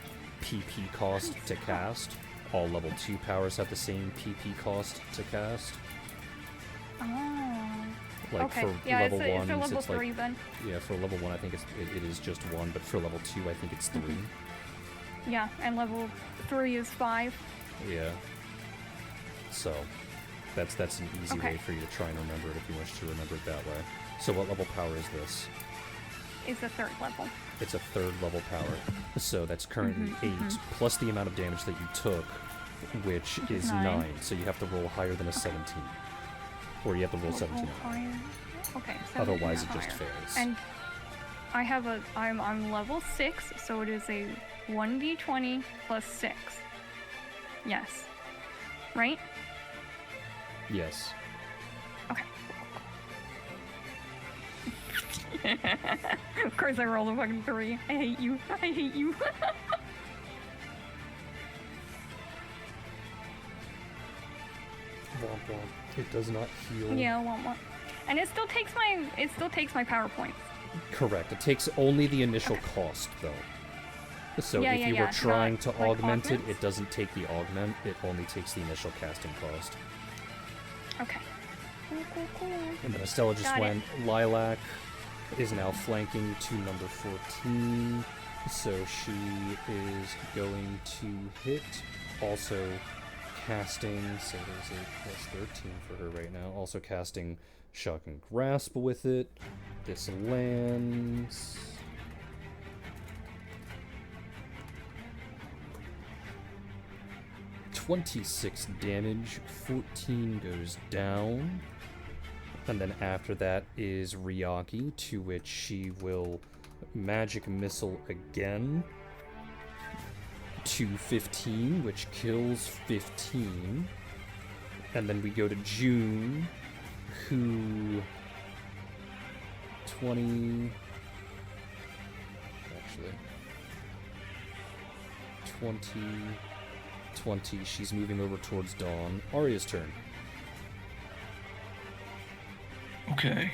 PP cost to cast. All level 2 powers have the same PP cost to cast. Oh. Like okay. for Yeah, level it's 1, a level it's 3 like then. yeah, for level 1 I think it is just 1, but for level 2 I think it's 3. Yeah, and level 3 is 5. Yeah. So that's an easy Okay. way for you to try and remember it if you wish to remember it that way. So what level power is this? Is the 3rd level. It's a 3rd level power. So that's currently 8, plus the amount of damage that you took, which is 9. So you have to roll higher than a 17. Or you have to roll 17. Higher. Okay. 17 Otherwise or it just higher. fails. And I'm level 6, so it is a 1d20 plus 6. Yes. Right? Yes. Okay. Of course I rolled a fucking 3. I hate you. I hate you. Womp womp. It does not heal. Yeah, one. And it still takes my power points. Correct. It takes only the initial cost, though. So Yeah, if yeah, you yeah. were It's trying not, to like, augment it, augments? it doesn't take the augment. It only takes the initial casting cost. Okay. Cool. And then Estella just Got it. went. Lilac is now flanking to number 14. So she is going to hit. Also casting. So there's a plus 13 for her right now. Also casting Shock and Grasp with it. This lands. .26 damage, 14 goes down, and then after that is Ryaki, to which she will magic missile again to 15, which kills 15, and then we go to June, who 20 she's moving over towards Dawn. Arya's turn. Okay.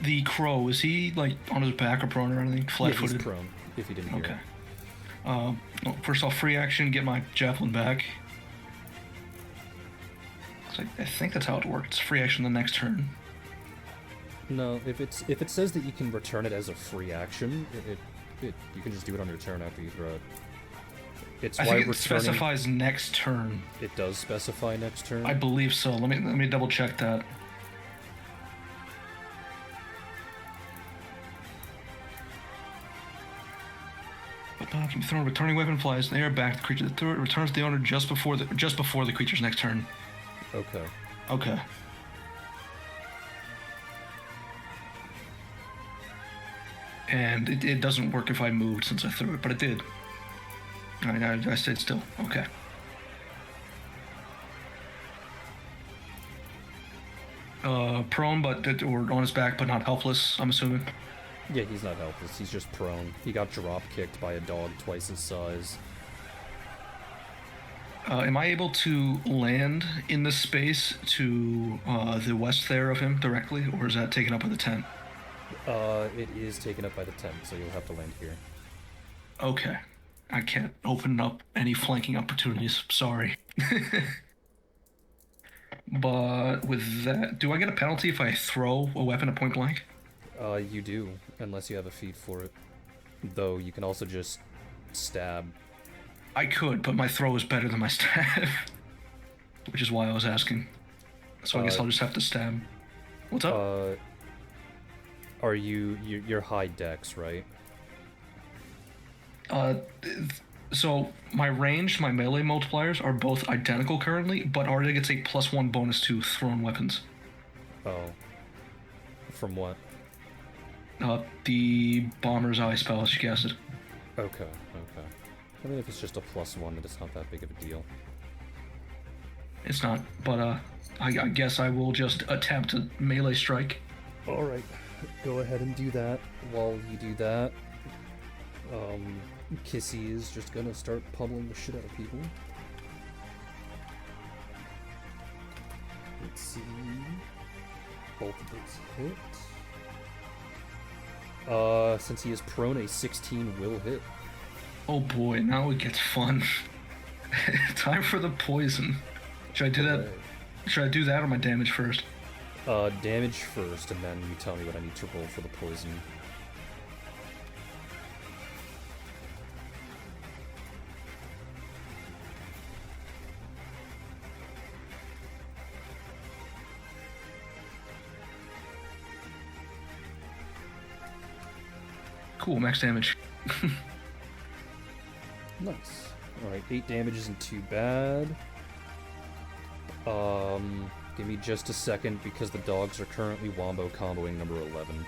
The crow, is he like on his back or prone or anything? Yeah, Flat-footed? he's prone, if you didn't hear Okay. it. Well, first off, free action, get my javelin back. I think that's how it works. Free action the next turn. No, if it says that you can return it as a free action, you can just do it on your turn after you throw it. It's I why think it returning. specifies next turn. It does specify next turn. I believe so. Let me double check that. Can be thrown. Returning weapon flies in the air back. The creature that threw it returns to the owner just before the creature's next turn. Okay. Okay. And it doesn't work if I moved since I threw it, but it did. I stayed still. Okay. Prone, or on his back, but not helpless, I'm assuming. Yeah, he's not helpless. He's just prone. He got drop kicked by a dog twice his size. Am I able to land in this space to the west there of him directly, or is that taken up by the tent? It is taken up by the tent, so you'll have to land here. Okay. I can't open up any flanking opportunities. Sorry. But with that, do I get a penalty if I throw a weapon at point blank? You do, unless you have a feat for it. Though you can also just stab. I could, but my throw is better than my stab. Which is why I was asking. So I guess I'll just have to stab. What's up? Are you're high dex, right? So my range, my melee multipliers are both identical currently, but Arya gets a +1 bonus to thrown weapons. Oh. From what? The Bomber's Eye spell, she cast it. Okay. I mean, if it's just a +1, it's not that big of a deal. It's not, but I guess I will just attempt a melee strike. Alright, go ahead and do that. While you do that, Kissy is just gonna start pummeling the shit out of people. Let's see. Both of those hit. Since he is prone, a 16 will hit. Oh boy, now it gets fun. Time for the poison. Should I do that? Alright. Should I do that or my damage first? Damage first, and then you tell me what I need to roll for the poison. Cool, max damage. Nice. Alright, 8 damage isn't too bad. Give me just a second, because the dogs are currently wombo comboing number 11.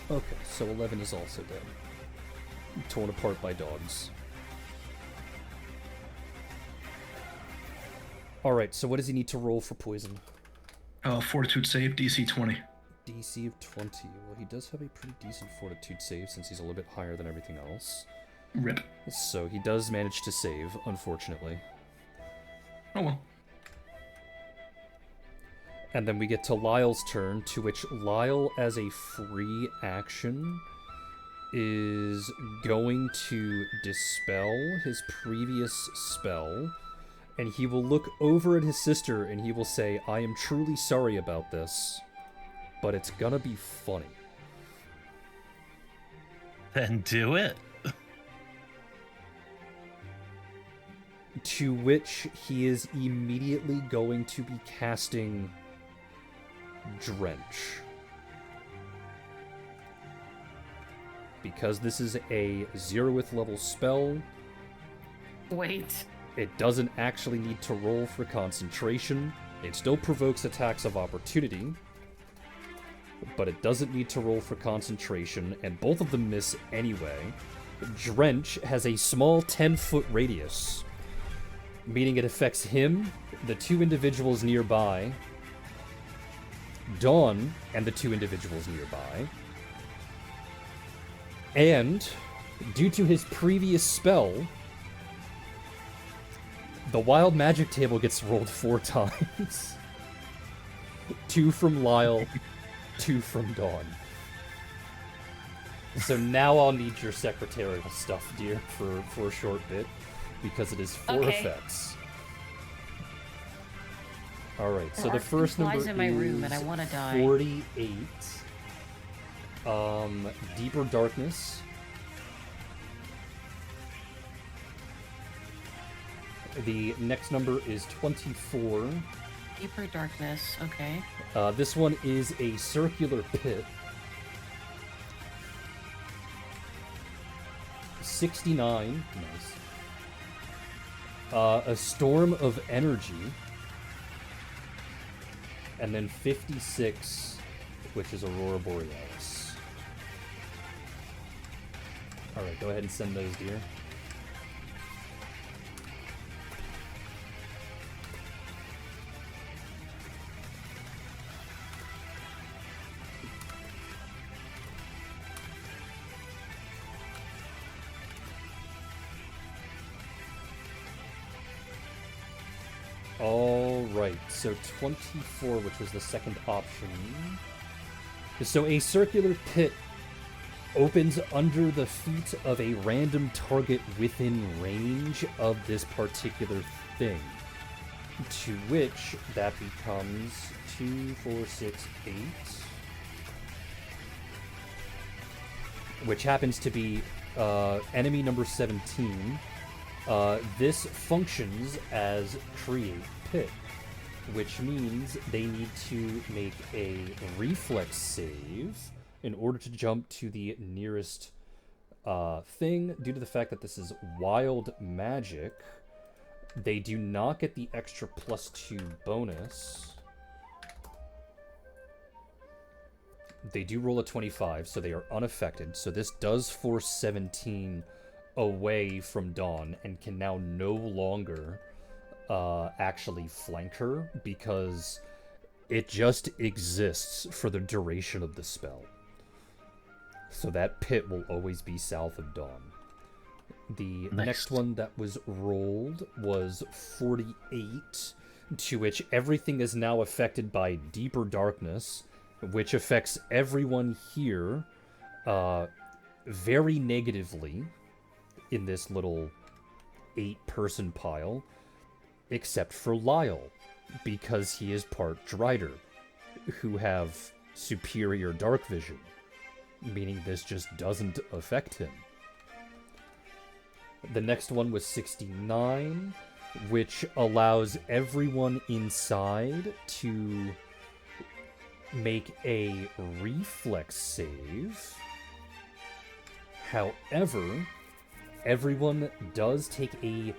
Okay, so 11 is also dead. Torn apart by dogs. Alright, so what does he need to roll for poison? Fortitude save, DC 20. DC of 20. Well, he does have a pretty decent fortitude save since he's a little bit higher than everything else. Rip. So he does manage to save, unfortunately. Oh well. And then we get to Lyle's turn, to which Lyle, as a free action, is going to dispel his previous spell, and he will look over at his sister and he will say, I am truly sorry about this, but it's gonna be funny. Then do it. To which he is immediately going to be casting Drench. Because this is a 0th level spell, Wait. it doesn't actually need to roll for concentration. It still provokes attacks of opportunity, but it doesn't need to roll for concentration, and both of them miss anyway. Drench has a small 10-foot radius, meaning it affects him, the 2 individuals nearby, Dawn, and the 2 individuals nearby. And, due to his previous spell, the wild magic table gets rolled 4 times. 2 from Lyle, 2 from Dawn. So now I'll need your secretarial stuff, dear, for a short bit, because it is 4 Okay. effects. Alright, so There the are first number flies in my room is and I wanna die. 48. Deeper Darkness. The next number is 24. Deeper darkness. Okay. This one is a circular pit. 69. Nice. A storm of energy. And then 56, which is Aurora Borealis. Alright, go ahead and send those, dear. Alright, so 24, which was the second option. So a circular pit opens under the feet of a random target within range of this particular thing. To which that becomes 2, 4, 6, 8. Which happens to be enemy number 17. This functions as create pit, which means they need to make a reflex save in order to jump to the nearest thing. Due to the fact that this is wild magic, they do not get the extra +2 bonus. They do roll a 25, so they are unaffected. So this does force 17 away from Dawn and can now no longer actually flank her, because it just exists for the duration of the spell. So that pit will always be south of Dawn. The next one that was rolled was 48, to which everything is now affected by Deeper Darkness, which affects everyone here very negatively in this little 8-person pile, except for Lyle, because he is part Drider, who have superior dark vision, meaning this just doesn't affect him. The next one was 69, which allows everyone inside to make a reflex save. However, everyone does take a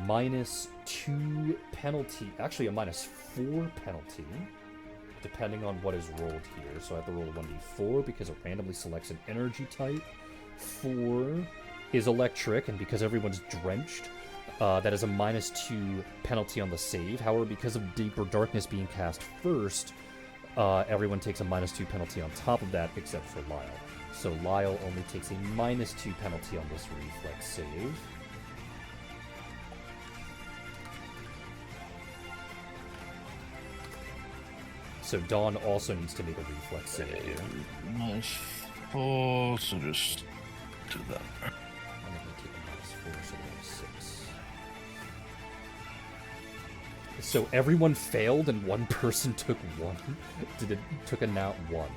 -2 penalty, actually a -4 penalty, depending on what is rolled here. So I have to roll a 1d4 because it randomly selects an energy type. 4 is electric, and because everyone's drenched, that is a -2 penalty on the save. However, because of Deeper Darkness being cast first, everyone takes a -2 penalty on top of that, except for Lyle. So Lyle only takes a -2 penalty on this reflex save. So Dawn also needs to make a reflex save here. -4, so just do that. I'm going to take a -4, so there's 6. So everyone failed and one person took took a nat 1.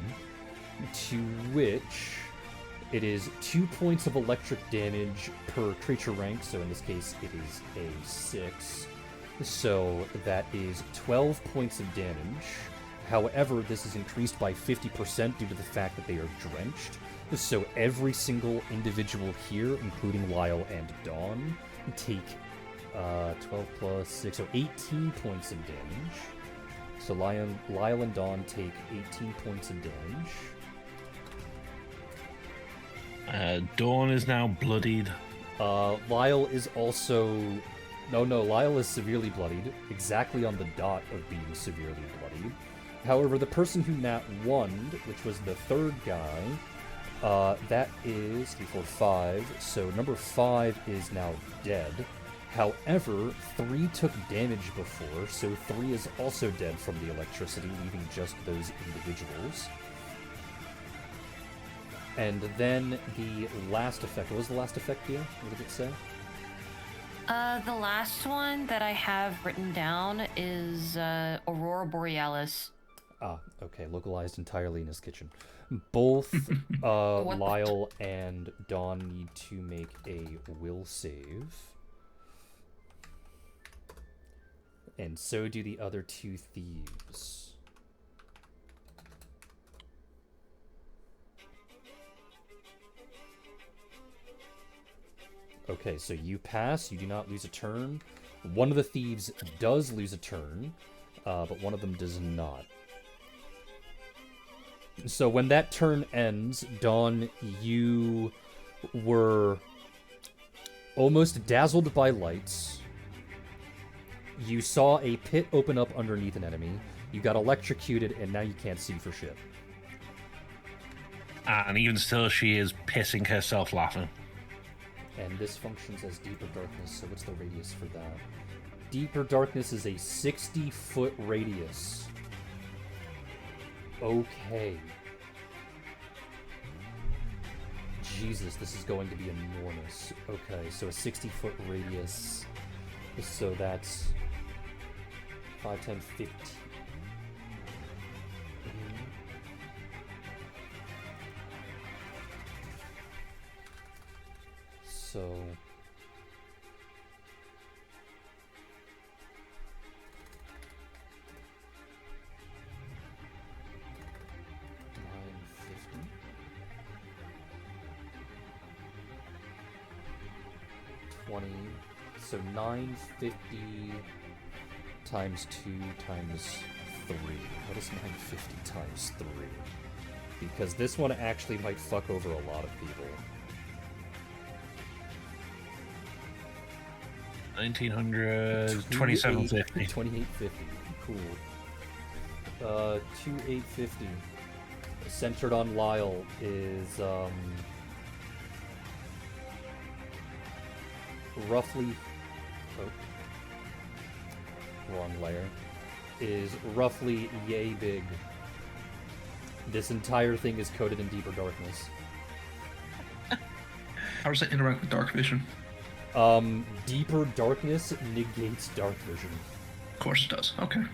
To which it is 2 points of electric damage per creature rank, so in this case it is a 6. So that is 12 points of damage. However, this is increased by 50% due to the fact that they are drenched. So every single individual here, including Lyle and Dawn, take 12 plus 6, so 18 points of damage. So Lyle and Dawn take 18 points of damage. Dawn is now bloodied. Lyle is also... No, Lyle is severely bloodied, exactly on the dot of being severely bloodied. However, the person who nat 1'd, which was the third guy, that is 3, 4, 5, so number 5 is now dead. However, 3 took damage before, so 3 is also dead from the electricity, leaving just those individuals. And then the last effect. What was the last effect, dear? What did it say? The last one that I have written down is Aurora Borealis. Ah, okay. Localized entirely in his kitchen. Both Lyle and Dawn need to make a will save. And so do the other 2 thieves. Okay, so you pass, you do not lose a turn. One of the thieves does lose a turn, but one of them does not. So when that turn ends, Dawn, you were almost dazzled by lights. You saw a pit open up underneath an enemy. You got electrocuted, and now you can't see for shit. And even still, she is pissing herself laughing. And this functions as Deeper Darkness, so what's the radius for that? Deeper Darkness is a 60-foot radius. Okay. Jesus, this is going to be enormous. Okay, so a 60-foot radius. So that's 5, 10, 15. So 20, so 950 times 2 times 3. What is 950 times 3? Because this one actually might fuck over a lot of people. 1900, 2750. 2850. Cool. 2850. Centered on Lyle is roughly. Oh, wrong layer. Is roughly yay big. This entire thing is coated in Deeper Darkness. How does that interact with dark vision? Deeper Darkness negates dark vision. Of course it does. Okay.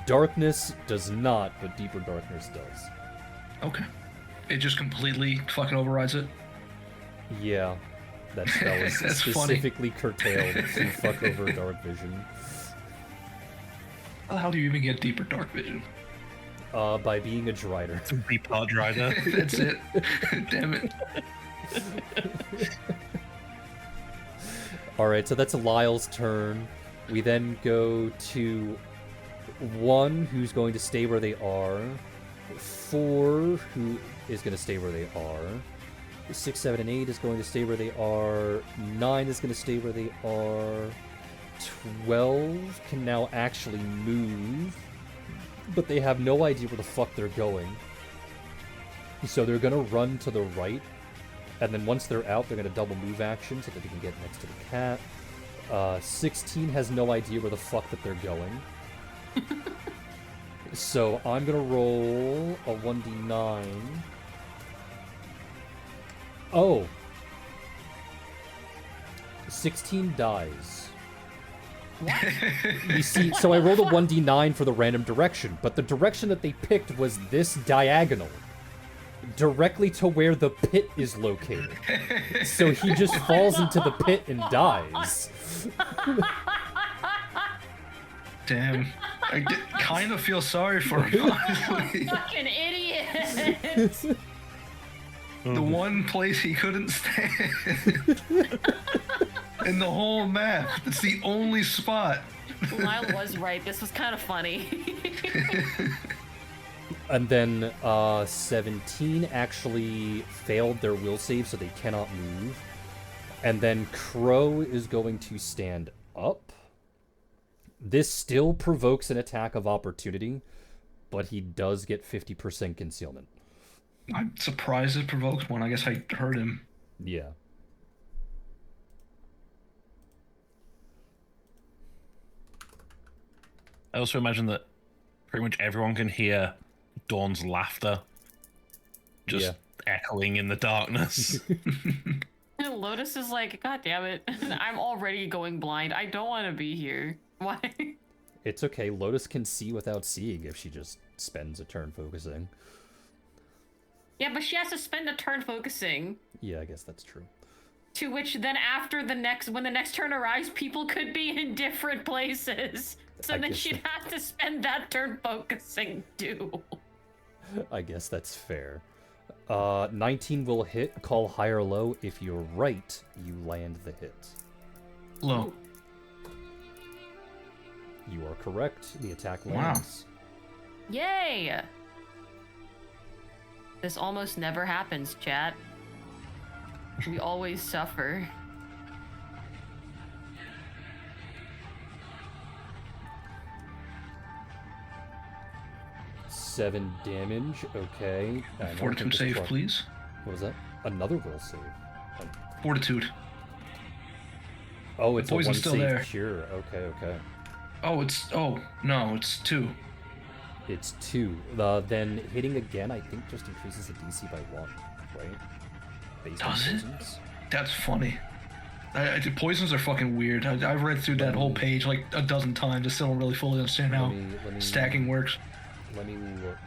Darkness does not, but Deeper Darkness does. Okay. It just completely fucking overrides it. Yeah, that spell is That's specifically curtailed to fuck over Dark Vision. How the hell do you even get deeper dark vision? By being a Drider. Be part rider. That's it. Damn it. Alright, so that's Lyle's turn. We then go to 1, who's going to stay where they are. 4, who is going to stay where they are. 6, 7, and 8 is going to stay where they are. 9 is going to stay where they are. 12 can now actually move, but they have no idea where the fuck they're going. So they're going to run to the right, and then once they're out, they're going to double move action so that they can get next to the cat. 16 has no idea where the fuck that they're going. So I'm going to roll a 1d9. Oh. 16 dies. What? You see, so I rolled a 1d9 for the random direction, but the direction that they picked was this diagonal. Directly to where the pit is located. So he just falls into the pit and dies. Damn. I kind of feel sorry for him, honestly. Fucking idiot! The one place he couldn't stand. In the whole map. It's the only spot. Lyle was right. This was kind of funny. And then 17 actually failed their will save, so they cannot move. And then Crow is going to stand up. This still provokes an attack of opportunity, but he does get 50% concealment. I'm surprised it provoked one. I guess I heard him. Yeah. I also imagine that pretty much everyone can hear Dawn's laughter just echoing in the darkness. Lotus is like, God damn it. I'm already going blind. I don't want to be here. Why? It's okay. Lotus can see without seeing if she just spends a turn focusing. Yeah, but she has to spend a turn focusing. Yeah, I guess that's true. To which then after when the next turn arrives, people could be in different places. So then she'd have to spend that turn focusing too. I guess that's fair. 19 will hit. Call high or low. If you're right, you land the hit. Low. You are correct. The attack lands. Yay! This almost never happens, chat. We always suffer. Seven damage. Okay. Fortitude save, please. What was that? Another will save. Fortitude. Oh, it's a Poison's one still save there. cure. Okay. Oh, no, it's 2. It's 2. Then hitting again, I think, just increases the DC by 1, right? Based on Does it? poisons. That's funny. Poisons are fucking weird. I've read through that whole page like a dozen times. I still don't really fully understand how stacking works. Let me look.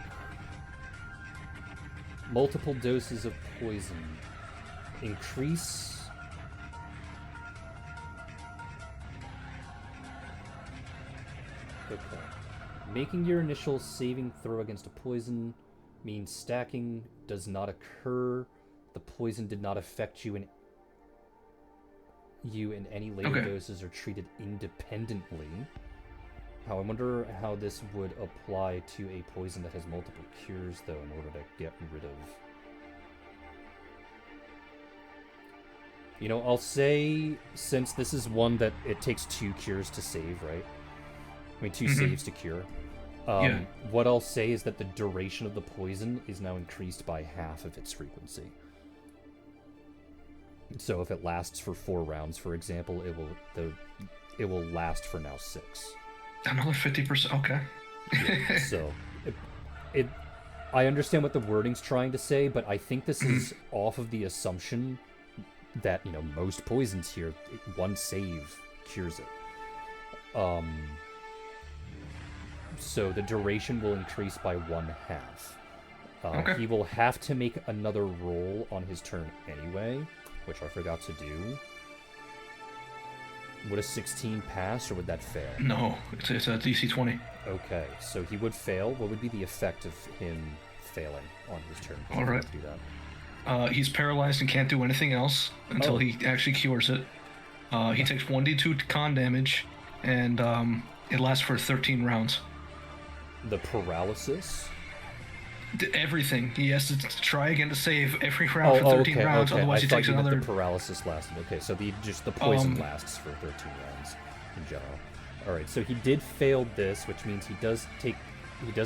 Multiple doses of poison. Increase. Okay. Making your initial saving throw against a poison means stacking does not occur. The poison did not affect you in any later doses or treated independently. I wonder how this would apply to a poison that has multiple cures, though, in order to get rid of. You know, I'll say, since this is one that it takes 2 cures to save, right? I mean, 2 saves to cure. What I'll say is that the duration of the poison is now increased by half of its frequency. So if it lasts for 4 rounds, for example, it will last for now 6. Another 50%. Okay. Yeah, so I understand what the wording's trying to say, but I think this is off of the assumption that, you know, most poisons here, 1 save cures it. So the duration will increase by 1/2. Okay. He will have to make another roll on his turn anyway, which I forgot to do. Would a 16 pass, or would that fail? No, it's a DC 20. Okay, so he would fail. What would be the effect of him failing on his turn? All right. Do that. He's paralyzed and can't do anything else until he actually cures it. He takes 1d2 con damage, and it lasts for 13 rounds. The paralysis? Everything. He has to try again to save every round for 13 rounds, otherwise he takes another. The paralysis lasted. Okay, so the poison lasts for 13 rounds in general. All right, so he did fail this, which means he does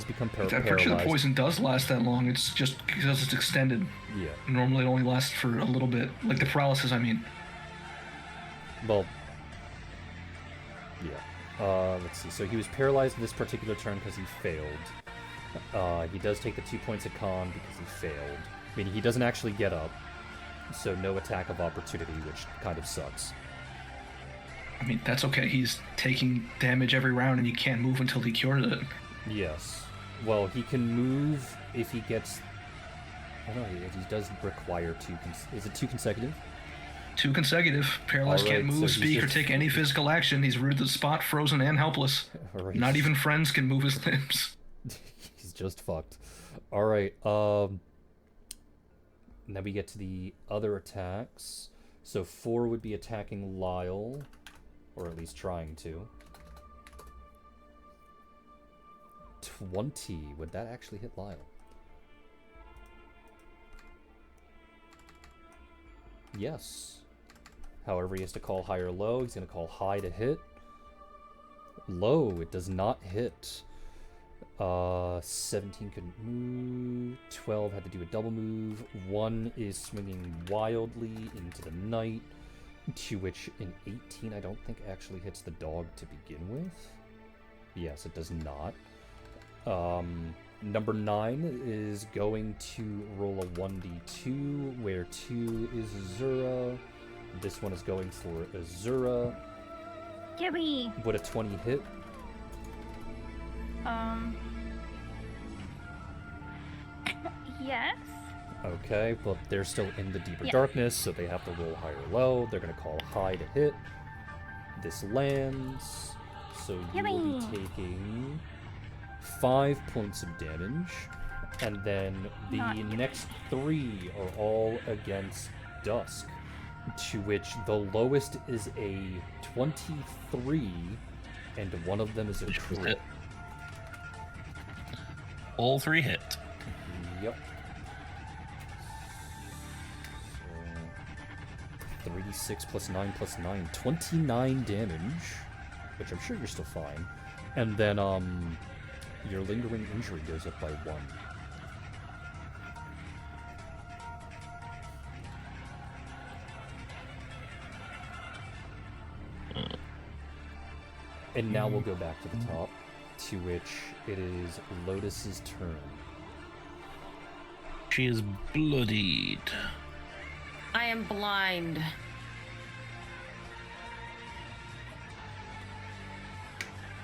become paralyzed. I'm pretty sure the poison does last that long. It's just because it's extended. Yeah. Normally it only lasts for a little bit, like the paralysis. I mean. Well. Yeah. Let's see. So he was paralyzed in this particular turn because he failed. He does take the 2 points of con because he failed. Meaning he doesn't actually get up, so no attack of opportunity, which kind of sucks. I mean, that's okay. He's taking damage every round, and he can't move until he cures it. Yes. Well, he can move if he gets... I don't know, he does require two... Is it 2 consecutive? 2 consecutive. Paralyzed can't move, so speak, or take any physical action. He's rooted to the spot, frozen, and helpless. Right. Not even friends can move his limbs. He's just fucked. Alright, now we get to the other attacks. So 4 would be attacking Lyle, or at least trying to. 20, would that actually hit Lyle? Yes. However, he has to call high or low. He's going to call high to hit. Low, it does not hit. 17 couldn't move. 12 had to do a double move. 1 is swinging wildly into the night, to which an 18 I don't think actually hits the dog to begin with. Yes, it does not. Number 9 is going to roll a 1d2, where 2 is Azura. This one is going for Azura. Gibby. Would a 20 hit? Yes. Okay, but they're still in the deeper darkness, so they have to roll high or low. They're going to call high to hit. This lands, so you will be taking 5 points of damage, and then the next 3 are all against Dusk, to which the lowest is a 23, and one of them is a crit. All 3 hit. Yep. So 3d6 plus 9 plus 9, 29 damage, which I'm sure you're still fine. And then your lingering injury goes up by 1. And now we'll go back to the top, to which it is Lotus's turn. She is bloodied. I am blind.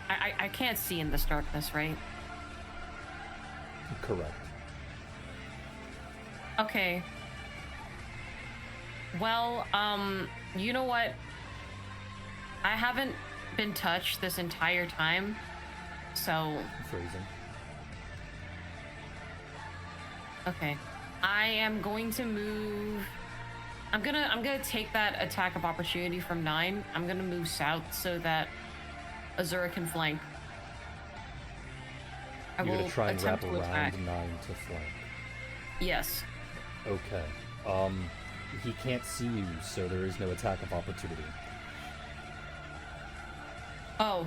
I can't see in this darkness, right? Correct. Okay. Well, you know what? I haven't been touched this entire time, so... Phrasing. Okay. I am going to move... I'm gonna take that attack of opportunity from 9. I'm gonna move south so that Azura can flank. You're gonna try and wrap around 9 to flank. Yes. Okay. He can't see you, so there is no attack of opportunity. Oh.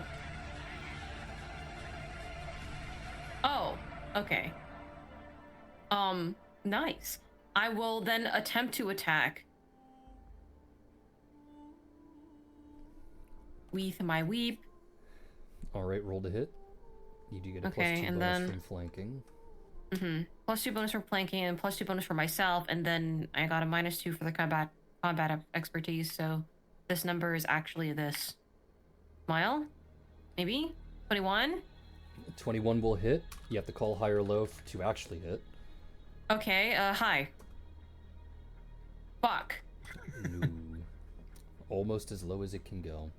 Oh, okay. Nice. I will then attempt to attack with my weep. Alright, roll to hit. You do get a Okay, +2 and bonus then... from flanking. +2 bonus for flanking and +2 bonus for myself, and then I got a -2 for the combat expertise, so this number is actually this. Smile? Maybe? 21? 21 will hit. You have to call high or low to actually hit. Okay, hi. Fuck. No. Almost as low as it can go.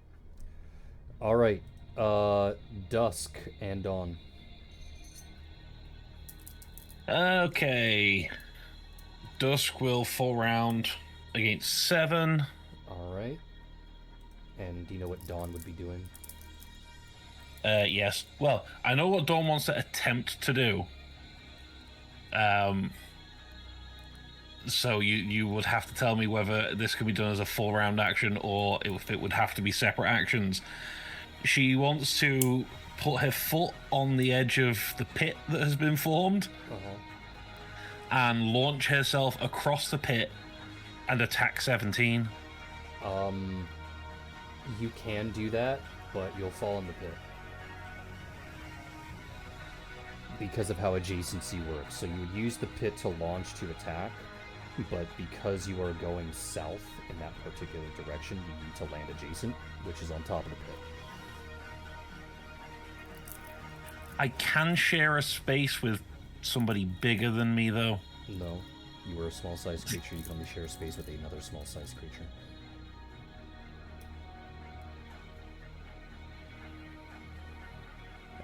Alright, Dusk and Dawn. Okay. Dusk will full round against 7. Alright. And do you know what Dawn would be doing? Yes. Well, I know what Dawn wants to attempt to do. So you would have to tell me whether this could be done as a full round action or if it would have to be separate actions. She wants to put her foot on the edge of the pit that has been formed and launch herself across the pit and attack 17. You can do that, but you'll fall in the pit. Because of how adjacency works. So you would use the pit to launch to attack, but because you are going south in that particular direction, you need to land adjacent, which is on top of the pit. I can share a space with somebody bigger than me, though. No. You are a small-sized creature, you can only share space with another small-sized creature.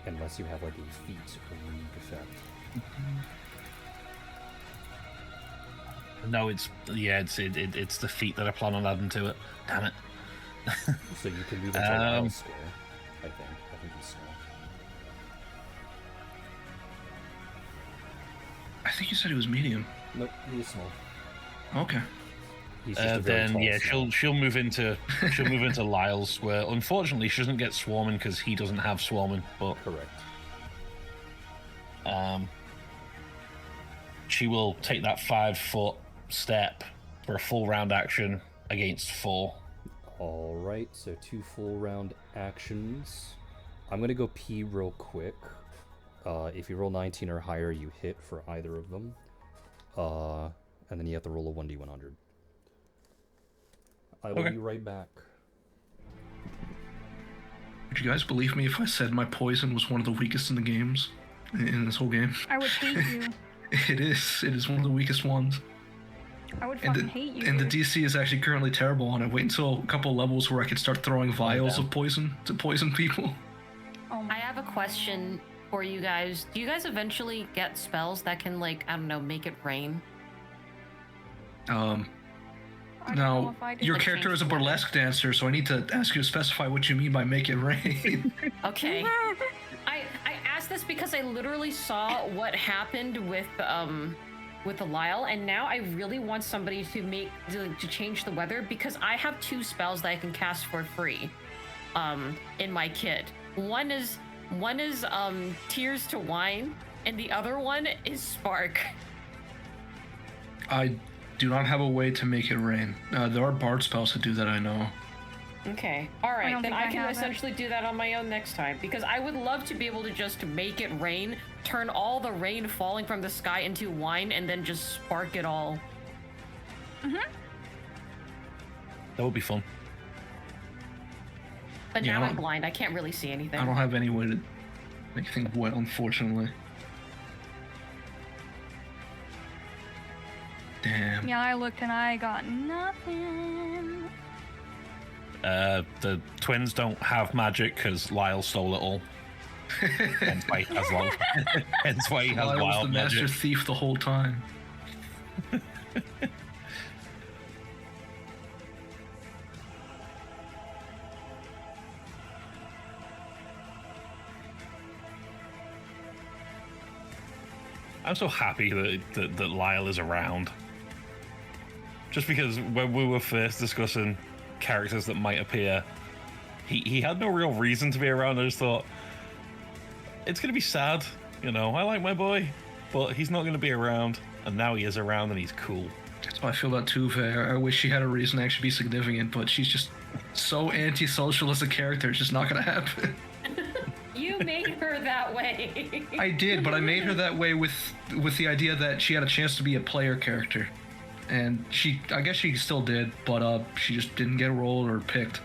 Unless you have like a feat or unique effect. No, it's the feat that I plan on adding to it. Damn it. So you can move into Lyle's square, I think. I think he's small. I think you said he was medium. Nope, he is small. Okay. He's just a very tall small. she'll move into Lyle's square. Unfortunately, she doesn't get swarming because he doesn't have swarming. But Correct. She will take that 5-foot step for a full round action against 4. Alright, so 2 full round actions. I'm gonna go pee real quick. If you roll 19 or higher, you hit for either of them. And then you have to roll a 1d100. I will be right back. Would you guys believe me if I said my poison was one of the weakest in the games? In this whole game? I would hate you. It is. It is one of the weakest ones. I would fucking hate you. And the DC is actually currently terrible on it. Wait until a couple levels where I could start throwing vials of poison to poison people. Oh I have a question for you guys. Do you guys eventually get spells that can, like, I don't know, make it rain? Now, your character is a burlesque dancer, so I need to ask you to specify what you mean by make it rain. Okay. I asked this because I literally saw what happened with the Lyle, and now I really want somebody to change the weather because I have 2 spells that I can cast for free in my kit. One is Tears to Wine, and the other one is Spark. I do not have a way to make it rain. There are bard spells that do that, I know. Okay. All right. Then I can have essentially do that on my own next time because I would love to be able to just make it rain, turn all the rain falling from the sky into wine, and then just spark it all. Mhm. That would be fun. But Yeah, now I'm blind. I can't really see anything. I don't have any way to make things wet, unfortunately. Damn. Yeah, I looked and I got nothing. The twins don't have magic because Lyle stole it all. Hence why he has wild. Hence why he has I was wild the master magic. thief the whole time. I'm so happy that Lyle is around. Just because when we were first discussing characters that might appear, he had no real reason to be around. I just thought, it's going to be sad, you know, I like my boy, but he's not going to be around. And now he is around and he's cool. That's how I feel about Tuve. I wish she had a reason to actually be significant, but she's just so antisocial as a character. It's just not going to happen. You made her that way. I did, but I made her that way with the idea that she had a chance to be a player character. And I guess she still did, but she just didn't get rolled or picked.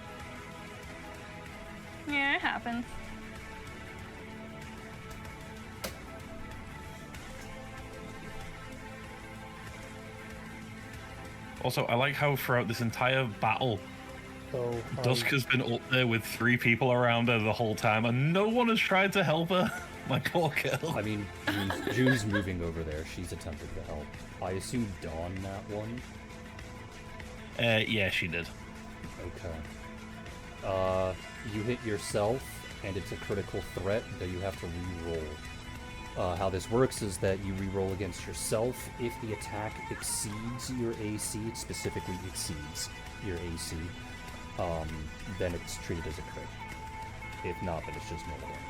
Yeah, it happens. Also, I like how throughout this entire battle, Dusk has been up there with 3 people around her the whole time, and no one has tried to help her. My poor girl. I mean, June's moving over there. She's attempted to help. I assume Dawn that one. Yeah, she did. Okay. You hit yourself, and it's a critical threat, though you have to re-roll. How this works is that you re-roll against yourself. If the attack exceeds your AC, it specifically exceeds your AC, then it's treated as a crit. If not, then it's just normal damage.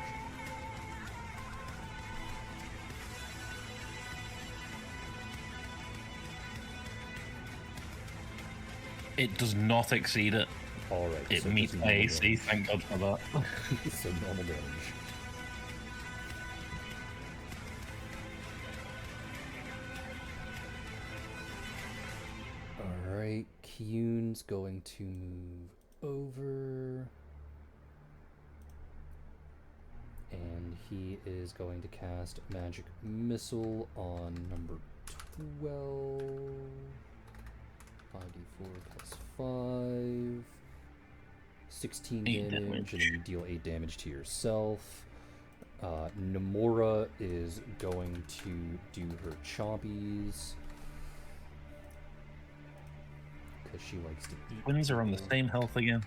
It does not exceed it. Alright. It so meets just my normal AC, damage. thank God for that. So normal damage. Alright, Kyun's going to move over. And he is going to cast Magic Missile on number 12. 5d4 plus 5. 16 8 damage, damage. and you deal 8 damage to yourself. Nomura is going to do her chompies. Because she likes to eat. Twins are on the people. same health again.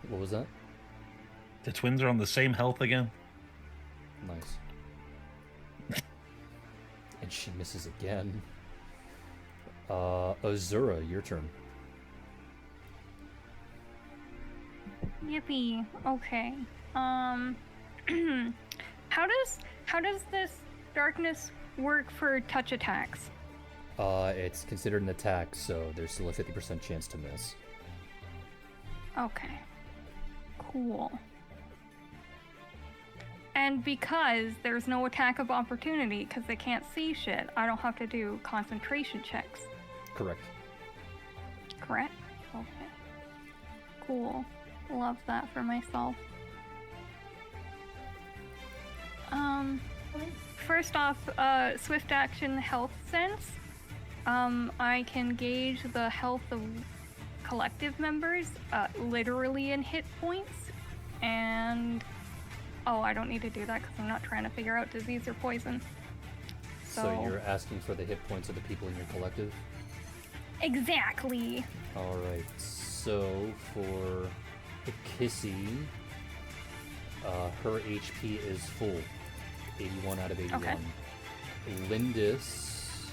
What was that? The twins are on the same health again. Nice. And she misses again. Azura, your turn. Yippee. Okay. How does this darkness work for touch attacks? It's considered an attack, so there's still a 50% chance to miss. Okay. Cool. And because there's no attack of opportunity because they can't see shit, I don't have to do concentration checks. Correct. Correct? Okay. Cool. Love that for myself. First off, swift action health sense. I can gauge the health of collective members, literally in hit points. And oh, I don't need to do that because I'm not trying to figure out disease or poison. So you're asking for the hit points of the people in your collective? Exactly. Alright, so for Kissy, her HP is full. 81 out of 81. Okay. Lindis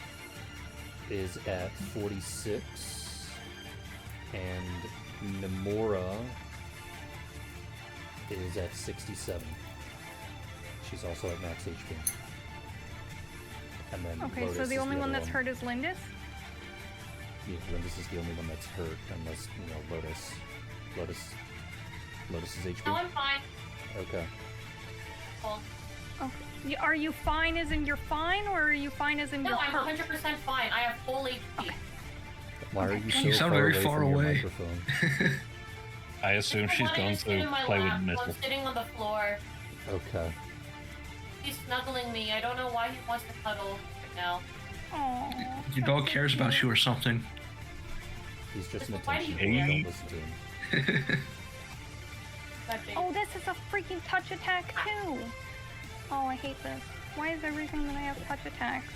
is at 46. And Nomura is at 67. She's also at max HP. And then Okay, Lotus so the is only one other that's hurt is Lindis? Yeah, Lindis is the only one that's hurt, unless, you know, Lotus's HP. No, I'm fine. Okay. Cool. Okay. Are you fine as in you're fine, or are you fine as in No, you're I'm hurt? 100% fine. I have full HP. Why are you so You sound far very away far from your away. microphone? I assume It's the she's one I gone just sit in to my play with lap, the so I'm missile. sitting on the floor. Okay. He's snuggling me. I don't know why he wants to cuddle right now. Aww, Your dog cares about you or something. He's just an Why do attention you whore. care? Don't listen to him. That big. Oh, this is a freaking touch attack too. Oh, I hate this. Why is everything that I have touch attacks?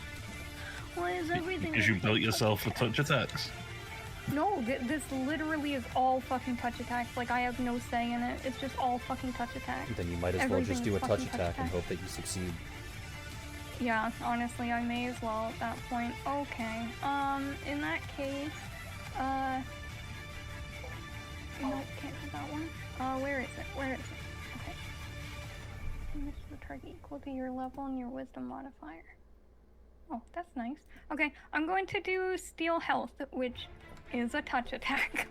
Why is everything? Because that you I built have yourself with touch attacks. No, this literally is all fucking touch attacks. Like I have no say in it. It's just all fucking touch attacks. Then you might as well Everything just do a is touch fucking touch attack and attack. hope that you succeed. Yeah, honestly, I may as well at that point. Okay. In that case, no, can't do that one. Where is it? Where is it? Okay. Damage to the target equal to your level and your wisdom modifier. Oh, that's nice. Okay, I'm going to do Steel Health, which is a touch attack.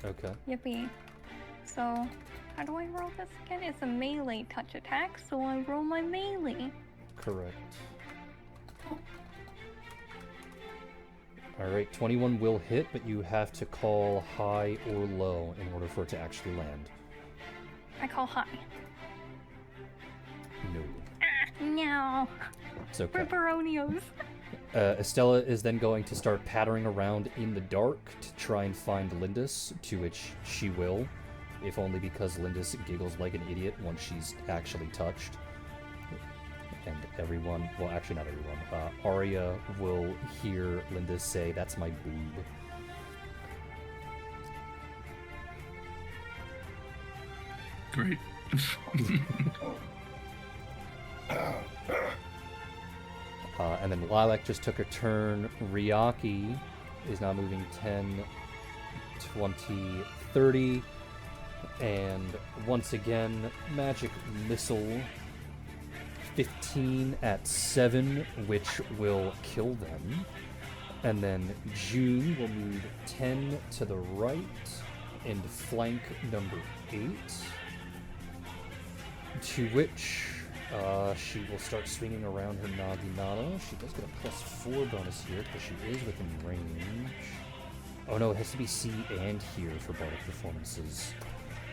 Okay. Yippee. So, how do I roll this again? It's a melee touch attack, so I roll my melee. Correct. Alright, 21 will hit, but you have to call high or low in order for it to actually land. I call high. No. No. It's okay. Ripperonios. Estella is then going to start pattering around in the dark to try and find Lindis, to which she will, if only because Lindis giggles like an idiot once she's actually touched. And everyone, well, actually not everyone, Arya will hear Lindis say, "That's my boob." Great. And then Lilac just took a turn. Ryaki is now moving 10, 20, 30. And once again, Magic Missile 15 at 7, which will kill them. And then June will move 10 to the right and flank number 8. To which she will start swinging around her Naginata. She does get a +4 bonus here because she is within range. Oh no, it has to be C and here for Bardic performances.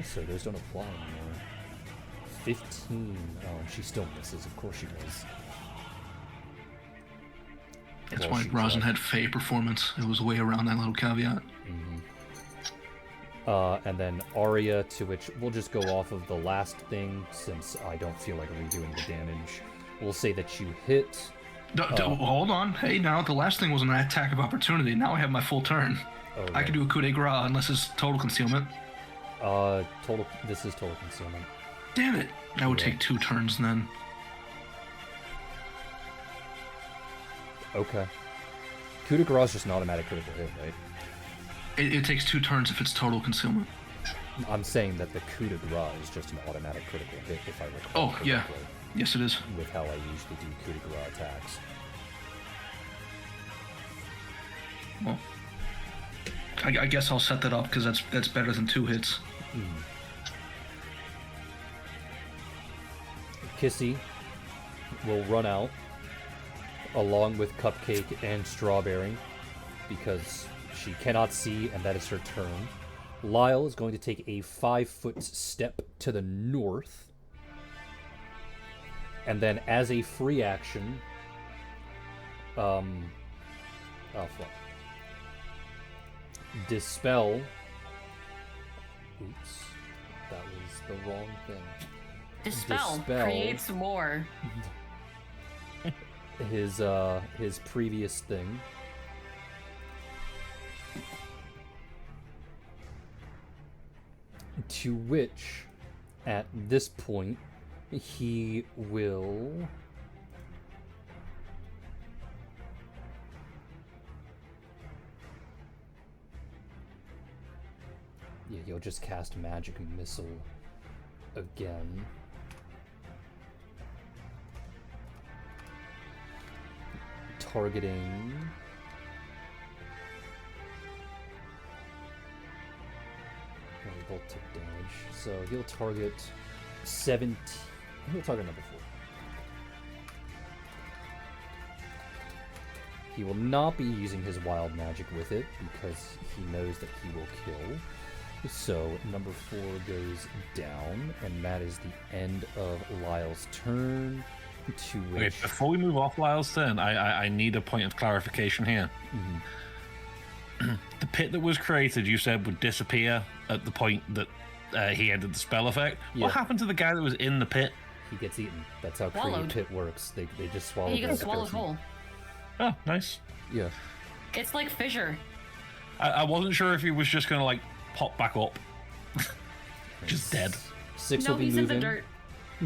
So those don't apply anymore. 15. Oh, and she still misses. Of course she does. That's Well, why she Rosin tried. had Fey performance. It was way around that little caveat. And then Arya, to which we'll just go off of the last thing, since I don't feel like redoing the damage. We'll say that you hit. Hold on. Hey, now, the last thing was an attack of opportunity. Now I have my full turn. Oh, I can do a coup de grace unless it's total concealment. This is total concealment. Damn it. That would Yeah. take 2 turns then. Okay. Coup de grace is just an automatic critical hit, right? It takes 2 turns if it's total concealment. I'm saying that the coup de grace is just an automatic critical hit, if I recall Oh, yeah. correctly, Yes, it is. with how I usually do coup de grace attacks. Well, I guess I'll set that up because that's better than 2 hits. Kissy will run out along with Cupcake and Strawberry because she cannot see, and that is her turn. Lyle is going to take a 5-foot step to the north, and then as a free action, Dispel. Oops, that was the wrong thing. Dispel Dispel. creates more. His previous thing. To which, at this point, he will... Yeah, he'll just cast Magic Missile again. Targeting... They both took damage. So he'll target 17. He'll target number 4. He will not be using his wild magic with it because he knows that he will kill. So number 4 goes down, and that is the end of Lyle's turn. To which... Okay, before we move off Lyle's turn, I need a point of clarification here. The pit that was created, you said, would disappear at the point that he ended the spell effect. Yeah. What happened to the guy that was in the pit? He gets eaten. That's how Swallowed. Create Pit works. They just swallow You the can swallow person. whole. Oh, nice. Yeah. It's like fissure. I wasn't sure if he was just going to, like, pop back up. Just dead. 6 No, will be he's in moving the dirt.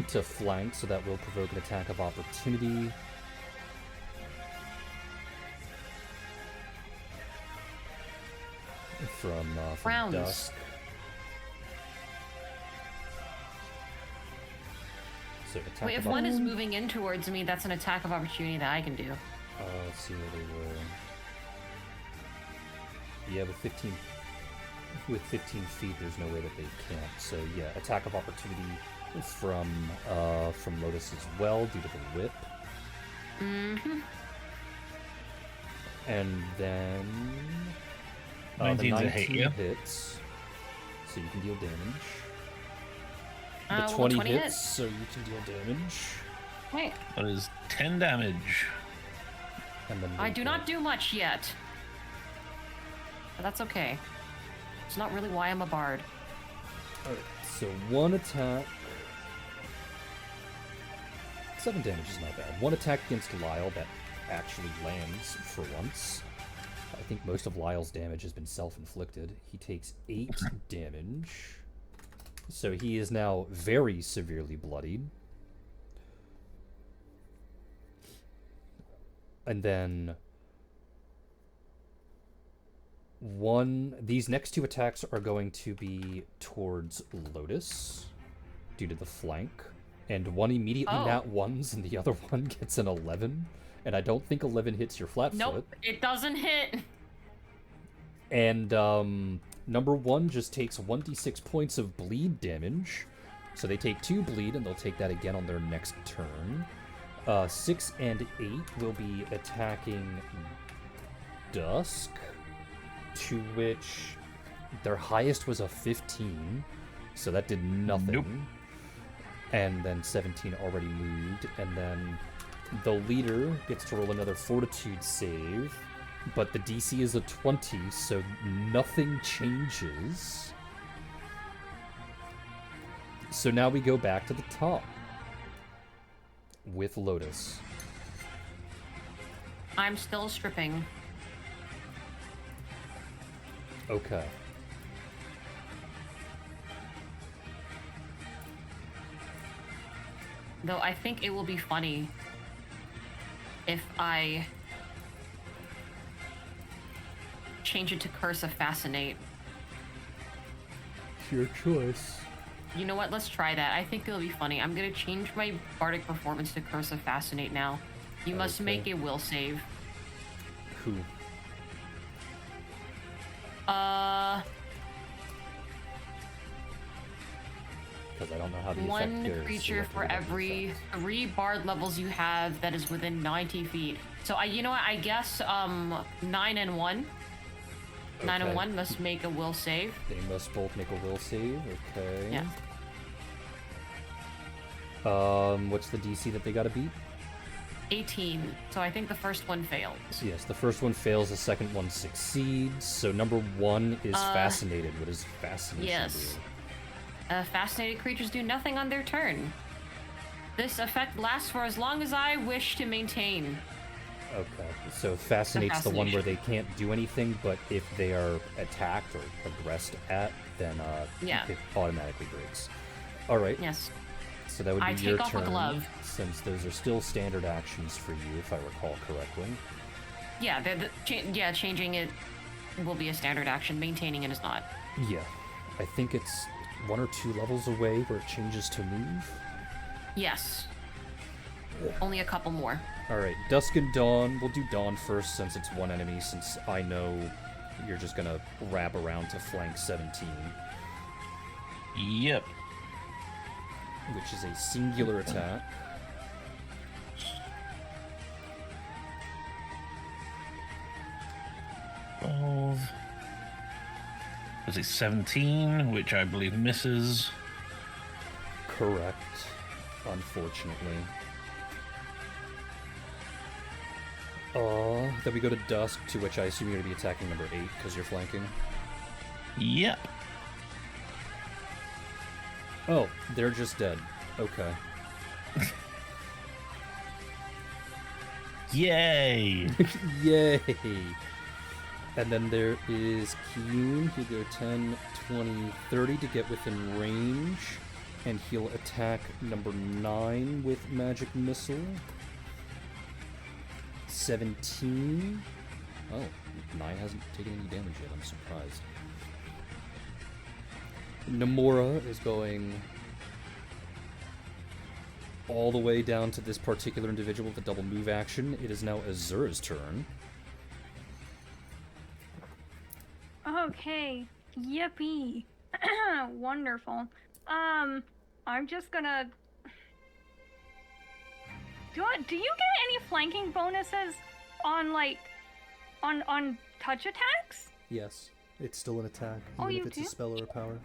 to flank, so that will provoke an attack of opportunity. From Rounds. Dusk. So attack Wait, if of one is moving in towards me, that's an attack of opportunity that I can do. Let's see where they were. Yeah, with 15 feet, there's no way that they can't. So yeah, attack of opportunity from Lotus as well due to the whip. Mm-hmm. And then the 19's a 19 hit, yeah. hits, so you can deal damage. The Well, 20 20 hits, hits. so you can deal damage. Wait. That is 10 damage. And then I do not do much yet. But that's okay. It's not really why I'm a bard. Alright, so 1 attack. 7 damage is not bad. 1 attack against Lyle that actually lands for once. I think most of Lyle's damage has been self-inflicted. He takes 8 damage. So he is now very severely bloodied. And then these next 2 attacks are going to be towards Lotus due to the flank. And one immediately nat 1s and the other one gets an 11. And I don't think 11 hits your flat Nope, foot. it doesn't hit. And number 1 just takes 1d6 points of bleed damage. So they take 2 bleed, and they'll take that again on their next turn. 6 and 8 will be attacking Dusk, to which their highest was a 15, so that did nothing. Nope. And then 17 already moved, and then the leader gets to roll another Fortitude save, but the DC is a 20, so nothing changes. So now we go back to the top with Lotus. I'm still stripping. Okay. Though I think it will be funny if I change it to Curse of Fascinate. Your choice. You know what? Let's try that. I think it'll be funny. I'm gonna change my bardic performance to Curse of Fascinate now. You must Okay. make a will save. Who? Because I don't know how the effect One goes, so creature you have to for read out the every effect. 3 bard levels you have that is within 90 feet. So you know what? I guess 9 and 1. 9 and Okay. 1 must make a will save. They must both make a will save. Okay. Yeah. What's the DC that they gotta beat? 18. So I think the first one fails. Yes, the first one fails, the second one succeeds. So number 1 is fascinated. What does fascination Yes. do? Fascinated creatures do nothing on their turn. This effect lasts for as long as I wish to maintain. Okay, so fascinate's the one where they fascination. can't do anything, but if they are attacked or aggressed at, then Yeah. it automatically breaks. All right. Yes. So that would be I your take off a turn, glove. since those are still standard actions for you, if I recall correctly. Yeah, changing it will be a standard action. Maintaining it is not. Yeah, I think it's 1 or 2 levels away where it changes to move. Yes. Only a couple more. All right, Dusk and Dawn. We'll do Dawn first since it's one enemy, since I know you're just gonna wrap around to flank 17, Yep. which is a singular attack. Was it 17, which I believe misses? Correct, unfortunately. Then we go to Dusk, to which I assume you're going to be attacking number 8, because you're flanking. Yep. Oh, they're just dead. Okay. Yay! Yay! And then there is Kiyun. He'll go 10, 20, 30 to get within range. And he'll attack number 9 with Magic Missile. 17. Oh, 9 hasn't taken any damage yet. I'm surprised. Nomura is going all the way down to this particular individual with a double move action. It is now Azura's turn. Okay. Yippee. Wonderful. I'm just gonna... Do you get any flanking bonuses on, like, on touch attacks? Yes, it's still an attack, Oh, even you if it's do? a spell or a power.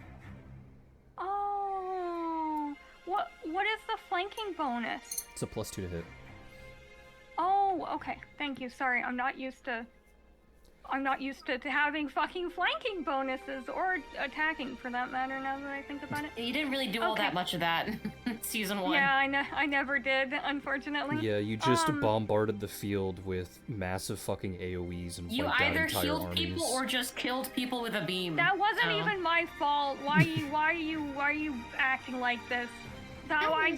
Oh, what is the flanking bonus? It's a +2 to hit. Oh, Oh, okay. Thank you. Sorry, I'm not used to having fucking flanking bonuses or attacking for that matter. Now that I think about it. You didn't really do all that much of that in season 1. Yeah, I never did, unfortunately. Yeah, you just bombarded the field with massive fucking AoEs and You wiped out either entire healed armies. people or just killed people with a beam. That wasn't even my fault. Why are you acting like this? No, I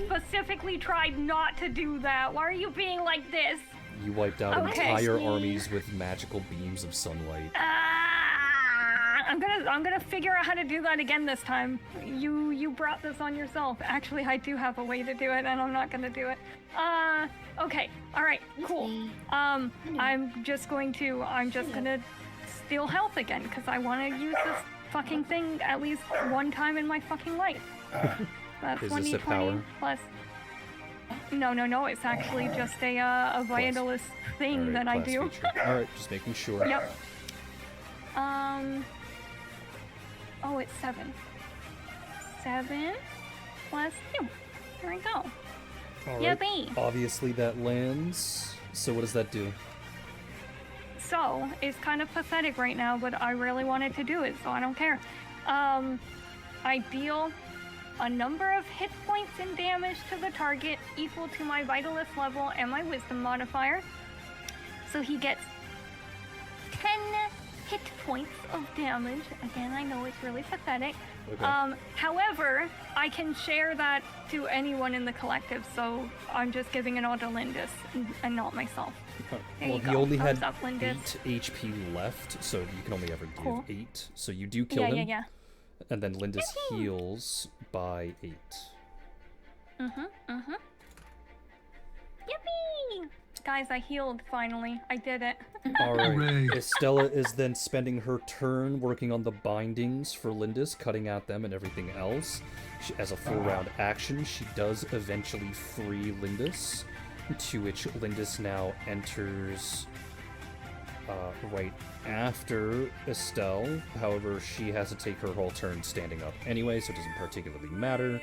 specifically tried not to do that. Why are you being like this? You wiped out Okay. entire armies with magical beams of sunlight. I'm gonna figure out how to do that again this time. You brought this on yourself. Actually, I do have a way to do it, and I'm not gonna do it. Okay. All right. Cool. I'm just gonna steal health again because I want to use this fucking thing at least one time in my fucking life. That's Is this a power? plus. No. It's actually just a vitalist thing Alright, that I class do. feature. Alright, just making sure. Yep. Oh, it's 7. 7 plus 2. There we go. Alright, Yippee. obviously that lands. So what does that do? So, it's kind of pathetic right now, but I really wanted to do it, so I don't care. I deal a number of hit points and damage to the target equal to my vitalist level and my wisdom modifier. So he gets 10 hit points of damage. Again, I know it's really pathetic. Okay. However, I can share that to anyone in the collective, so I'm just giving it all to Lindis and not myself. There Well, you he go. only had Thumbs up, Lindis. 8 HP left, so you can only ever give Cool. 8. So you do kill him. Yeah. And then Lindis heals by 8. Yippee! Guys, I healed finally. I did it. Alright, Hooray. Estella is then spending her turn working on the bindings for Lindis, cutting at them and everything else. As a full round action, she does eventually free Lindis, to which Lindis now enters right after Estelle. However, she has to take her whole turn standing up anyway, so it doesn't particularly matter.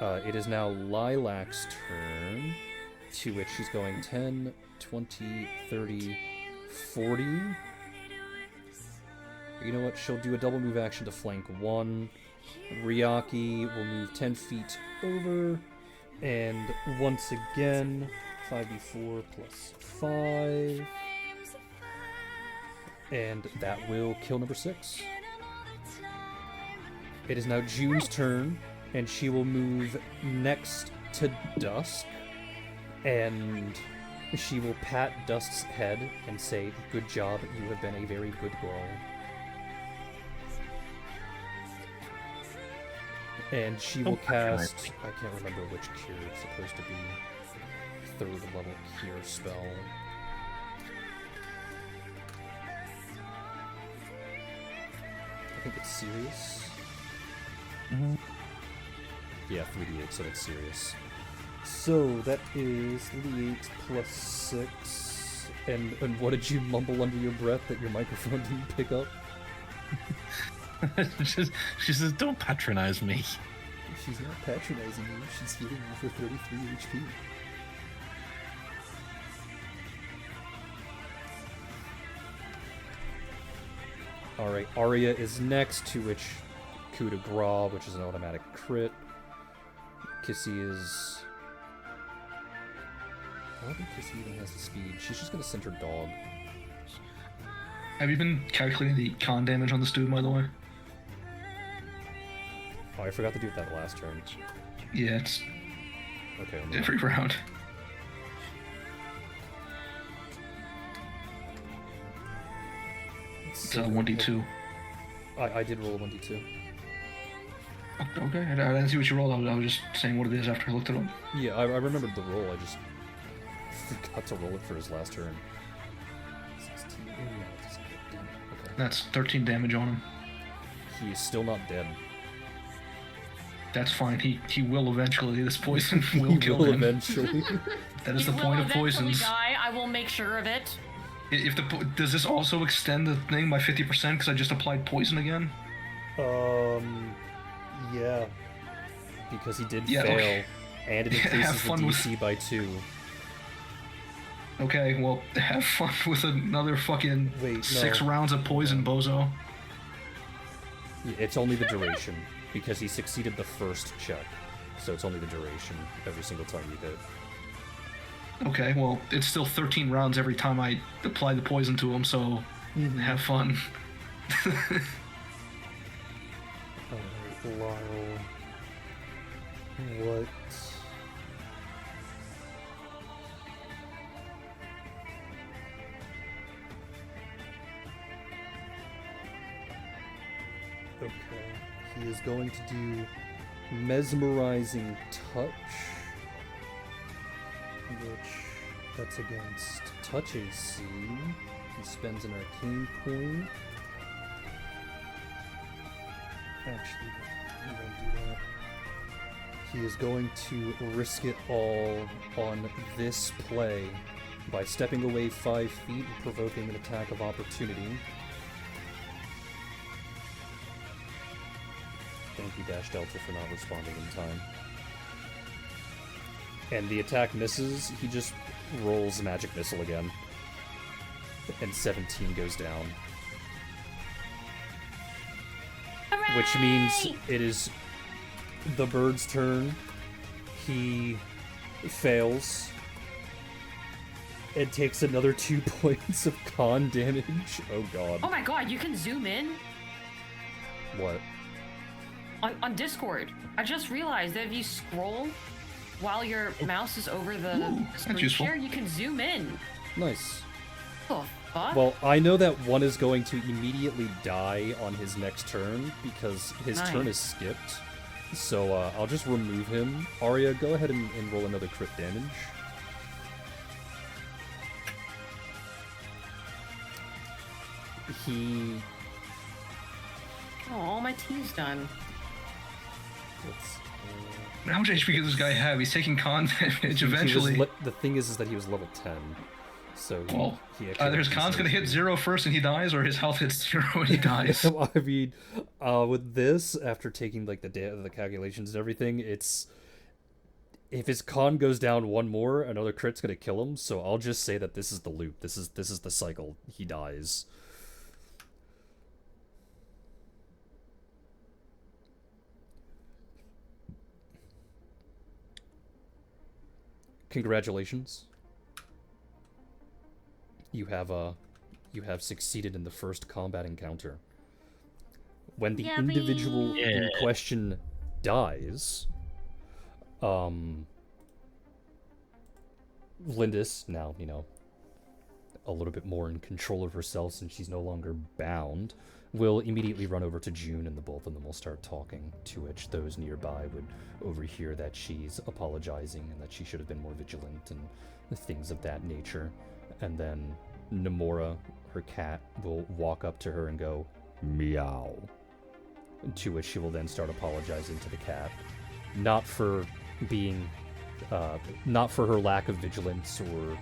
It is now Lilac's turn, to which she's going 10, 20, 30, 40. You know what? She'll do a double move action to flank 1. Ryaki will move 10 feet over. And once again, 5d4 plus 5. And that will kill number 6. It is now June's turn, and she will move next to Dusk. And she will pat Dusk's head and say, "Good job, you have been a very good girl." And she will cast, I can't remember which cure it's supposed to be, 3rd level cure spell. I think it's serious. Yeah, 3d8, so it's serious. So that is 3d8 plus 6. And what did you mumble under your breath that your microphone didn't pick up? She says, "Don't patronize me." She's not patronizing you, she's healing you for 33 HP. Alright, Arya is next, to which coup de grace, which is an automatic crit. Kissy is... I don't think Kissy even has the speed. She's just gonna send her dog. Have you been calculating the con damage on this dude, by the way? Oh, I forgot to do it that last turn. Yeah, it's Okay, I'm every round. It's 1d2. I did roll a 1d2. Okay, I didn't see what you rolled. I was just saying what it is after I looked it up. Yeah, I remembered the roll, I just forgot to roll it for his last turn. 16. Oh, yeah, that's good. Damn it. Okay. That's 13 damage on him. He is still not dead. That's fine. He will eventually. This poison will He kill will him. eventually. That is He the will point of eventually poisons. die. I will make sure of it. If the does this also extend the thing by 50% because I just applied poison again? Yeah. Because he did Yeah, fail, okay. and it Yeah, increases have the fun with- DC by 2. Okay, well, have fun with another fucking Wait, 6 no. rounds of poison, bozo. Yeah, it's only the duration, because he succeeded the first check. So it's only the duration every single time you hit. Okay, well, it's still 13 rounds every time I apply the poison to him, so have fun. Alright, Lyle. What? Okay. He is going to do mesmerizing touch, which that's against touch AC. He spends an arcane point. Actually, he won't do that. He is going to risk it all on this play by stepping away 5 feet and provoking an attack of opportunity. Thank you, Dash Delta, for not responding in time. And the attack misses. He just rolls Magic Missile again. And 17 goes down. Hooray! Which means it is the bird's turn. He fails. It takes another 2 points of con damage. Oh god. Oh my god, you can zoom in What? on Discord. I just realized that if you scroll while your mouse is over the screen useful. share, you can zoom in. Nice. Oh, fuck? Well, I know that one is going to immediately die on his next turn because his turn is skipped. So I'll just remove him. Arya, go ahead and roll another crit damage. He... Oh, all my tea's done. Let's, How much HP does this guy have? He's taking con damage he was eventually. the thing is that he was level 10. So Well, he actually either his con's gonna hit 0 first and he dies, or his health hits 0 and he dies. I mean, with this, after taking like the calculations and everything, it's if his con goes down one more, another crit's gonna kill him. So I'll just say that this is the loop. This is the cycle. He dies. Congratulations. You have succeeded in the first combat encounter. When the Yippee! individual in Yeah. question dies, Lindis, now, a little bit more in control of herself since she's no longer bound, will immediately run over to June and the both of them will start talking, to which those nearby would overhear that she's apologizing and that she should have been more vigilant and things of that nature. And then Nomura, her cat, will walk up to her and go, meow. To which she will then start apologizing to the cat. Not for being, not for her lack of vigilance or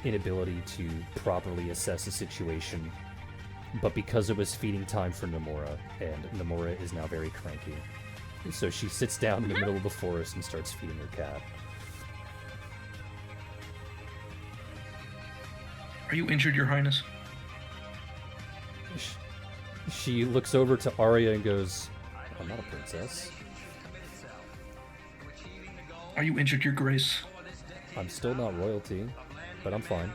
inability to properly assess a situation, but because it was feeding time for Nomura, and Nomura is now very cranky. So she sits down in the middle of the forest and starts feeding her cat. Are you injured, Your Highness? She looks over to Arya and goes, I'm not a princess. Are you injured, Your Grace? I'm still not royalty, but I'm fine.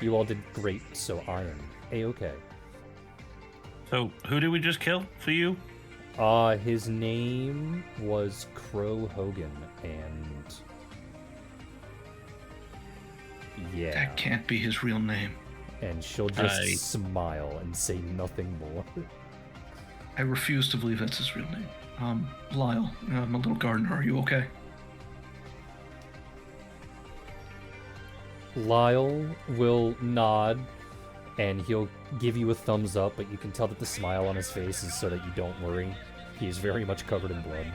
You all did great, so I am A-okay. So, who did we just kill for you? His name was Crow Hogan, and... yeah. That can't be his real name. And she'll just smile and say nothing more. I refuse to believe that's his real name. Lyle, I'm a little gardener. Are you okay? Lyle will nod, and he'll give you a thumbs up, but you can tell that the smile on his face is so that you don't worry. He is very much covered in blood.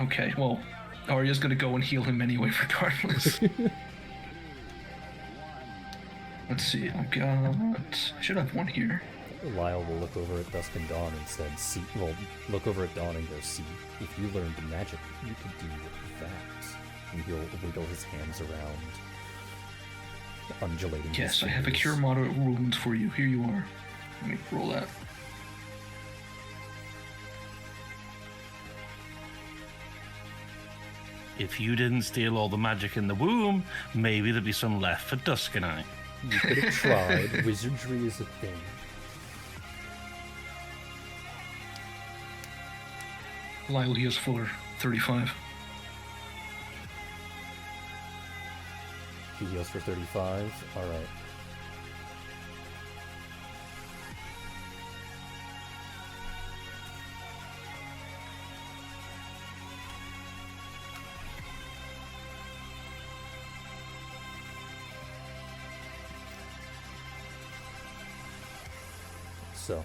Okay, well, Arya's gonna go and heal him anyway, regardless. Let's see, I've got... I should have one here. Lyle will look over at Dusk and Dawn and said, see, well, look over at Dawn and go, see, if you learned magic, you could do that. And he'll wiggle his hands around undulating. Yes, I have a fingers. cure moderate wounds for you. Here you are. Let me roll that. If you didn't steal all the magic in the womb, maybe there'd be some left for Dusk and I. You could have tried. Wizardry is a thing. Lyle heals for 35. He heals for 35. All right. So,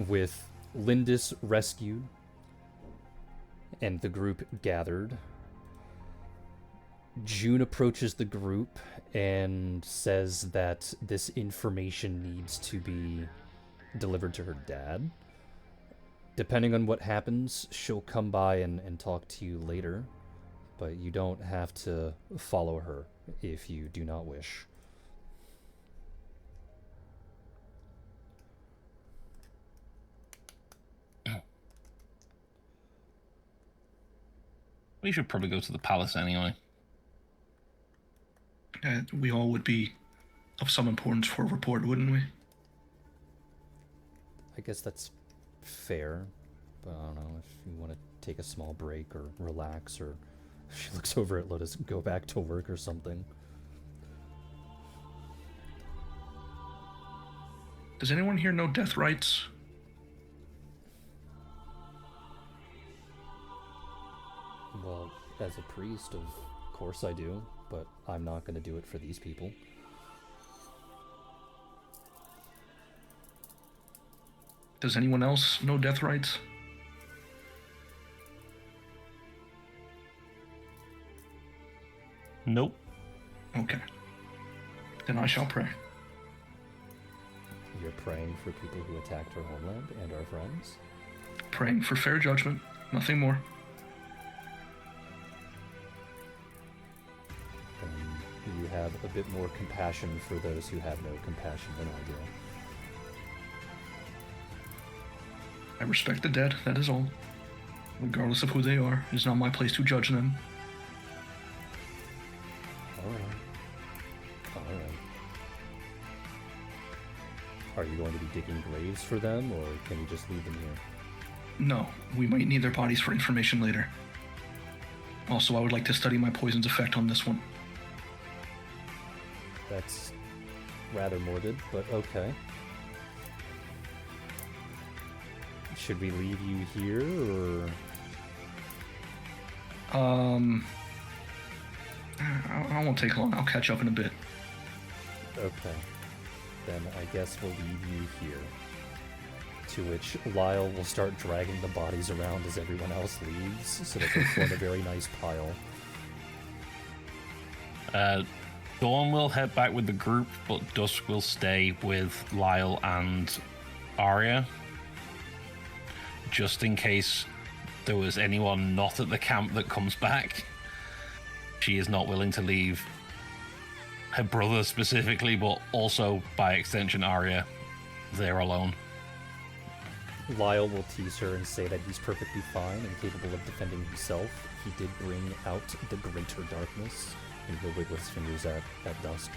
with Lindis rescued and the group gathered, June approaches the group and says that this information needs to be delivered to her dad. Depending on what happens, she'll come by and talk to you later, but you don't have to follow her if you do not wish. We should probably go to the palace anyway. We all would be of some importance for a report, wouldn't we? I guess that's fair, but I don't know if you want to take a small break or relax, or she looks over at Lotus, go back to work or something. Does anyone here know death rights? Well, as a priest, of course I do, but I'm not going to do it for these people. Does anyone else know death rights? Nope. Okay. Then I shall pray. You're praying for people who attacked our homeland and our friends? Praying for fair judgment, nothing more. And you have a bit more compassion for those who have no compassion than I do. I respect the dead, that is all. Regardless of who they are, it is not my place to judge them. Alright. Alright. Are you going to be digging graves for them, or can you just leave them here? No, we might need their bodies for information later. Also, I would like to study my poison's effect on this one. That's rather morbid, but okay. Should we leave you here, or... I won't take long. I'll catch up in a bit. Okay. Then I guess we'll leave you here. To which Lyle will start dragging the bodies around as everyone else leaves, so that they form a very nice pile. Dawn will head back with the group, but Dusk will stay with Lyle and Arya. Just in case there was anyone not at the camp that comes back. She is not willing to leave her brother specifically, but also by extension Arya there alone. Lyle will tease her and say that he's perfectly fine and capable of defending himself. He did bring out the greater darkness, and he'll wiggle his fingers at Dusk.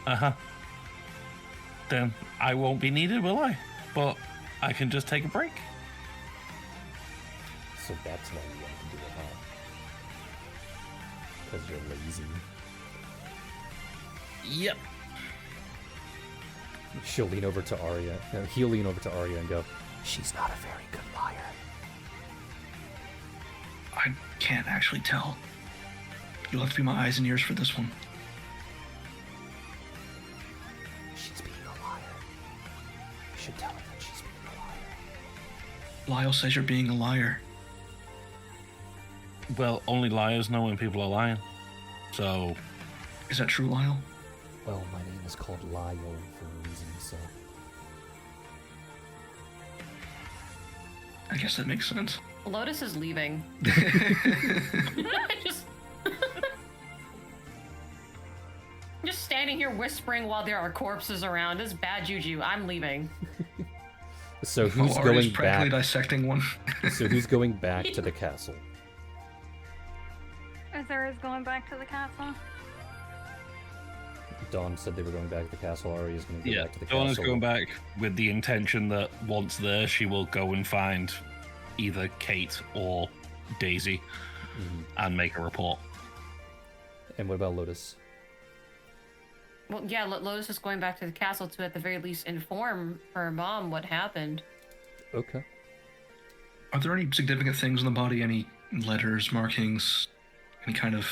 Uh-huh. Then I won't be needed, will I? But I can just take a break. So that's why you want to do it, huh? Because you're lazy. Yep. She'll lean over to Arya. No, he'll lean over to Arya and go, "She's not a very good liar." I can't actually tell. You'll have to be my eyes and ears for this one. She's being a liar. You should tell her that she's being a liar. Lyle says you're being a liar. Well, only liars know when people are lying. So, Is that true, Lyle? Well, my name is called Lyle for a reason, so... I guess that makes sense. Lotus is leaving. Just... standing here whispering while there are corpses around. This is bad juju. I'm leaving. So who's Ari's going practically back? dissecting one. So who's going back to the castle? Azura is going back to the castle. Dawn said they were going back to the castle. Ari is going to go Yeah, back to the Dawn is castle. going back with the intention that once there, she will go and find either Kate or Daisy and make a report. And what about Lotus? Well, yeah, Lotus is going back to the castle to, at the very least, inform her mom what happened. Okay. Are there any significant things in the body? Any letters, markings, any kind of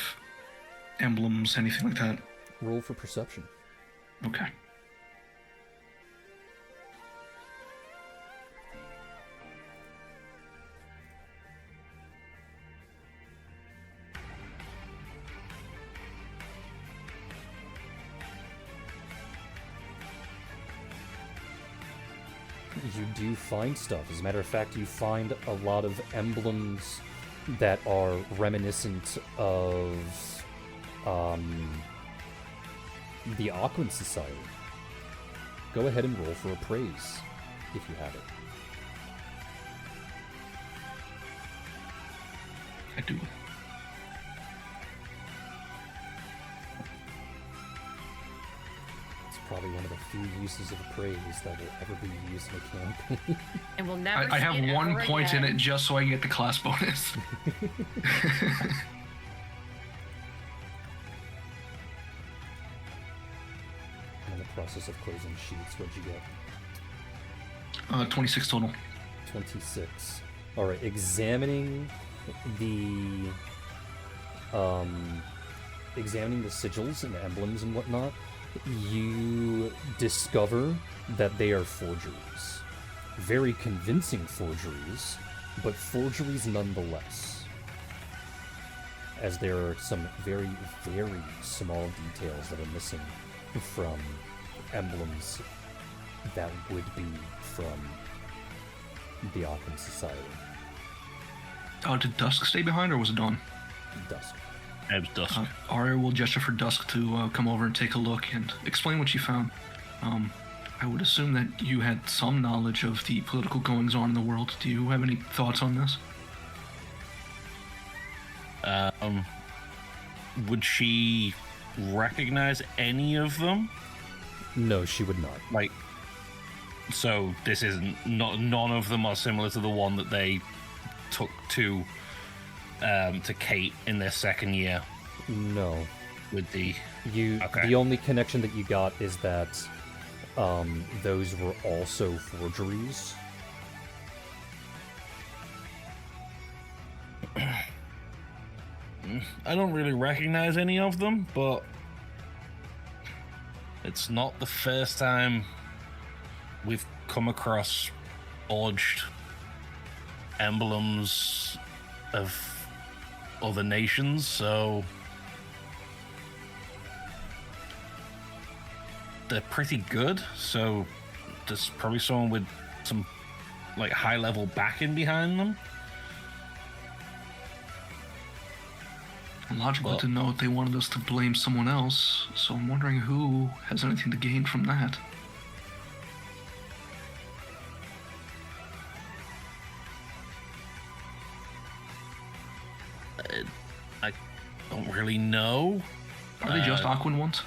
emblems, anything like that? Roll for perception. Okay. You do find stuff. As a matter of fact, you find a lot of emblems that are reminiscent of the Aquan Society. Go ahead and roll for appraise, if you have it. I do. It's probably one of the few uses of appraise that will ever be used in a campaign. And we'll never I see have it one ever point in again. it just so I can get the class bonus. I'm in the process of closing sheets. What'd you get? 26 total. 26. Alright, examining the sigils and emblems and whatnot, you discover that they are forgeries. Very convincing forgeries, but forgeries nonetheless. As there are some very, very small details that are missing from emblems that would be from the Aquan Society. Did Dusk stay behind, or was it Dawn? Dusk. It was Dusk. Arya will gesture for Dusk to come over and take a look and explain what she found. I would assume that you had some knowledge of the political goings-on in the world. Do you have any thoughts on this? Would she recognize any of them? No, she would not. Like, so this isn't none of them are similar to the one that they took to Kate in their second year No. with the. Okay. The only connection that you got is that those were also forgeries. I don't really recognize any of them, but it's not the first time we've come across forged emblems of other nations, so they're pretty good. So there's probably someone with some like high level backing behind them. Logical Well- to know that they wanted us to blame someone else, so I'm wondering who has anything to gain from that. I don't really know. Are they just Aquan ones?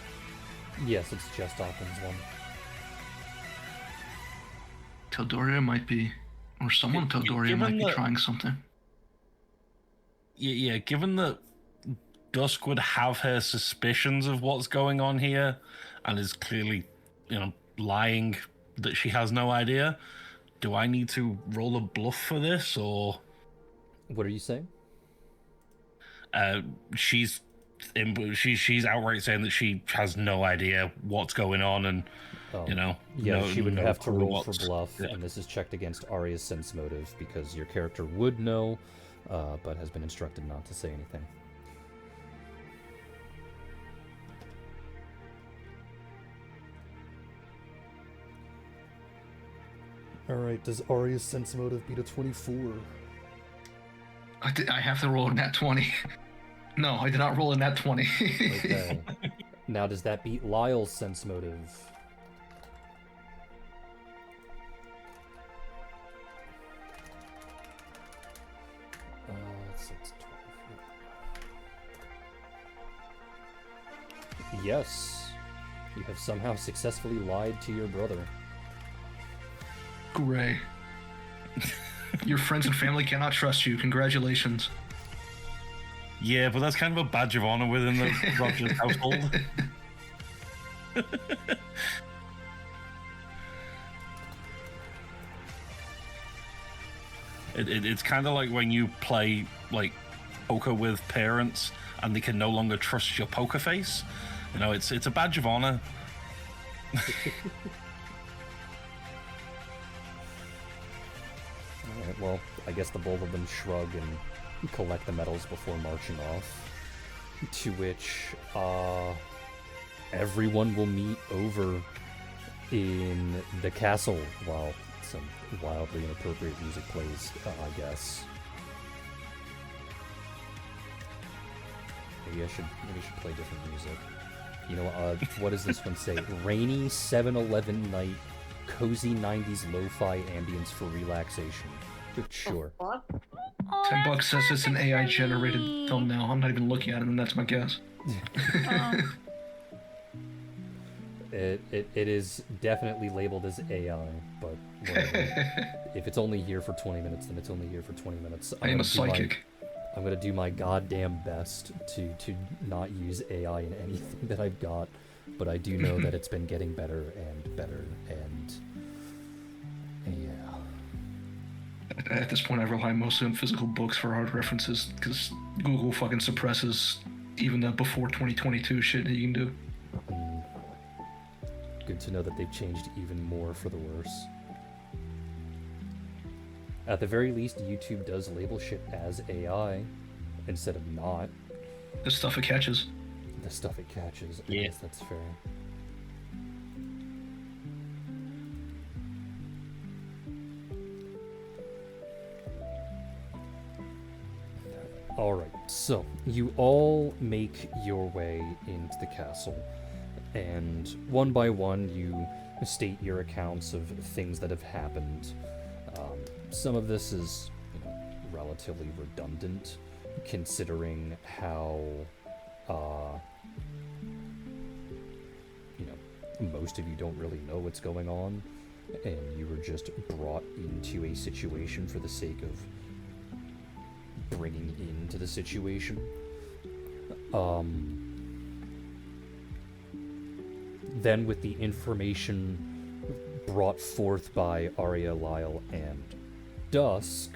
Yes, it's just Aquan's one. Telduria might be, or someone at Telduria Given might be that- trying something. Yeah, given that Dusk would have her suspicions of what's going on here and is clearly, lying that she has no idea, do I need to roll a bluff for this, or What are you saying? she's outright saying that she has no idea what's going on, and Oh. yeah, She would have to roll for what's- bluff, yeah. and this is checked against Arya's sense motive because your character would know, but has been instructed not to say anything. Alright, does Arya's sense motive beat a 24? I have to roll a nat 20. No, I did not roll a nat 20. Okay. Now, does that beat Lyle's sense motive? It's 12. Yes. You have somehow successfully lied to your brother. Hooray. Your friends and family cannot trust you. Congratulations. Yeah, but that's kind of a badge of honor within the Rogers household. It's kind of like when you play like poker with parents and they can no longer trust your poker face. You know, it's a badge of honor. Alright, well, I guess the both of them shrug and collect the medals before marching off. To which, everyone will meet over in the castle while some wildly inappropriate music plays, I guess. Maybe I should play different music. You know, what does this one say? Rainy 7-Eleven night, cozy 90s lo-fi ambience for relaxation. Sure. Oh, $10 says it's an AI funny. generated thumbnail. I'm not even looking at it, and that's my guess. It is definitely labeled as AI, but whatever. If it's only here for 20 minutes, then it's only here for 20 minutes. I am a psychic. I'm gonna do my goddamn best to not use AI in anything that I've got, but I do know that it's been getting better and better, and yeah. At this point, I rely mostly on physical books for hard references, because Google fucking suppresses even the before 2022 shit that you can do. Good to know that they've changed even more for the worse. At the very least, YouTube does label shit as AI instead of not. The stuff it catches. The stuff it catches. I Yeah. guess that's fair. Alright, so you all make your way into the castle, and one by one you state your accounts of things that have happened. Some of this is, you know, relatively redundant, considering how, you know, most of you don't really know what's going on, and you were just brought into a situation for the sake of bringing into the situation. Then with the information brought forth by Arya, Lyle, and Dusk,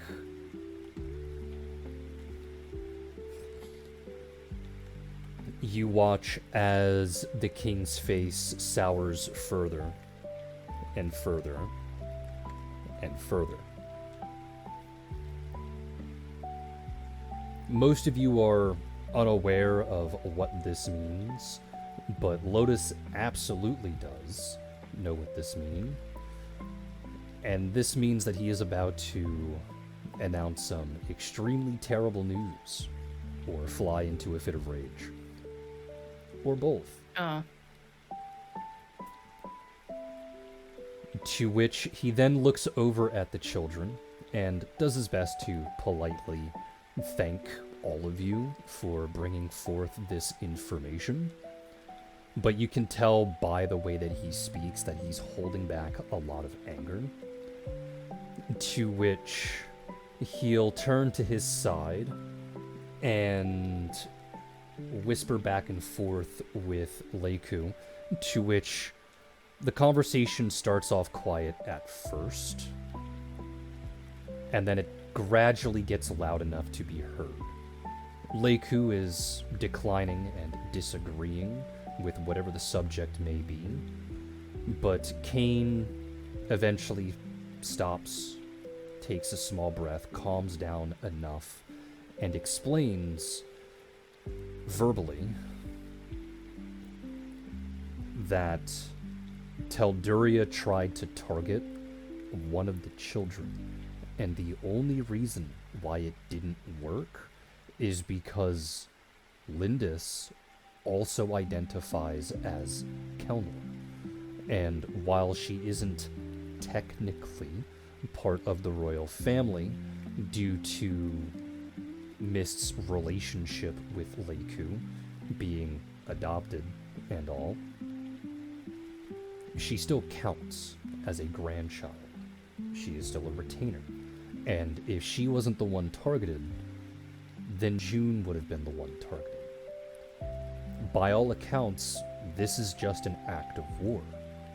you watch as the king's face sours further and further and further. Most of you are unaware of what this means, but Lotus absolutely does know what this means. And this means that he is about to announce some extremely terrible news, or fly into a fit of rage. Or both. Oh. To which he then looks over at the children and does his best to politely thank all of you for bringing forth this information. But you can tell by the way that he speaks that he's holding back a lot of anger. To which he'll turn to his side and whisper back and forth with Leiku, to which the conversation starts off quiet at first, and then it gradually gets loud enough to be heard. Leiku is declining and disagreeing with whatever the subject may be, but Kane eventually stops, takes a small breath, calms down enough, and explains verbally that Telduria tried to target one of the children, and the only reason why it didn't work is because Lindis also identifies as Kelnor. And while she isn't technically part of the royal family due to Mist's relationship with Leiku being adopted and all, she still counts as a grandchild. She is still a retainer. And if she wasn't the one targeted, then June would have been the one targeted. By all accounts, this is just an act of war,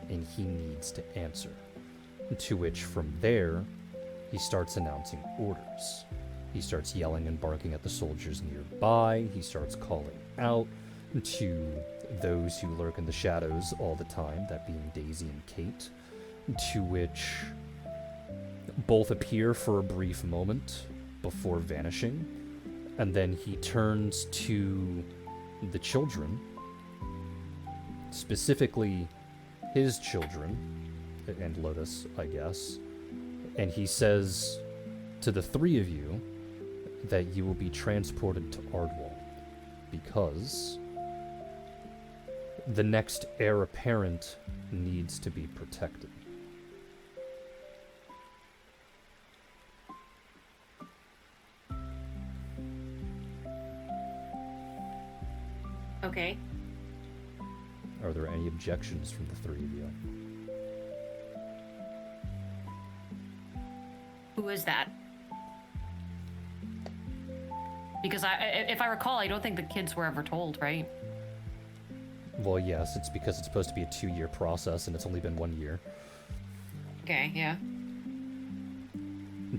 and he needs to answer. To which, from there, he starts announcing orders. He starts yelling and barking at the soldiers nearby. He starts calling out to those who lurk in the shadows all the time, that being Daisy and Kate, to which both appear for a brief moment before vanishing, and then he turns to the children, specifically his children, and Lotus, I guess, and he says to the three of you that you will be transported to Ardwall, because the next heir apparent needs to be protected. Okay. Are there any objections from the three of you? Who is that? Because if I recall, I don't think the kids were ever told, right? Well, yes, it's because it's supposed to be a 2-year process, and it's only been 1 year. Okay, yeah.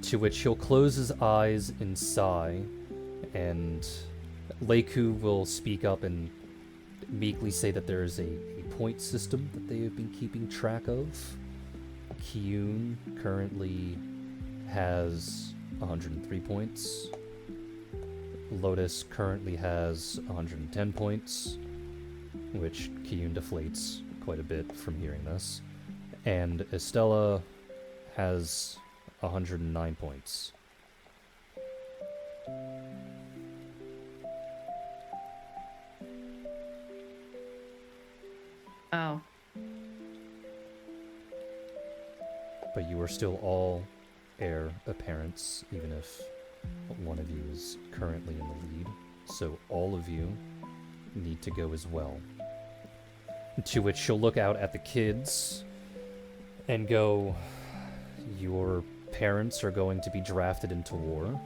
To which he'll close his eyes and sigh, and Leiku will speak up and meekly say that there is a point system that they have been keeping track of. Kiyun currently has 103 points. Lotus currently has 110 points, which Kiyun deflates quite a bit from hearing this. And Estella has 109 points. Oh. But you are still all heir apparents, even if one of you is currently in the lead. So all of you need to go as well. To which she'll look out at the kids and go, your parents are going to be drafted into war,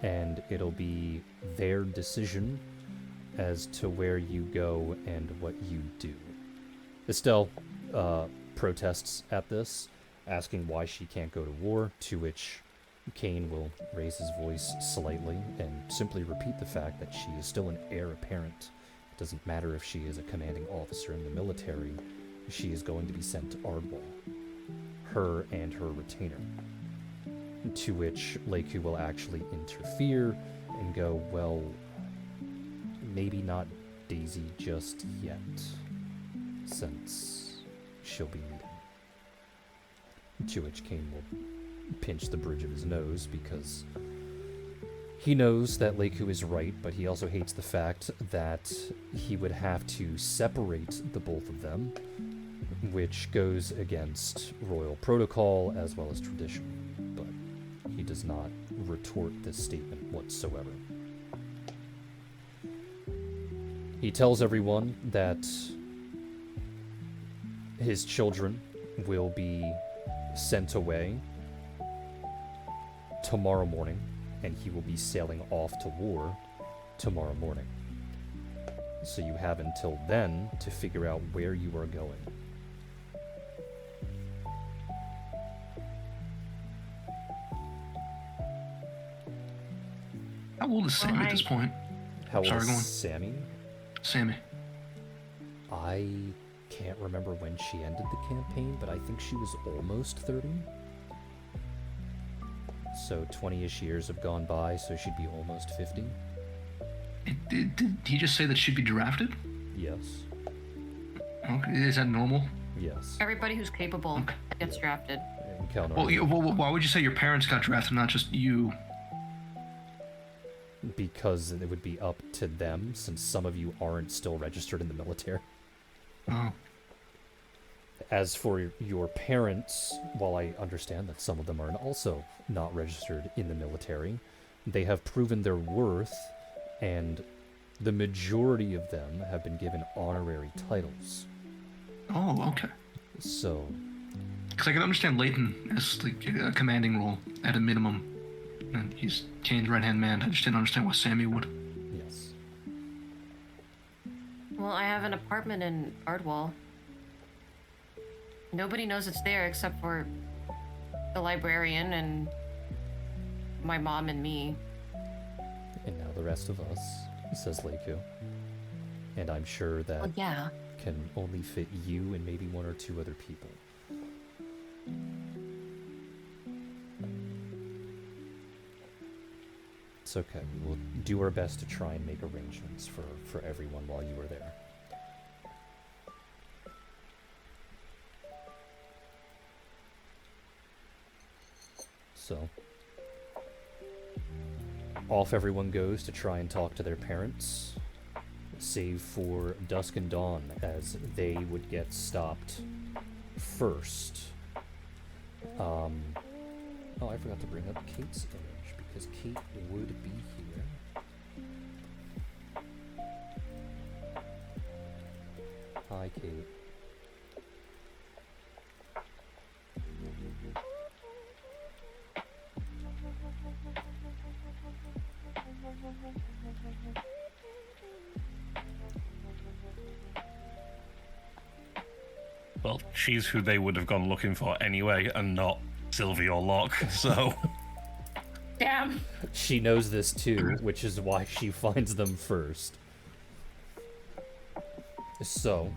and it'll be their decision as to where you go and what you do. Estelle protests at this, asking why she can't go to war, to which Kane will raise his voice slightly and simply repeat the fact that she is still an heir apparent. It doesn't matter if she is a commanding officer in the military, she is going to be sent to Ardwall, her and her retainer. To which Leiku will actually interfere and go, well, maybe not Daisy just yet, since she'll be leading. To which Kane will pinch the bridge of his nose, because he knows that Leiku is right, but he also hates the fact that he would have to separate the both of them, which goes against royal protocol as well as tradition. But he does not retort this statement whatsoever. He tells everyone that his children will be sent away tomorrow morning, and he will be sailing off to war tomorrow morning. So you have until then to figure out where you are going. How old is Sammy at this point? How old Sorry, is go on. Sammy? Sammy. I can't remember when she ended the campaign, but I think she was almost 30. So 20-ish years have gone by, so she'd be almost 50. Did he just say that she'd be drafted? Yes. Okay, is that normal? Yes. Everybody who's capable gets drafted. And Kelnor, Well, why would you say your parents got drafted, not just you? because it would be up to them, since some of you aren't still registered in the military. Oh. As for your parents, while I understand that some of them are also not registered in the military, they have proven their worth, and the majority of them have been given honorary titles. Oh, okay. So, Because I can understand Leighton as like a commanding role at a minimum, and he's Kane's right-hand man. I just didn't understand why Sammy would. yes. Well, I have an apartment in Ardwall. Nobody knows it's there except for the librarian and my mom and me. And now the rest of us, says Leiku. And I'm sure that Well, yeah. can only fit you and maybe one or two other people. It's okay. We'll do our best to try and make arrangements for everyone while you are there. So, off everyone goes to try and talk to their parents, save for Dusk and Dawn, as they would get stopped first. Oh, I forgot to bring up Kate's image, because Kate would be here. Hi, Kate. Well, she's who they would have gone looking for anyway, and not Sylvie or Locke, so... Damn. She knows this too, which is why she finds them first. So,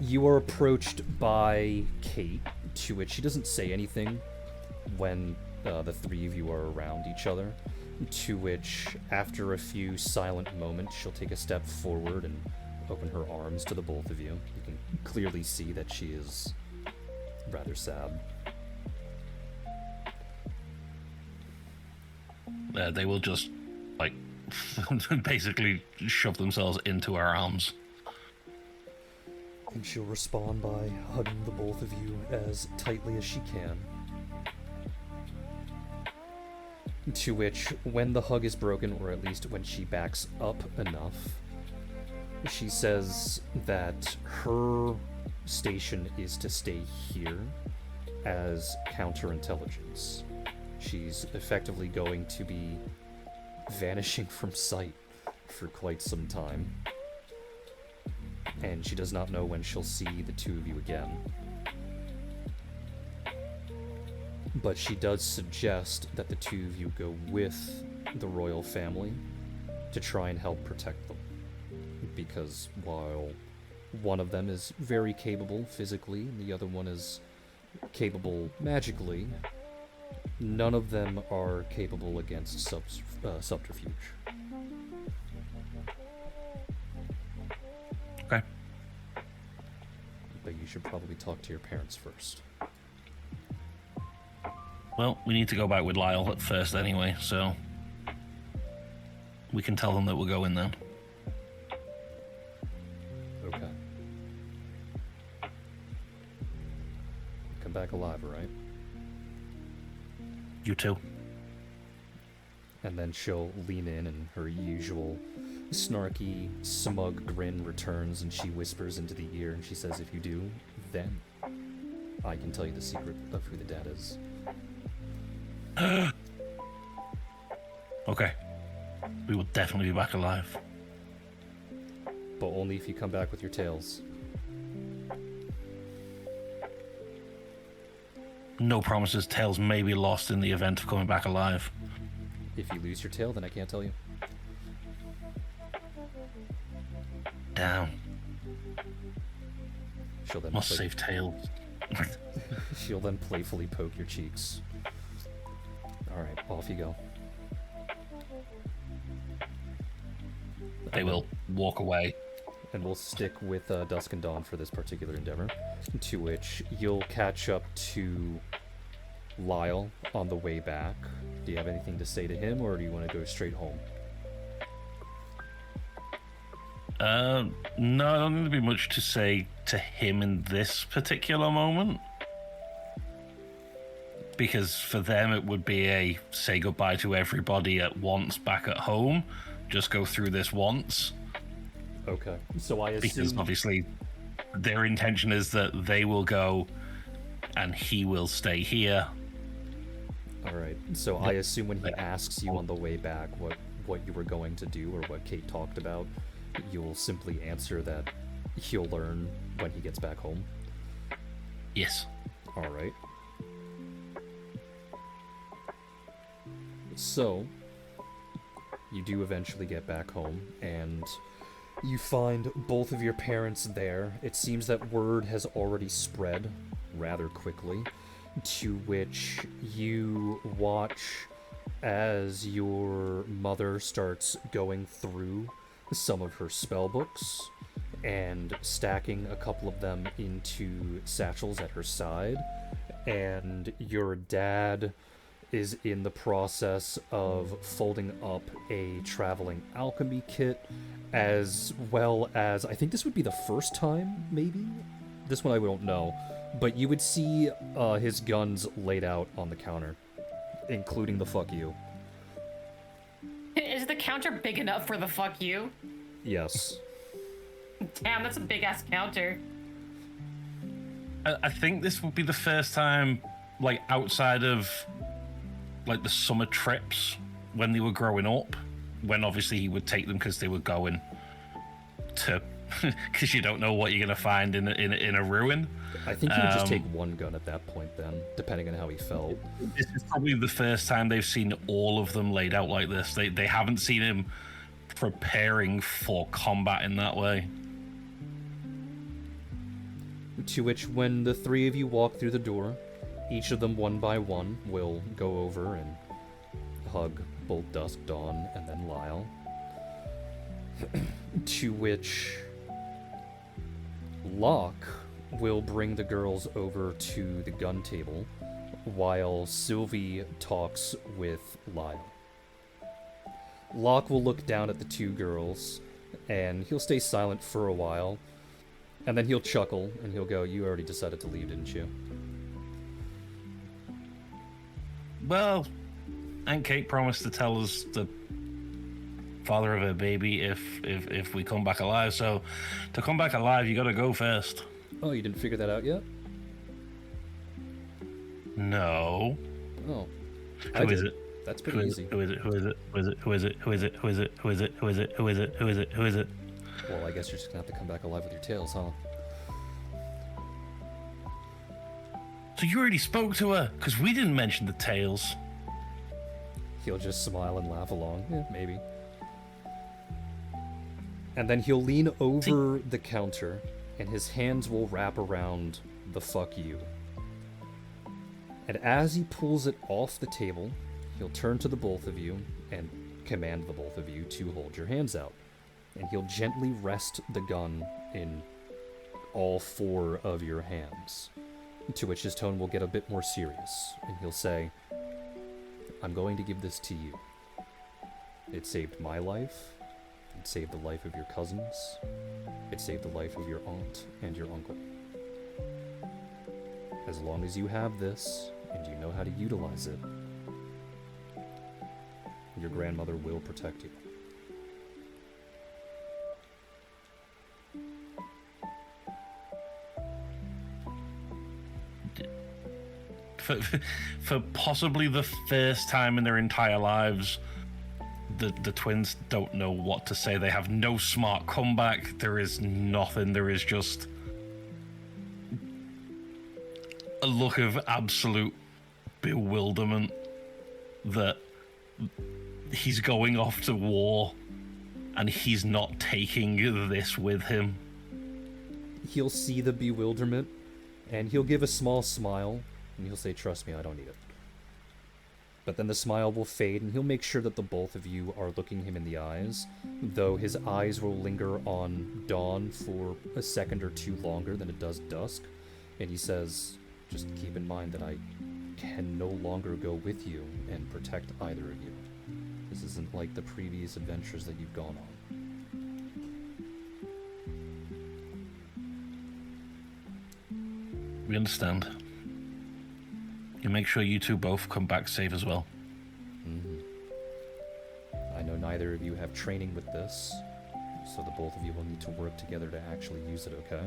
you are approached by Kate, to which she doesn't say anything when the three of you are around each other, to which, after a few silent moments, she'll take a step forward and open her arms to the both of you. You can clearly see that she is rather sad. They will just, like, basically shove themselves into our arms. And she'll respond by hugging the both of you as tightly as she can. To which, when the hug is broken, or at least when she backs up enough, she says that her station is to stay here as counterintelligence. She's effectively going to be vanishing from sight for quite some time. And she does not know when she'll see the two of you again. But she does suggest that the two of you go with the royal family to try and help protect them. Because while one of them is very capable physically and the other one is capable magically, none of them are capable against subterfuge. Okay. But you should probably talk to your parents first. Well, we need to go back with Lyle at first anyway, so... we can tell them that we're going then. Okay. Come back alive, right? You too. And then she'll lean in and her usual snarky, smug grin returns and she whispers into the ear and she says, if you do, then I can tell you the secret of who the dad is. Okay. We will definitely be back alive. But only if you come back with your tails. No promises. Tails may be lost in the event of coming back alive. If you lose your tail, then I can't tell you. Damn. She'll then, Must save Tails. she'll then playfully poke your cheeks. Alright, off you go. They will walk away. And we'll stick with Dusk and Dawn for this particular endeavor. To which you'll catch up to Lyle on the way back. Do you have anything to say to him, or do you want to go straight home? No, I don't think there'd be much to say to him in this particular moment. Because for them, it would be a say goodbye to everybody at once back at home. Just go through this once. Okay. So I assume... Because obviously, their intention is that they will go and he will stay here. Alright. So I assume when he asks you on the way back what you were going to do or what Kate talked about, you'll simply answer that he'll learn when he gets back home? Yes. Alright. So, you do eventually get back home, and you find both of your parents there. It seems that word has already spread rather quickly, to which you watch as your mother starts going through some of her spell books and stacking a couple of them into satchels at her side, and your dad is in the process of folding up a traveling alchemy kit, as well as, I think this would be the first time, maybe? This one I don't know. But you would see his guns laid out on the counter, including the fuck you. Is the counter big enough for the fuck you? Yes. Damn, that's a big ass counter. I think this would be the first time, like, outside of, like, the summer trips when they were growing up, when obviously he would take them because they were going to, because you don't know what you're going to find in a ruin. I think he would just take one gun at that point then, depending on how he felt. This is probably the first time they've seen all of them laid out like this. They haven't seen him preparing for combat in that way. To which, when the three of you walk through the door, each of them one by one will go over and hug both Dusk, Dawn, and then Lyle. To which Locke will bring the girls over to the gun table while Sylvie talks with Lyle. Locke will look down at the two girls and he'll stay silent for a while, and then he'll chuckle and he'll go, "You already decided to leave, didn't you?" Well, Aunt Kate promised to tell us the father of her baby if we come back alive, so to come back alive you gotta go first. Oh, you didn't figure that out yet? No. Oh. Who is it? That's pretty easy. Who is it? Who is it? Who is it? Who is it? Who is it? Who is it? Who is it? Who is it? Who is it? Who is it? Who is it? Well, I guess you're just gonna have to come back alive with your tails, huh? So you already spoke to her? Because we didn't mention the tails. He'll just smile and laugh along. Yeah, maybe. And then he'll lean over the counter, and his hands will wrap around the fuck you. And as he pulls it off the table, he'll turn to the both of you and command the both of you to hold your hands out. And he'll gently rest the gun in all four of your hands. To which his tone will get a bit more serious, and he'll say, "I'm going to give this to you. It saved my life. It saved the life of your cousins. It saved the life of your aunt and your uncle. As long as you have this, and you know how to utilize it, your grandmother will protect you." For possibly the first time in their entire lives, the twins don't know what to say. They have no smart comeback. There is nothing. There is just a look of absolute bewilderment that he's going off to war and he's not taking this with him. He'll see the bewilderment, and he'll give a small smile, and he'll say, "Trust me, I don't need it." But then the smile will fade, and he'll make sure that the both of you are looking him in the eyes, though his eyes will linger on Dawn for a second or two longer than it does Dusk. And he says, "Just keep in mind that I can no longer go with you and protect either of you. This isn't like the previous adventures that you've gone on. We understand. You make sure you two both come back safe as well. I know neither of you have training with this, so the both of you will need to work together to actually use it, okay?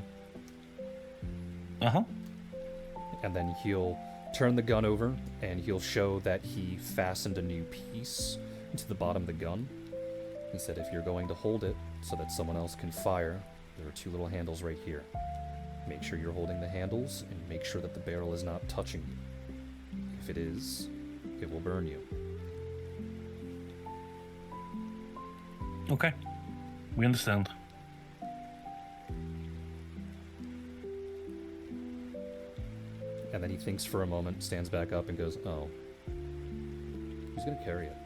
Uh-huh. And then he'll turn the gun over, and he'll show that he fastened a new piece to the bottom of the gun. He said if you're going to hold it so that someone else can fire, there are 2 little handles right here. Make sure you're holding the handles, and make sure that the barrel is not touching you. If it is, it will burn you. Okay. We understand. And then he thinks for a moment, stands back up, and goes, oh, who's gonna carry it?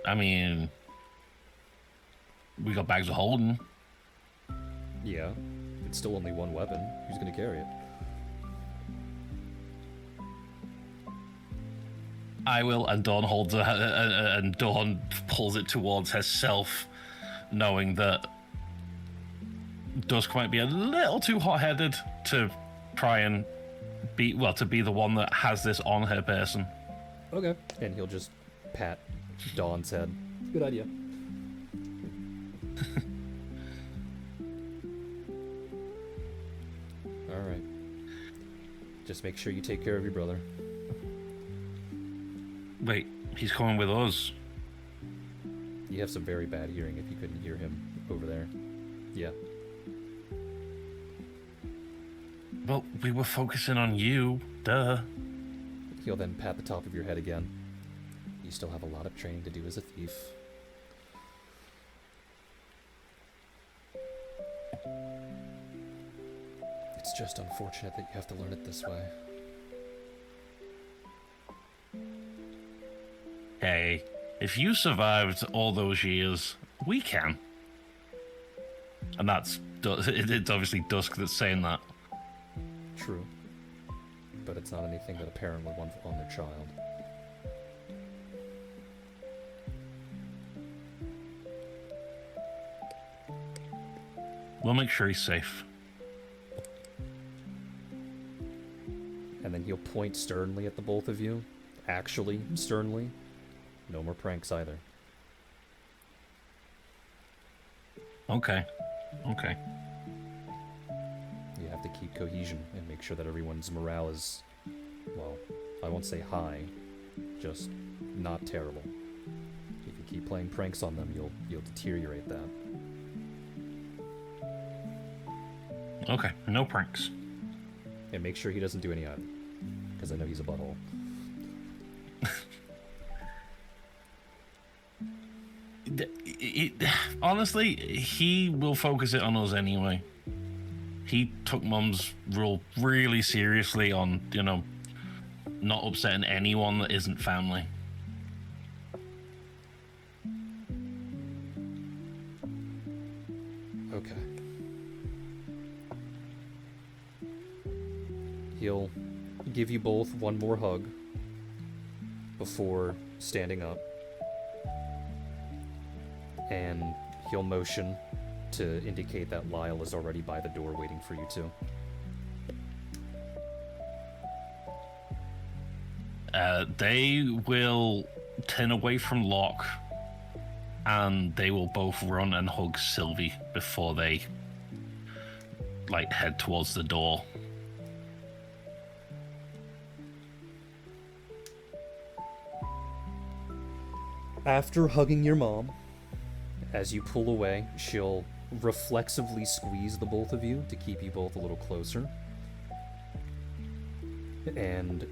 I mean, we got bags of holding. Yeah, it's still only one weapon. Who's gonna carry it? I will, and Dawn holds it, and Dawn pulls it towards herself, knowing that Dusk might be a little too hot-headed to try and be the one that has this on her person. Okay. And he'll just pat Dawn's head. Good idea. Alright. Just make sure you take care of your brother. Wait, he's coming with us. You have some very bad hearing if you couldn't hear him over there. Yeah. Well, we were focusing on you, duh. He'll then pat the top of your head again. You still have a lot of training to do as a thief. It's just unfortunate that you have to learn it this way. Hey, if you survived all those years, we can. And it's obviously Dusk that's saying that. True. But it's not anything that a parent would want on their child. We'll make sure he's safe. And then he'll point sternly at the both of you. Actually, sternly. No more pranks either. Okay. You have to keep cohesion and make sure that everyone's morale is, well, I won't say high, just not terrible. If you keep playing pranks on them, you'll deteriorate that. Okay, no pranks. And make sure he doesn't do any either, because I know he's a butthole. Honestly, he will focus it on us anyway. He took Mum's rule really seriously on, not upsetting anyone that isn't family. Okay. He'll give you both one more hug before standing up. And he'll motion to indicate that Lyle is already by the door waiting for you two. They will turn away from Locke, and they will both run and hug Sylvie before they head towards the door. After hugging your mom, as you pull away, she'll reflexively squeeze the both of you to keep you both a little closer. And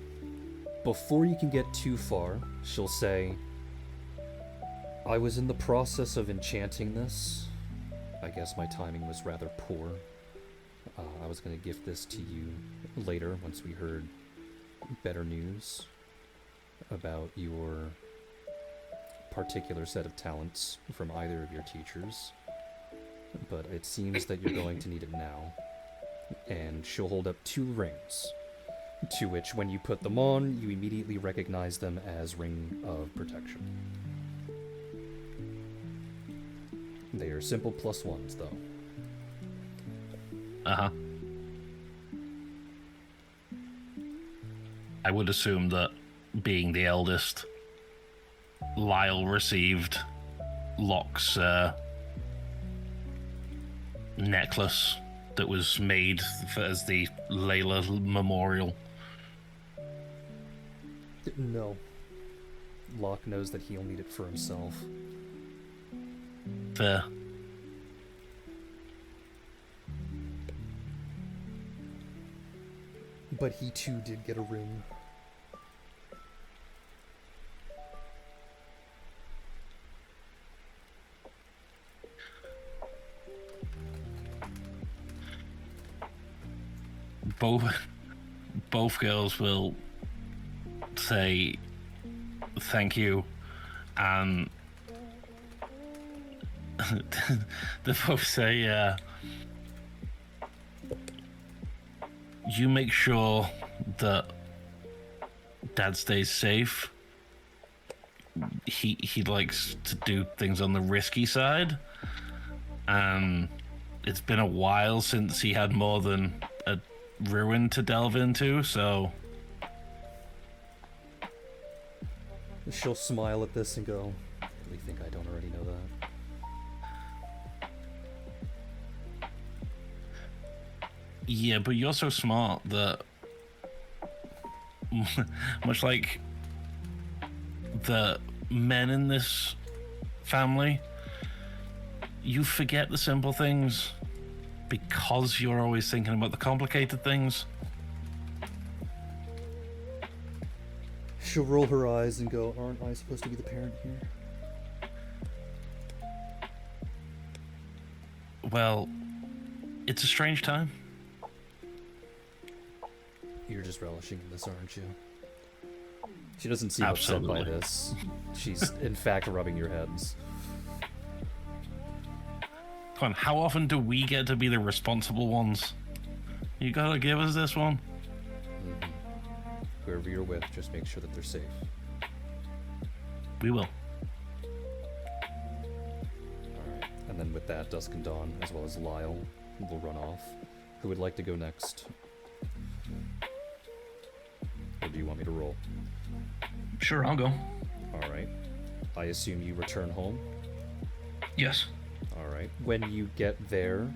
before you can get too far, she'll say, I was in the process of enchanting this. I guess my timing was rather poor. I was going to gift this to you later once we heard better news about your particular set of talents from either of your teachers. but it seems that you're going to need it now. And she'll hold up 2 rings, to which when you put them on, you immediately recognize them as Ring of Protection. They are simple +1s, though. Uh-huh. I would assume that, being the eldest, Lyle received Locke's necklace that was made as the Layla memorial. No. Locke knows that he'll need it for himself. Fair. But he too did get a ring. Both girls will say thank you, and they both say, you make sure that Dad stays safe. He likes to do things on the risky side, and it's been a while since he had more than a ruin to delve into, so... She'll smile at this and go, I really think I don't already know that. Yeah, but you're so smart that... much like the men in this family, you forget the simple things because you're always thinking about the complicated things. She'll roll her eyes and go, aren't I supposed to be the parent here? Well, it's a strange time. You're just relishing in this, aren't you? She doesn't seem Absolutely. upset by this. She's, in fact, rubbing your heads. Come on, how often do we get to be the responsible ones? You gotta give us this one. Mm-hmm. Whoever you're with, just make sure that they're safe. We will. Alright, and then with that, Dusk and Dawn, as well as Lyle, will run off. Who would like to go next? Or do you want me to roll? Sure, I'll go. Alright. I assume you return home? Yes. Alright. When you get there,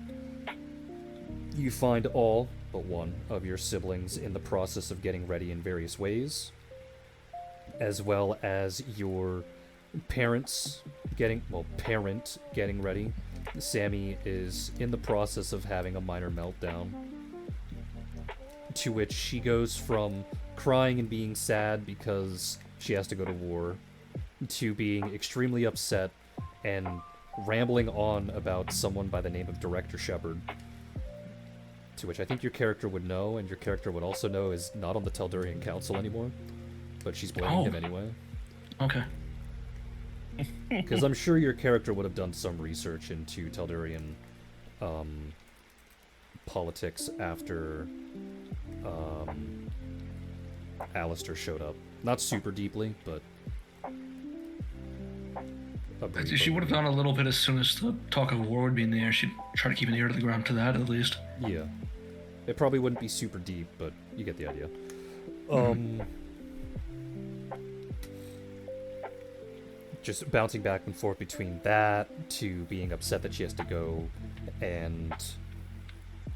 you find all but one of your siblings in the process of getting ready in various ways, as well as your parent getting ready. Sammy is in the process of having a minor meltdown, to which she goes from crying and being sad because she has to go to war, to being extremely upset and rambling on about someone by the name of Director Shepard, to which I think your character would know, and your character would also know is not on the Teldurian Council anymore, but she's blaming him anyway. Okay. Because I'm sure your character would have done some research into Teldurian politics after Alistair showed up. Not super deeply, but... She would have done a little bit as soon as the talk of war would be in the air. She'd try to keep an ear to the ground to that, at least. Yeah. It probably wouldn't be super deep, but you get the idea. Just bouncing back and forth between that to being upset that she has to go and,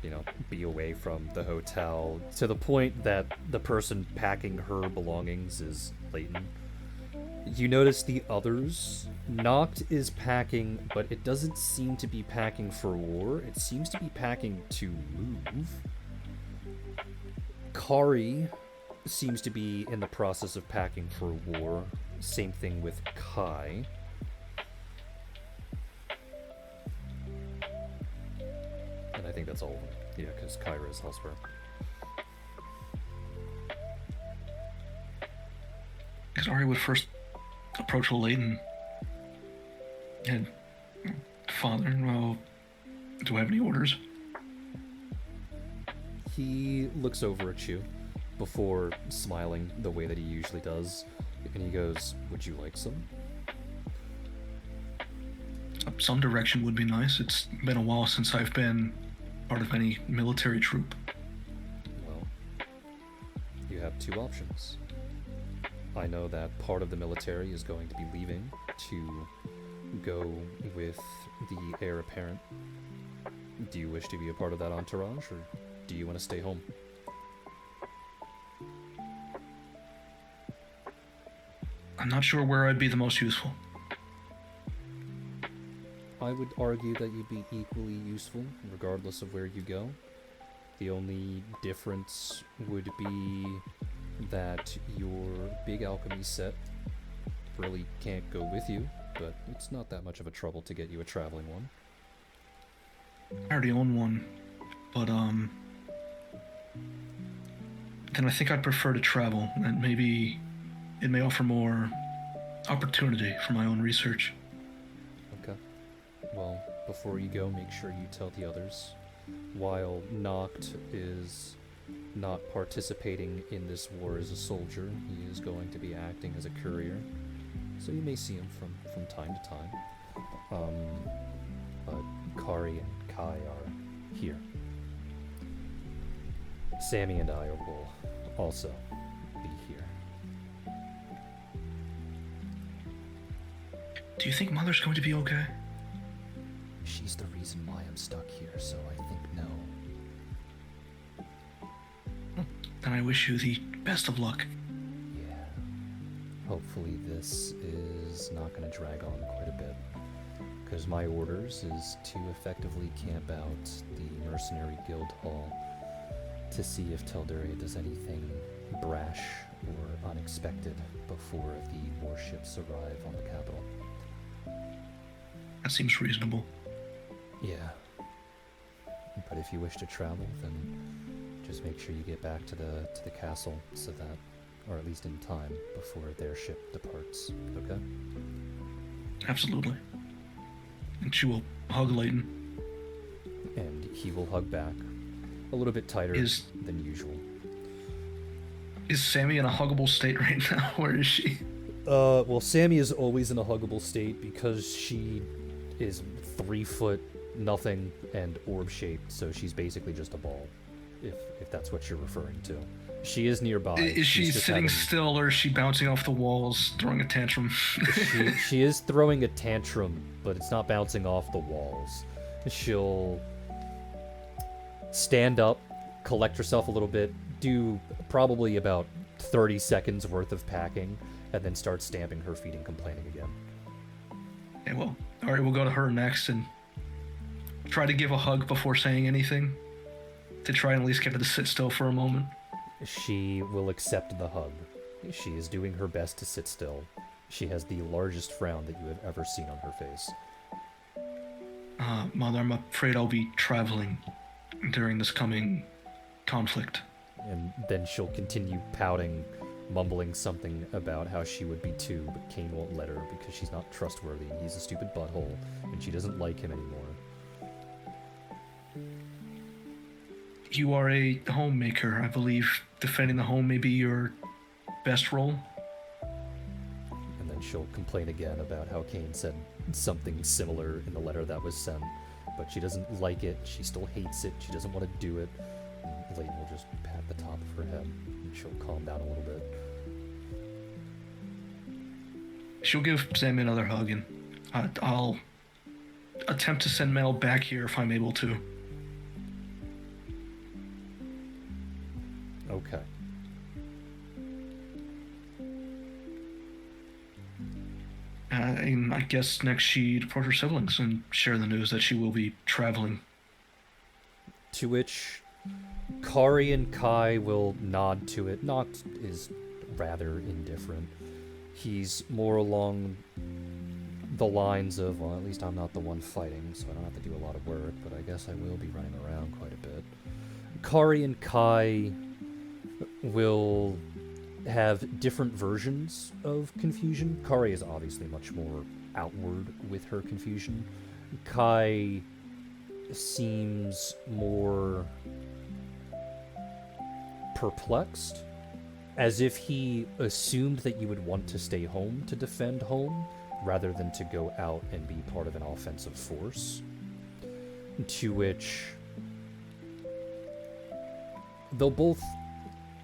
you know, be away from the hotel, to the point that the person packing her belongings is Leighton. You notice the others. Noct is packing, but it doesn't seem to be packing for war. It seems to be packing to move. Kari seems to be in the process of packing for war. Same thing with Kai. And I think that's all of them. Yeah, because Kyra is elsewhere. Kari would first approach Leighton and father, well, Do I have any orders? He looks over at you before smiling the way that he usually does, and he goes, "Would you like some?" Some direction would be nice. It's been a while since I've been part of any military troop. Well, you have two options. I know that part of the military is going to be leaving to go with the heir apparent. Do you wish to be a part of that entourage, or do you want to stay home? I'm not sure where I'd be the most useful. I would argue that you'd be equally useful, regardless of where you go. The only difference would be that your big alchemy set really can't go with you, but it's not that much of a trouble to get you a traveling one. I already own one, but then I think I'd prefer to travel, and maybe it may offer more opportunity for my own research. Okay. Well, before you go, make sure you tell the others. While Noct is not participating in this war as a soldier, he is going to be acting as a courier, so you may see him from time to time. But Kari and Kai are here. Sammy and I will also be here. Do you think Mother's going to be okay? She's the reason why I'm stuck here, so I think no. Then I wish you the best of luck. Yeah. Hopefully this is not going to drag on quite a bit. Because my orders is to effectively camp out the Mercenary Guild Hall to see if Telduria does anything brash or unexpected before the warships arrive on the capital. That seems reasonable. Yeah. But if you wish to travel, then just make sure you get back to the castle so that, or at least in time, before their ship departs, okay? Absolutely. And she will hug Layton. And he will hug back, a little bit tighter than usual. Is Sammy in a huggable state right now? Where is she? Well, Sammy is always in a huggable state because she is 3 foot nothing and orb-shaped, so she's basically just a ball, if that's what you're referring to. She is nearby. Is she sitting still, or is she bouncing off the walls, throwing a tantrum? she is throwing a tantrum, but it's not bouncing off the walls. She'll stand up, collect herself a little bit, do probably about 30 seconds worth of packing, and then start stamping her feet and complaining again. Okay, well, alright, we'll go to her next and try to give a hug before saying anything, to try and at least get her to sit still for a moment. She will accept the hug. She is doing her best to sit still. She has the largest frown that you have ever seen on her face. Mother, I'm afraid I'll be traveling during this coming conflict. And then she'll continue pouting, mumbling something about how she would be too, but Kane won't let her because she's not trustworthy and he's a stupid butthole, and she doesn't like him anymore. You are a homemaker. I believe defending the home may be your best role. And then she'll complain again about how Kane said something similar in the letter that was sent, but she doesn't like it, she still hates it, she doesn't want to do it. And Layton will just pat the top of her head, and she'll calm down a little bit. She'll give Sammy another hug, and I'll attempt to send Mel back here if I'm able to. Okay. And I guess next she'd report her siblings and share the news that she will be traveling. To which Kari and Kai will nod to it. Noct is rather indifferent. He's more along the lines of, well, at least I'm not the one fighting, so I don't have to do a lot of work, but I guess I will be running around quite a bit. Kari and Kai will have different versions of confusion. Kari is obviously much more outward with her confusion. Kai seems more perplexed, as if he assumed that you would want to stay home to defend home, rather than to go out and be part of an offensive force. To which they'll both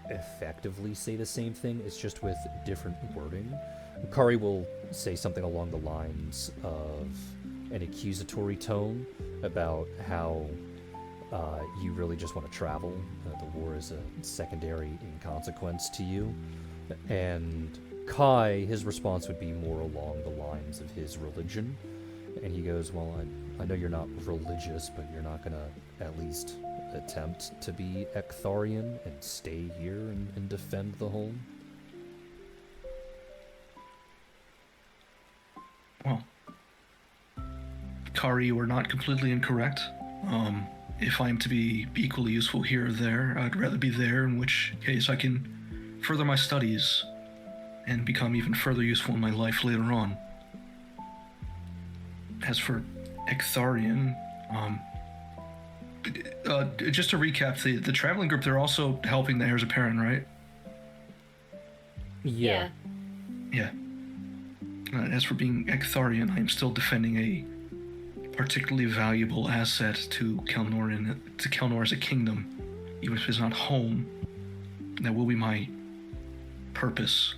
effectively say the same thing, it's just with different wording. Kari will say something along the lines of an accusatory tone about how you really just want to travel. The war is a secondary inconsequence to you. And Kai, his response would be more along the lines of his religion. And he goes, well, I know you're not religious, but you're not going to at least attempt to be Ektharian and stay here and defend the home? Well, Kari, you are not completely incorrect. If I'm to be equally useful here or there, I'd rather be there, in which case I can further my studies and become even further useful in my life later on. As for Ektharian, just to recap, the traveling group, they're also helping the heirs apparent, right? Yeah. Yeah. As for being Ektharian, I am still defending a particularly valuable asset to Kelnor as a kingdom, even if it's not home. That will be my purpose.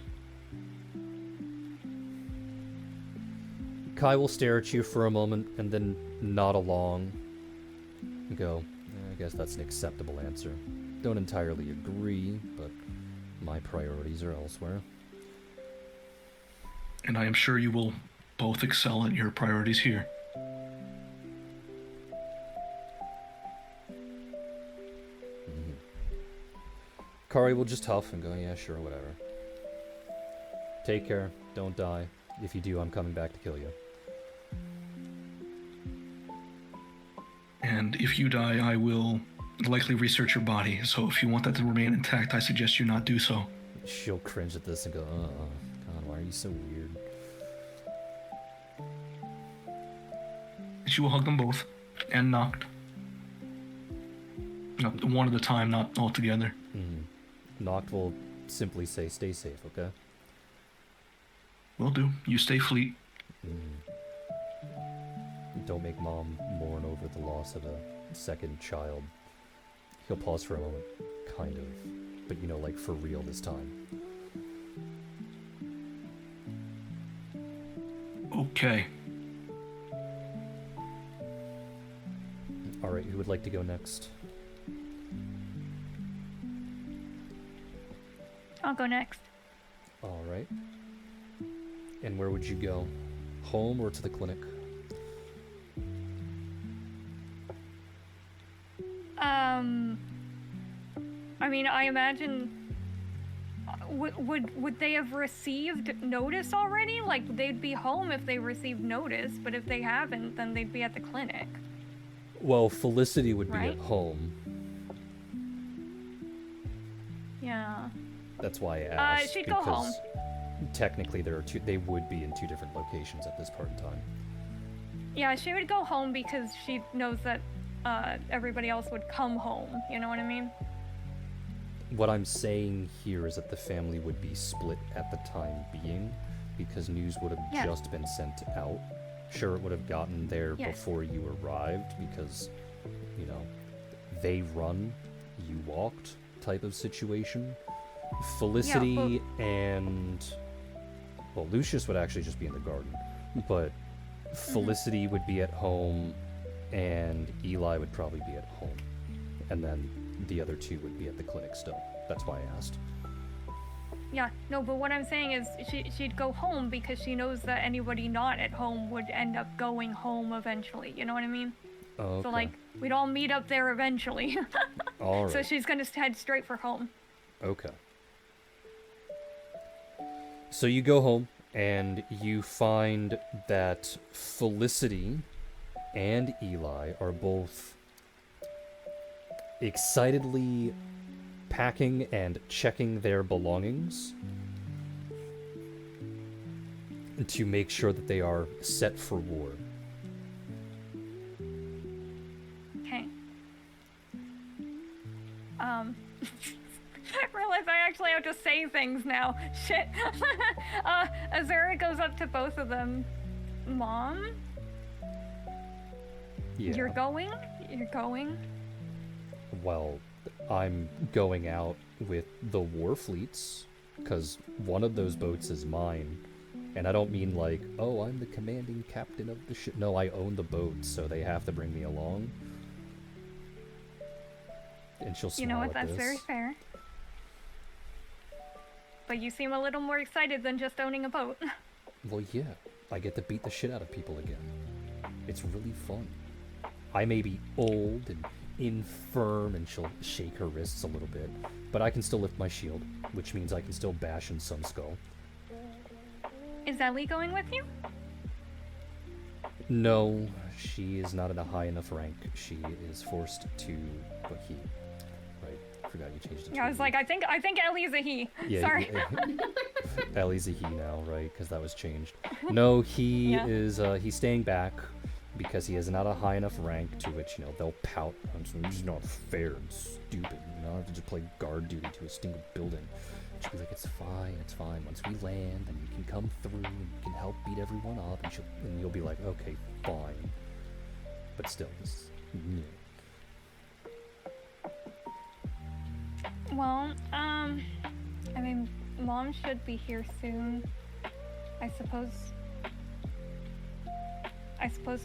Kai will stare at you for a moment and then nod along and go, I guess that's an acceptable answer. Don't entirely agree, but my priorities are elsewhere. And I am sure you will both excel at your priorities here. Kari will just huff and go, yeah, sure, whatever. Take care. Don't die. If you do, I'm coming back to kill you. And if you die, I will likely research your body. So if you want that to remain intact, I suggest you not do so. She'll cringe at this and go, God, why are you so weird? She will hug them both, and Noct. No, one at a time, not all together. Noct will simply say, stay safe, okay? Will do. You stay fleet. Don't make Mom mourn over the loss of a second child. He'll pause for a moment, kind of. But, like, for real this time. Okay. Alright, who would like to go next? I'll go next. Alright. And where would you go? Home or to the clinic? I mean, I imagine... Would they have received notice already? Like, they'd be home if they received notice, but if they haven't, then they'd be at the clinic. Well, Felicity would be Right? at home. Yeah. That's why I asked. she'd go home. Technically, they would be in two different locations at this part in time. Yeah, she would go home because she knows that everybody else would come home. You know what I mean? What I'm saying here is that the family would be split at the time being, because news would have just been sent out. Sure, it would have gotten there before you arrived, because, they run, you walked type of situation. Felicity and... Well, Lucius would actually just be in the garden, but Felicity would be at home, and Eli would probably be at home. And then the other two would be at the clinic still. That's why I asked. Yeah, no, but what I'm saying is she'd go home because she knows that anybody not at home would end up going home eventually. You know what I mean? Okay. So, like, we'd all meet up there eventually. All right. So she's gonna head straight for home. Okay. So you go home, and you find that Felicity and Eli are both excitedly packing and checking their belongings to make sure that they are set for war. I realize I actually have to say things now. Shit. Azura goes up to both of them. Mom? Yeah. You're going? You're going? Well, I'm going out with the war fleets, because one of those boats is mine. And I don't mean like, oh, I'm the commanding captain of the ship. No, I own the boat, so they have to bring me along. And she'll smile You know what? at That's this. very fair. But you seem a little more excited than just owning a boat. Well, yeah, I get to beat the shit out of people again. It's really fun. I may be old and infirm, and she'll shake her wrists a little bit, but I can still lift my shield, which means I can still bash in some skull. Is Ellie going with you? No, she is not at a high enough rank. She is forced to... But he... Right, I forgot you changed it to Yeah, I was he. like, I think Ellie's a he. Yeah, Sorry. Ellie's a he now, right? Because that was changed. No, he Yeah. is, he's staying back because he is not a high enough rank to which, they'll pout. It's just not fair and stupid. I have to just play guard duty to a single building. She'll be like, it's fine. Once we land, then you can come through and you can help beat everyone up. And you'll be like, okay, fine. But still, Well, I mean, Mom should be here soon. I suppose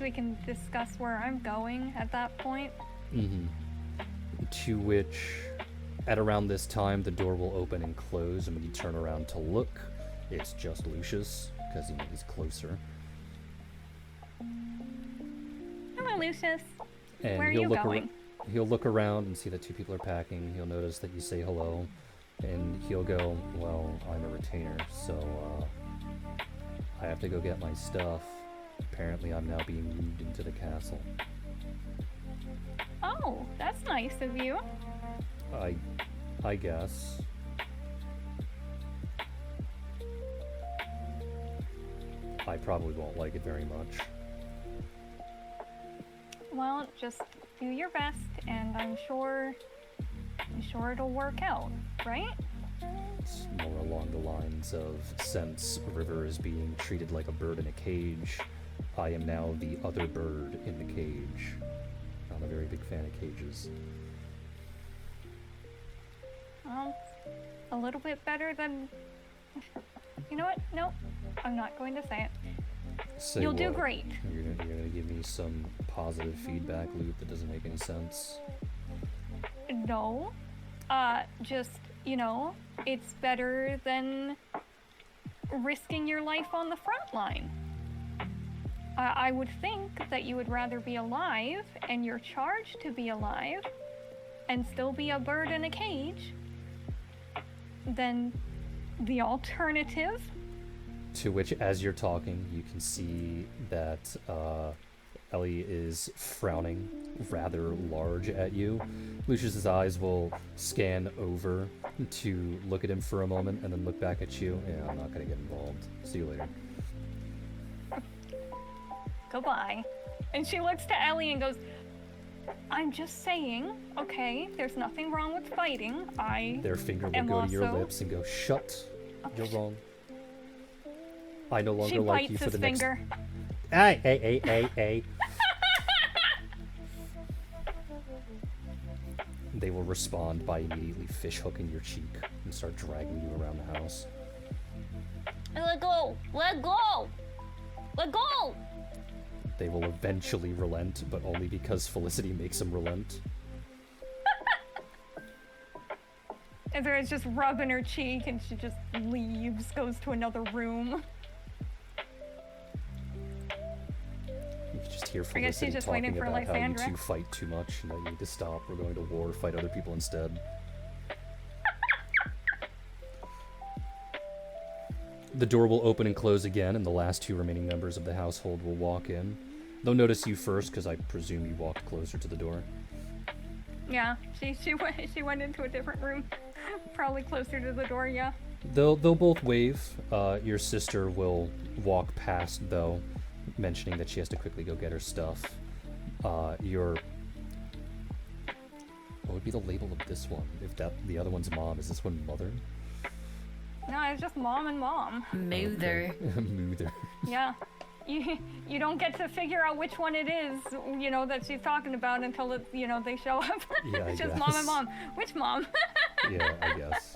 we can discuss where I'm going at that point. Mm-hmm. To which, at around this time, the door will open and close, and when you turn around to look, it's just Lucius, because he's closer. Hello, Lucius. And Where are you going? He'll look around and see that two people are packing. He'll notice that you say hello, and he'll go, well, I'm a retainer, so I have to go get my stuff. Apparently I'm now being moved into the castle. Oh, that's nice of you. I guess. I probably won't like it very much. Well, just do your best, and I'm sure it'll work out, right? It's more along the lines of, since River is being treated like a bird in a cage, I am now the other bird in the cage. I'm a very big fan of cages. A little bit better than... You know what? No, I'm not going to say it. Say You'll do what? great. You're gonna give me some positive feedback loop that doesn't make any sense. No. Just, it's better than risking your life on the front line. I would think that you would rather be alive, and you're charged to be alive, and still be a bird in a cage, than the alternative. To which, as you're talking, you can see that Ellie is frowning rather large at you. Lucius's eyes will scan over to look at him for a moment and then look back at you. Yeah, I'm not gonna get involved. See you later. Goodbye. And she looks to Ellie and goes, I'm just saying, okay, there's nothing wrong with fighting. Their finger will am go to your also- lips and go, shut. You're wrong. I no longer She like you bites for his the next... finger. Hey. They will respond by immediately fishhooking your cheek and start dragging you around the house. Let go! Let go! Let go! They will eventually relent, but only because Felicity makes them relent. Azura's just rubbing her cheek and she just leaves, goes to another room. You can just hear I guess Felicity she's just talking waiting for about how you Lysandra. two fight too much and that you need to stop. We're going to war, fight other people instead. The door will open and close again, and the last two remaining members of the household will walk in. They'll notice you first, because I presume you walked closer to the door. Yeah, she went into a different room. Probably closer to the door, yeah. They'll both wave. Your sister will walk past, though, mentioning that she has to quickly go get her stuff. Oh would be the label of this one? If that the other one's mom, is this one mother? No, it's just mom and mom. Moother. Okay. Moother. Yeah. You don't get to figure out which one it is, that she's talking about until they show up. Yeah, I It's just guess. mom and mom. Which mom? Yeah, I guess.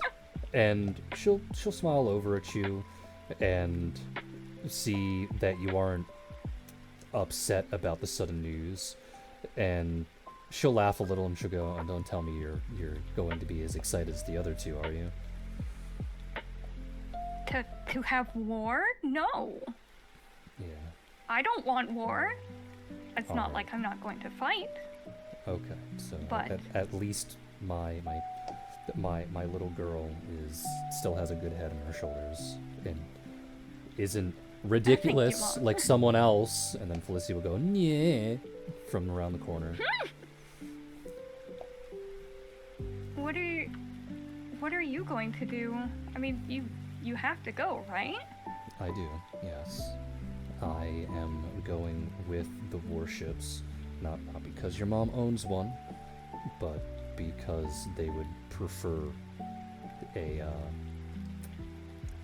And she'll smile over at you and see that you aren't upset about the sudden news, and she'll laugh a little and she'll go, "Oh, don't tell me you're going to be as excited as the other two, are you?" To have war? No. Yeah. I don't want war. It's not Alright. like I'm not going to fight. Okay. So But- at least my little girl still has a good head on her shoulders and isn't ridiculous Mom. like someone else. And then Felicity will go, "Yeah," from around the corner. What are you going to do? I mean, you have to go, right? I do, yes. I am going with the warships, not because your mom owns one, but because they would prefer a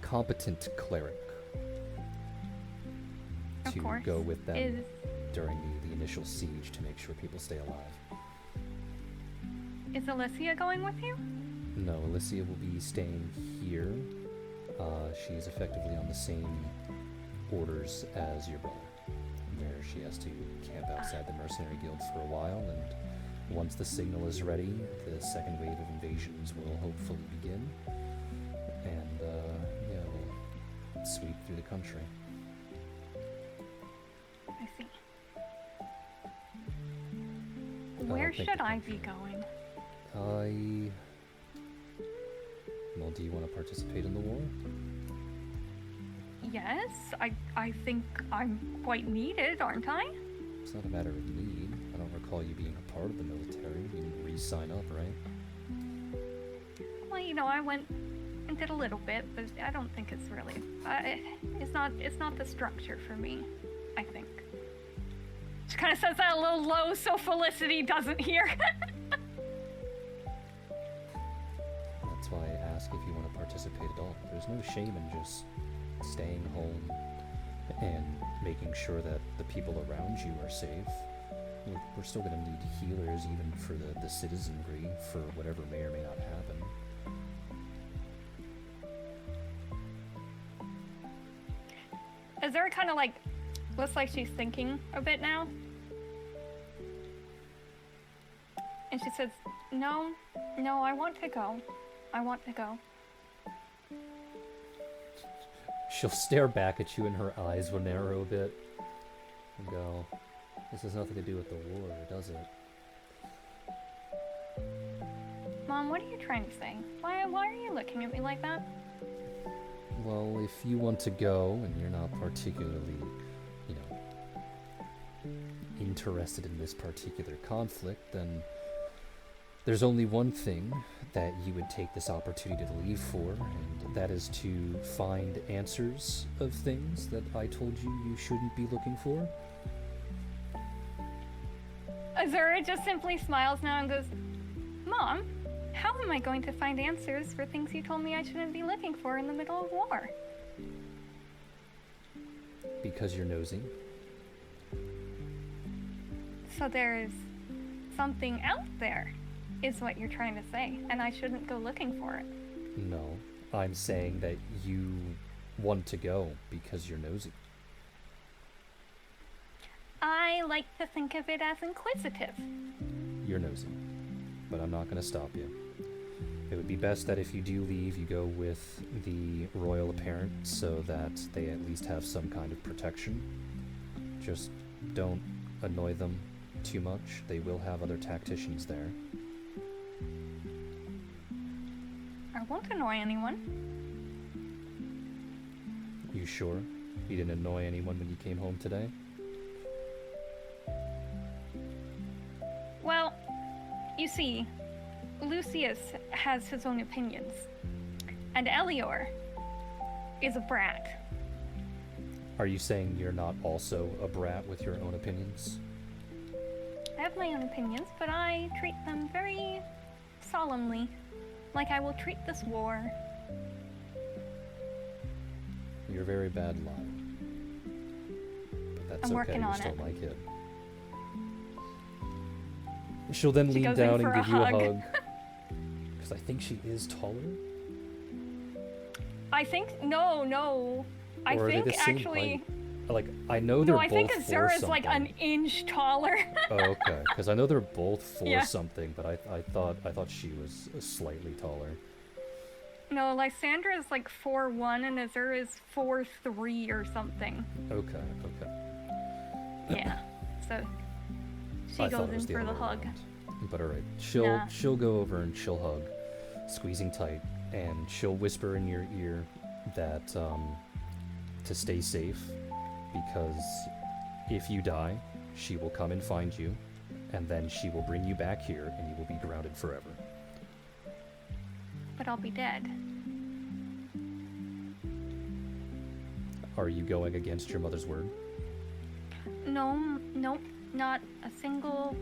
competent cleric Of to course. go with them Is during the initial siege to make sure people stay alive. Alicia going with you? No, Alicia will be staying here. She's effectively on the same orders as your brother, where she has to camp outside the mercenary guild for a while, and once the signal is ready, the second wave of invasions will hopefully begin, and we'll sweep through the country. I see. don't Where think should the I be country. going? Well, do you want to participate in the war? Yes, I think I'm quite needed, aren't I? It's not a matter of need. I don't recall you being a part of the military. You didn't re-sign up, right? Well, I went and did a little bit, but I don't think it's really. It's not the structure for me, I think. She kind of says that a little low so Felicity doesn't hear. That's why I ask if you want to participate at all. There's no shame in just staying home and making sure that the people around you are safe. We're still going to need healers even for the citizenry for whatever may or may not happen. Azura kind of looks like she's thinking a bit now. And she says, no, I want to go. I want to go. She'll stare back at you and her eyes will narrow a bit and go, "This has nothing to do with the war, does it?" Mom, what are you trying to say? Why are you looking at me like that? Well, if you want to go and you're not particularly, interested in this particular conflict, then there's only one thing that you would take this opportunity to leave for, and that is to find answers of things that I told you shouldn't be looking for. Azura just simply smiles now and goes, Mom, how am I going to find answers for things you told me I shouldn't be looking for in the middle of war? Because you're nosy. So there's something out there, is what you're trying to say, and I shouldn't go looking for it. No, I'm saying that you want to go because you're nosy. I like to think of it as inquisitive. You're nosy, but I'm not going to stop you. It would be best that if you do leave, you go with the royal apparent so that they at least have some kind of protection. Just don't annoy them too much. They will have other tacticians there. I won't annoy anyone. You sure? You didn't annoy anyone when you came home today? Well, you see, Lucius has his own opinions, and Elior is a brat. Are you saying you're not also a brat with your own opinions? I have my own opinions, but I treat them very solemnly, like I will treat this war. You're a very bad liar. But that's I'm okay, working you're on still it. my kid. She'll then She lean goes in down for and a give you a hug. hug. Because I think she is taller. I think no. I Or are they think the same actually height? Like, I know they're no. I both think for Azura's like an something. inch taller. Oh, okay, because I know they're both for Yeah. something, but I thought she was slightly taller. No, Lysandra is like 4'1" and Azura is 4'3" or something. Okay. Yeah. So she I thought goes it was in for other the way hug. around. But alright, Nah. she'll go over and she'll hug, squeezing tight, and she'll whisper in your ear that to stay safe, because if you die, she will come and find you, and then she will bring you back here, and you will be grounded forever. But I'll be dead. Are you going against your mother's word? No, nope, not a single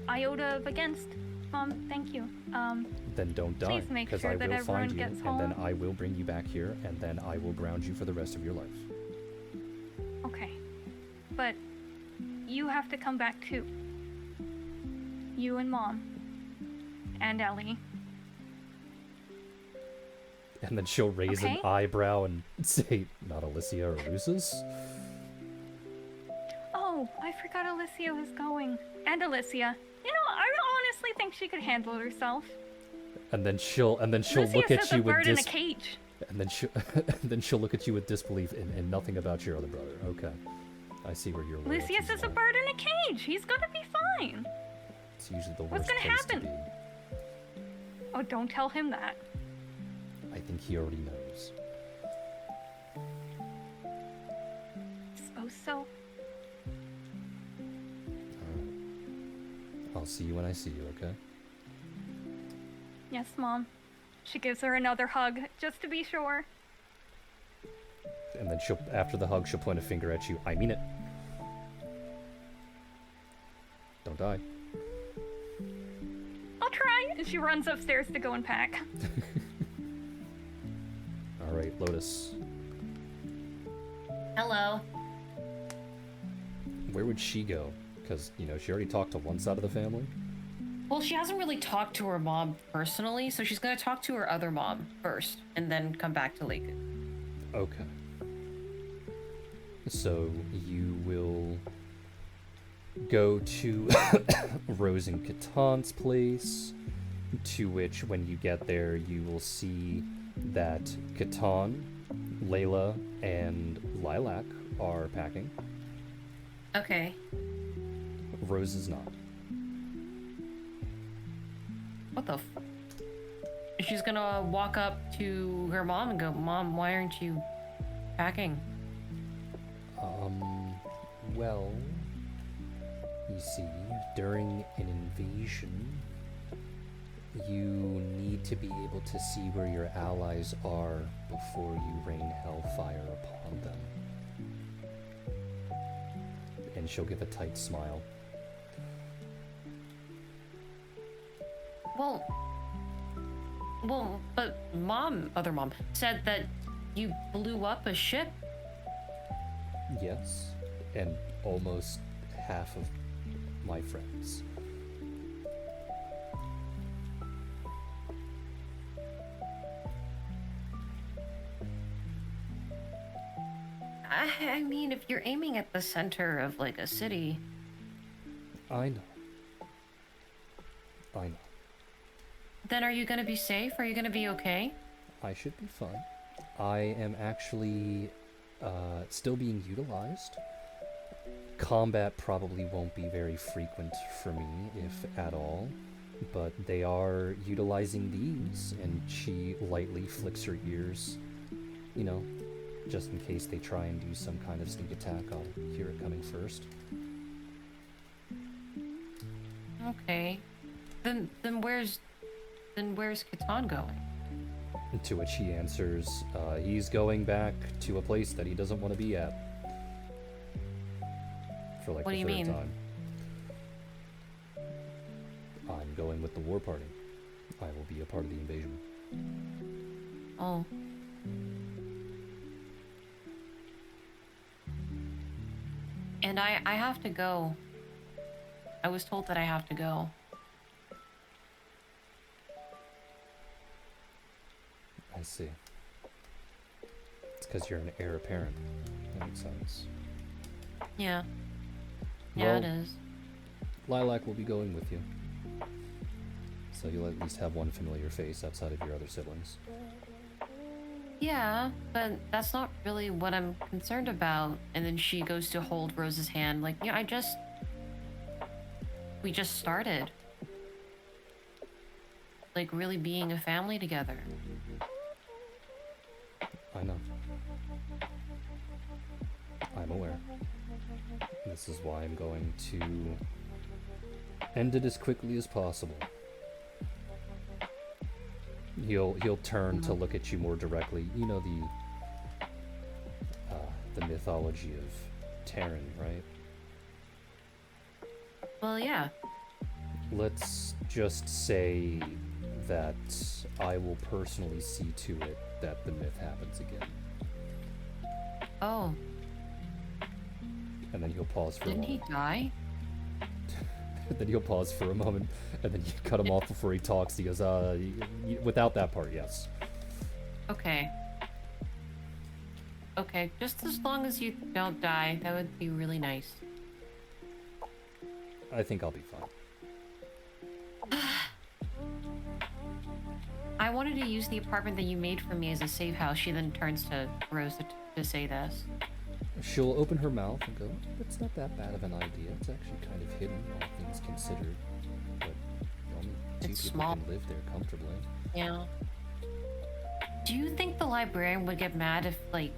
iota of against. Mom, thank you. Then don't die, Please make because sure I that will everyone find you, gets and then home. I will bring you back here, and then I will ground you for the rest of your life. Okay. But you have to come back too. You and Mom. And Ellie. And then she'll raise an Okay. eyebrow and say, not Alicia or Lucis? Oh, I forgot Alicia was going. And Alicia. You know, I honestly think she could handle it herself. And then she'll Alicia look at says you a with bird in a cage. and then she'll look at you with disbelief and nothing about your other brother. Okay, I see where you're. Alicia says a bird in a cage. He's gonna be fine. It's usually the What's worst gonna place happen? to be. Oh, don't tell him that. I think he already knows. Suppose so. Alright. I'll see you when I see you, okay? Yes, Mom. She gives her another hug, just to be sure. And then after the hug, she'll point a finger at you. I mean it. Don't die. I'll try. And she runs upstairs to go and pack. Alright, Lotus. Hello. Where would she go? Because, she already talked to one side of the family. Well, she hasn't really talked to her mom personally, so she's gonna talk to her other mom first, and then come back to Lake. Okay. So you will go to Rose and Catan's place, to which when you get there you will see that Catan, Layla, and Lilac are packing. Okay. Rose is not. What the She's gonna walk up to her mom and go, Mom, why aren't you packing? Well, you see, during an invasion, you need to be able to see where your allies are before you rain hellfire upon them. And she'll give a tight smile. Well, but other mom, said that you blew up a ship. Yes, and almost half of my friends. I mean, if you're aiming at the center of, like, a city... I know. Then are you gonna be safe? Are you gonna be okay? I should be fine. I am actually still being utilized. Combat probably won't be very frequent for me, if at all, but they are utilizing these, and she lightly flicks her ears, just in case they try and do some kind of sneak attack. I'll hear it coming first. Okay. Then where's Catan going? To which he answers, he's going back to a place that he doesn't want to be at. For like What do the you third mean? time. I'm going with the war party. I will be a part of the invasion. Oh. And I have to go. I was told that I have to go. I see. It's because you're an heir apparent. That makes sense. Yeah. Yeah, Well, it is. Lilac will be going with you. So you'll at least have one familiar face outside of your other siblings. Yeah, but that's not really what I'm concerned about. And then she goes to hold Rose's hand, like, yeah, we just started. Like, really being a family together. I know. I'm aware. This is why I'm going to end it as quickly as possible. He'll turn to look at you more directly. You know the mythology of Terran, right? Well, yeah. Let's just say that I will personally see to it that the myth happens again. Oh, And then he'll pause for didn't a he moment. die? Then he'll pause for a moment, and then you cut him off before he talks. He goes, without that part, yes. Okay. Okay, just as long as you don't die, that would be really nice. I think I'll be fine. I wanted to use the apartment that you made for me as a safe house. She then turns to Rose to say this. She'll open her mouth and go, "It's not that bad of an idea. It's actually kind of hidden, all things considered. But only two It's people small. can live there comfortably." Yeah. Do you think the librarian would get mad if, like,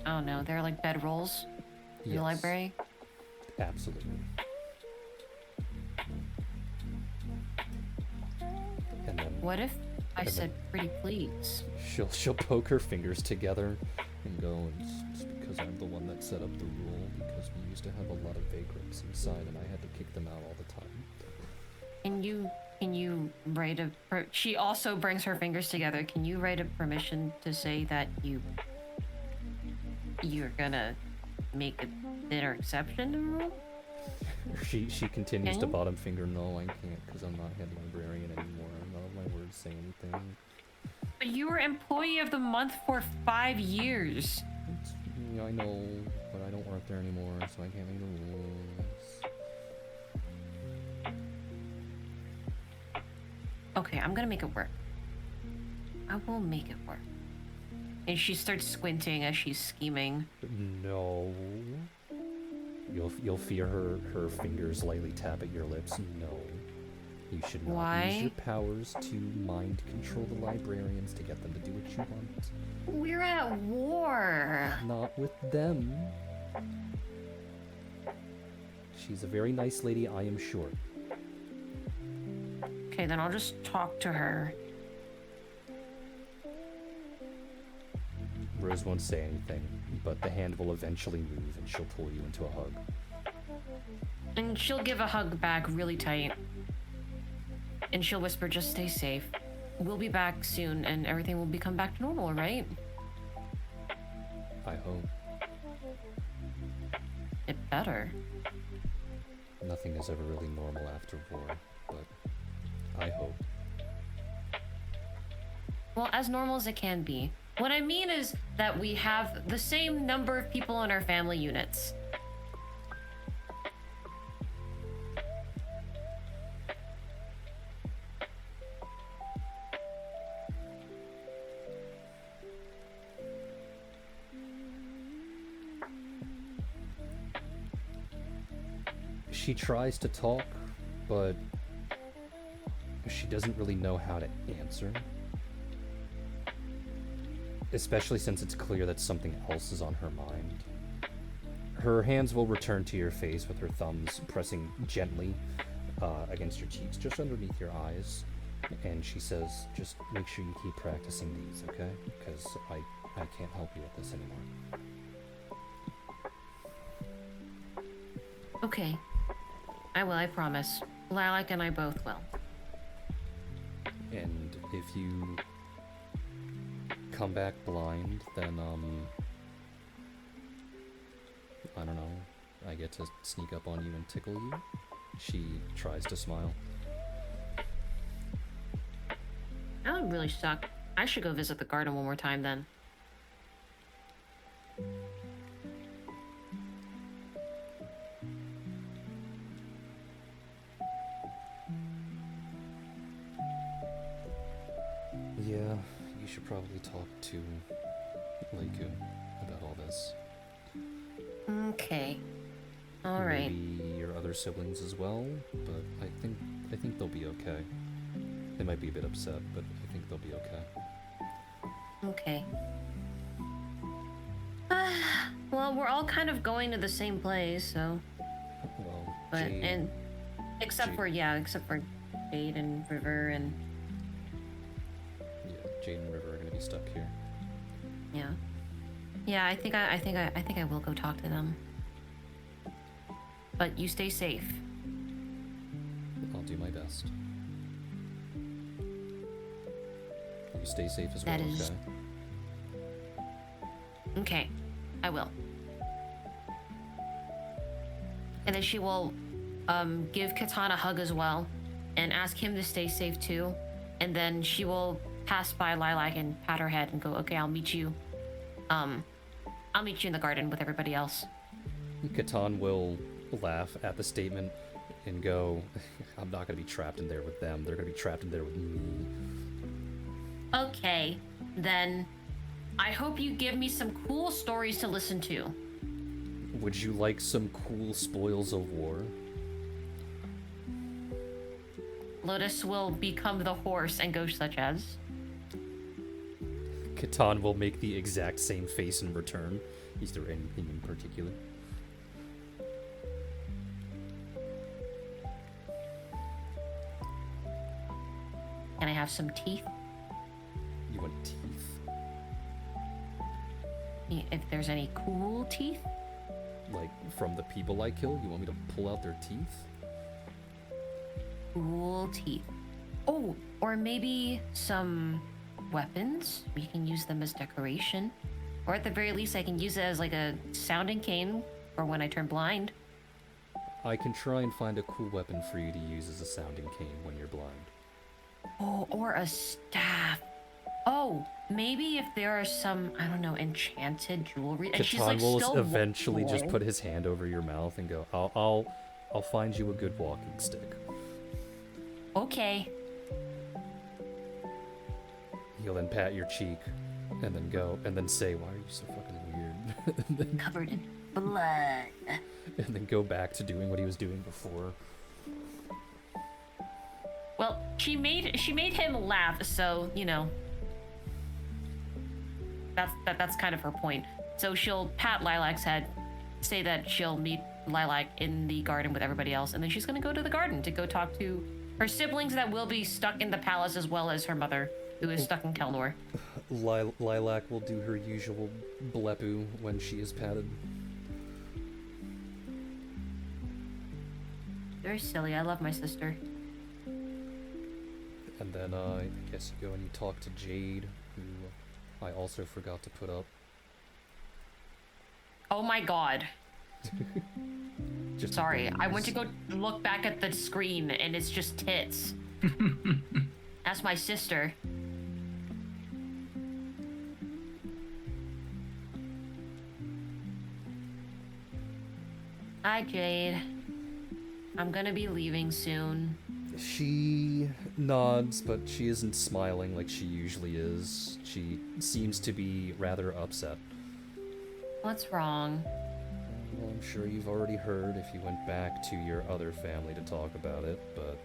I don't know, there are like bedrolls in the Yes, library? absolutely. And then What if I And said pretty please? she'll poke her fingers together and go, "It's because I'm the one that set up the rule, because we used to have a lot of vagrants inside and I had to kick them out all the time." Can you write a she also brings her fingers together. Can you write a permission to say that you're gonna make a dinner exception to the rule? She continues Can to you? bottom finger, "No, I can't, because I'm not head librarian anymore. None of my words say anything." But you were employee of the month for 5 years. Yeah, I know, but I don't work there anymore, so I can't make the rules. Okay, I'm gonna make it work. I will make it work. And she starts squinting as she's scheming. No. You'll feel her fingers lightly tap at your lips. No. You should not Why? use your powers to mind control the librarians to get them to do what you want. We're at war. Not with them. She's a very nice lady, I am sure. Okay, then I'll just talk to her. Rose won't say anything, but the hand will eventually move and she'll pull you into a hug. And she'll give a hug back really tight. And she'll whisper, just stay safe. We'll be back soon and everything will become back to normal, right? I hope. It better. Nothing is ever really normal after war, but I hope. Well, as normal as it can be. What I mean is that we have the same number of people in our family units. She tries to talk, but she doesn't really know how to answer. Especially since it's clear that something else is on her mind. Her hands will return to your face with her thumbs pressing gently against your cheeks, just underneath your eyes. And she says, "Just make sure you keep practicing these, okay? Because I can't help you with this anymore." Okay. I will, I promise. Lilac and I both will. And if you come back blind, then, I don't know, I get to sneak up on you and tickle you? She tries to smile. That would really suck. I should go visit the garden one more time then. Yeah, you should probably talk to Leiku about all this. Okay. All right. Maybe your other siblings as well, but I think they'll be okay. They might be a bit upset, but I think they'll be okay. Okay. Well, we're all kind of going to the same place, so. Well, But Jade, and except for Jade and River and yeah, Jade and River are gonna be stuck here. yeah. Yeah, I think I will go talk to them. But you stay safe. I'll do my best. You stay safe as well, That is- okay? Okay, I will. And then she will give Katan a hug as well and ask him to stay safe too. And then she will pass by Lilac and pat her head and go, okay, I'll meet you in the garden with everybody else. Catan will laugh at the statement and go, I'm not gonna be trapped in there with them. They're gonna be trapped in there with me. Okay, then I hope you give me some cool stories to listen to. Would you like some cool spoils of war? Lotus will become the horse and go such as. Catan will make the exact same face in return. Is there anything in particular? Can I have some teeth? You want teeth? If there's any cool teeth? Like, from the people I kill? You want me to pull out their teeth? Cool teeth. Oh, or maybe some weapons. We can use them as decoration. Or at the very least, I can use it as like a sounding cane for when I turn blind. I can try and find a cool weapon for you to use as a sounding cane when you're blind. Oh, or a staff. Oh, maybe if there are some, I don't know, enchanted jewelry. And she's Catan like will still eventually just walking. put his hand over your mouth and go, I'll find you a good walking stick. Okay. He'll then pat your cheek and then go and then say, why are you so fucking weird? and, then, Covered in blood. and then go back to doing what he was doing before. Well, she made him laugh, so you know. That's kind of her point. So she'll pat Lilac's head, say that she'll meet Lilac in the garden with everybody else, and then she's gonna go to the garden to go talk to her siblings that will be stuck in the palace, as well as her mother, who is stuck in Kelnor. Lilac will do her usual blepu when she is patted. Very silly. I love my sister. And then I guess you go and you talk to Jade, who I also forgot to put up. Oh my god. Just Sorry, I bones. went to go look back at the screen and it's just tits. That's my sister. Hi, Jade. I'm gonna be leaving soon. She nods, but she isn't smiling like she usually is. She seems to be rather upset. What's wrong? Well, I'm sure you've already heard if you went back to your other family to talk about it, but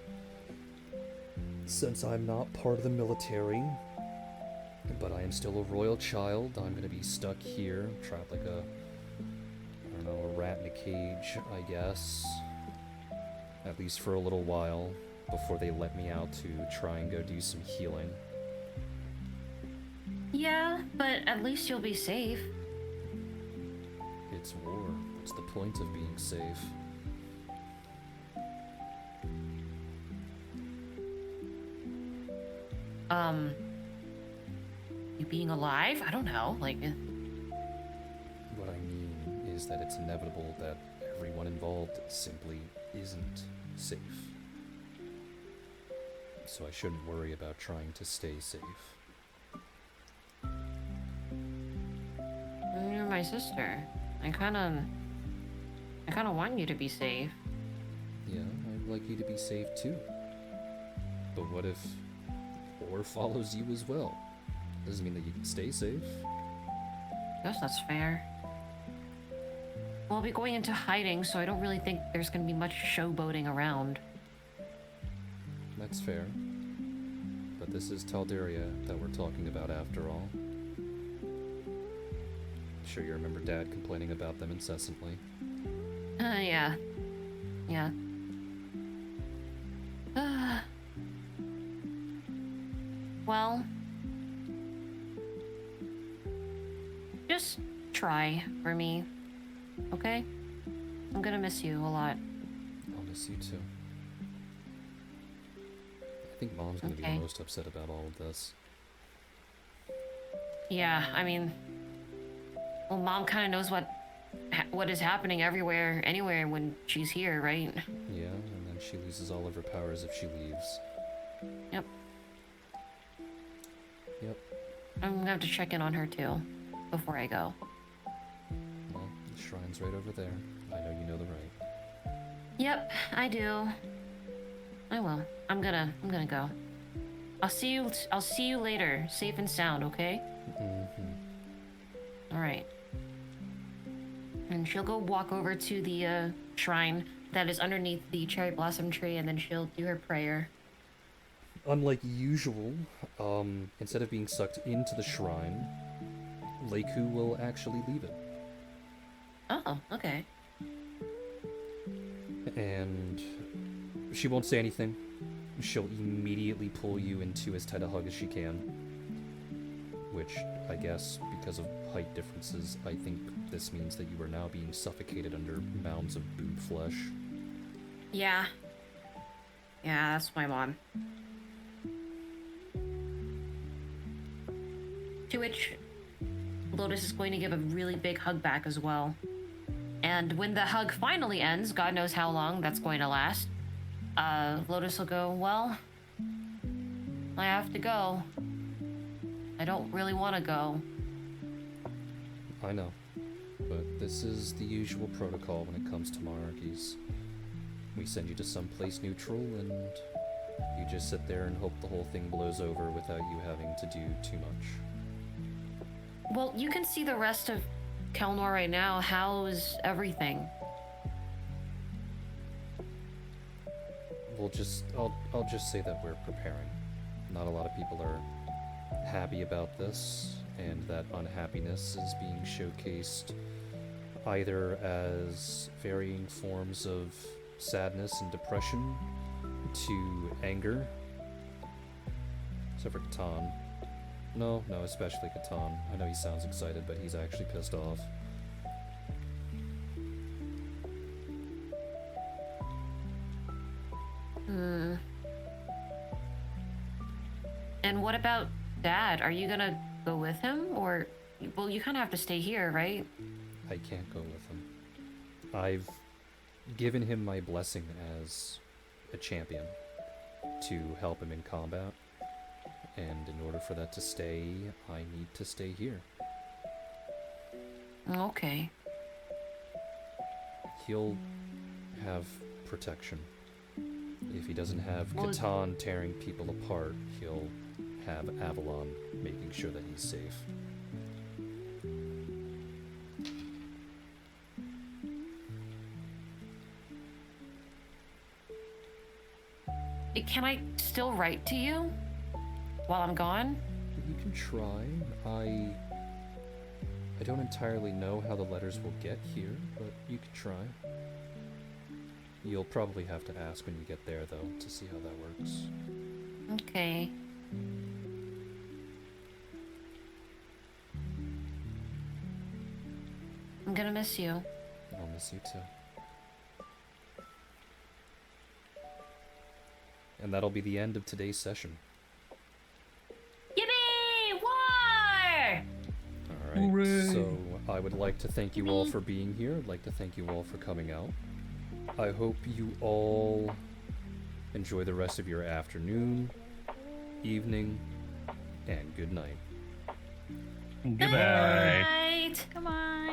since I'm not part of the military, but I am still a royal child, I'm gonna be stuck here, trapped like a, I don't know, a rat in a cage, I guess. At least for a little while, before they let me out to try and go do some healing. Yeah, but at least you'll be safe. It's war. What's the point of being safe? You being alive? I don't know. Like, What I mean is that it's inevitable that everyone involved simply isn't safe. So I shouldn't worry about trying to stay safe. you're my sister. I kind of want you to be safe. Yeah, I'd like you to be safe too. But what if Or follows you as well? Doesn't mean that you can stay safe. Guess that's fair. Well, I'll be going into hiding, so I don't really think there's gonna be much showboating around. That's fair. But this is Telduria that we're talking about after all. Sure you remember Dad complaining about them incessantly. Yeah. Yeah. Well, just try for me, okay? I'm gonna miss you a lot. I'll miss you too. I think Mom's gonna be Okay. the most upset about all of this. Yeah, I mean, well, Mom kind of knows what is happening everywhere, anywhere when she's here, right? Yeah, and then she loses all of her powers if she leaves. Yep. Yep. I'm gonna have to check in on her too, before I go. Well, the shrine's right over there. I know you know the right. Yep, I do. I will. I'm gonna go. I'll see you later, safe and sound, okay? Mm-hmm. All right. And she'll go walk over to the shrine that is underneath the cherry blossom tree, and then she'll do her prayer. Unlike usual, instead of being sucked into the shrine, Leiku will actually leave it. Oh, okay. And she won't say anything. She'll immediately pull you into as tight a hug as she can. Which, I guess, because of height differences, I think this means that you are now being suffocated under mounds of boob flesh. Yeah. Yeah, that's my mom. To which Lotus is going to give a really big hug back as well. And when the hug finally ends, God knows how long that's going to last, Lotus will go, well, I have to go. I don't really want to go. I know, but this is the usual protocol when it comes to monarchies. We send you to some place neutral, and you just sit there and hope the whole thing blows over without you having to do too much. Well, you can see the rest of Kelnor right now. How's everything? I'll just say that we're preparing. Not a lot of people are happy about this, and that unhappiness is being showcased either as varying forms of sadness and depression to anger. Except for Catan. No, especially Catan. I know he sounds excited, but he's actually pissed off. And what about Dad? Are you gonna go with him? Or, well, you kind of have to stay here, right? I can't go with him. I've given him my blessing as a champion to help him in combat. And in order for that to stay, I need to stay here. Okay. He'll have protection. If he doesn't have Well, Catan tearing people apart, he'll have Avalon making sure that he's safe. Can I still write to you while I'm gone? You can try. I don't entirely know how the letters will get here, but you can try. You'll probably have to ask when you get there, though, to see how that works. Okay. I'm gonna miss you. I'll miss you too. And that'll be the end of today's session. Alright, Hooray. so I would like to thank you all for being here. I'd like to thank you all for coming out. I hope you all enjoy the rest of your afternoon, evening, and good night. Goodbye. Night. Come on.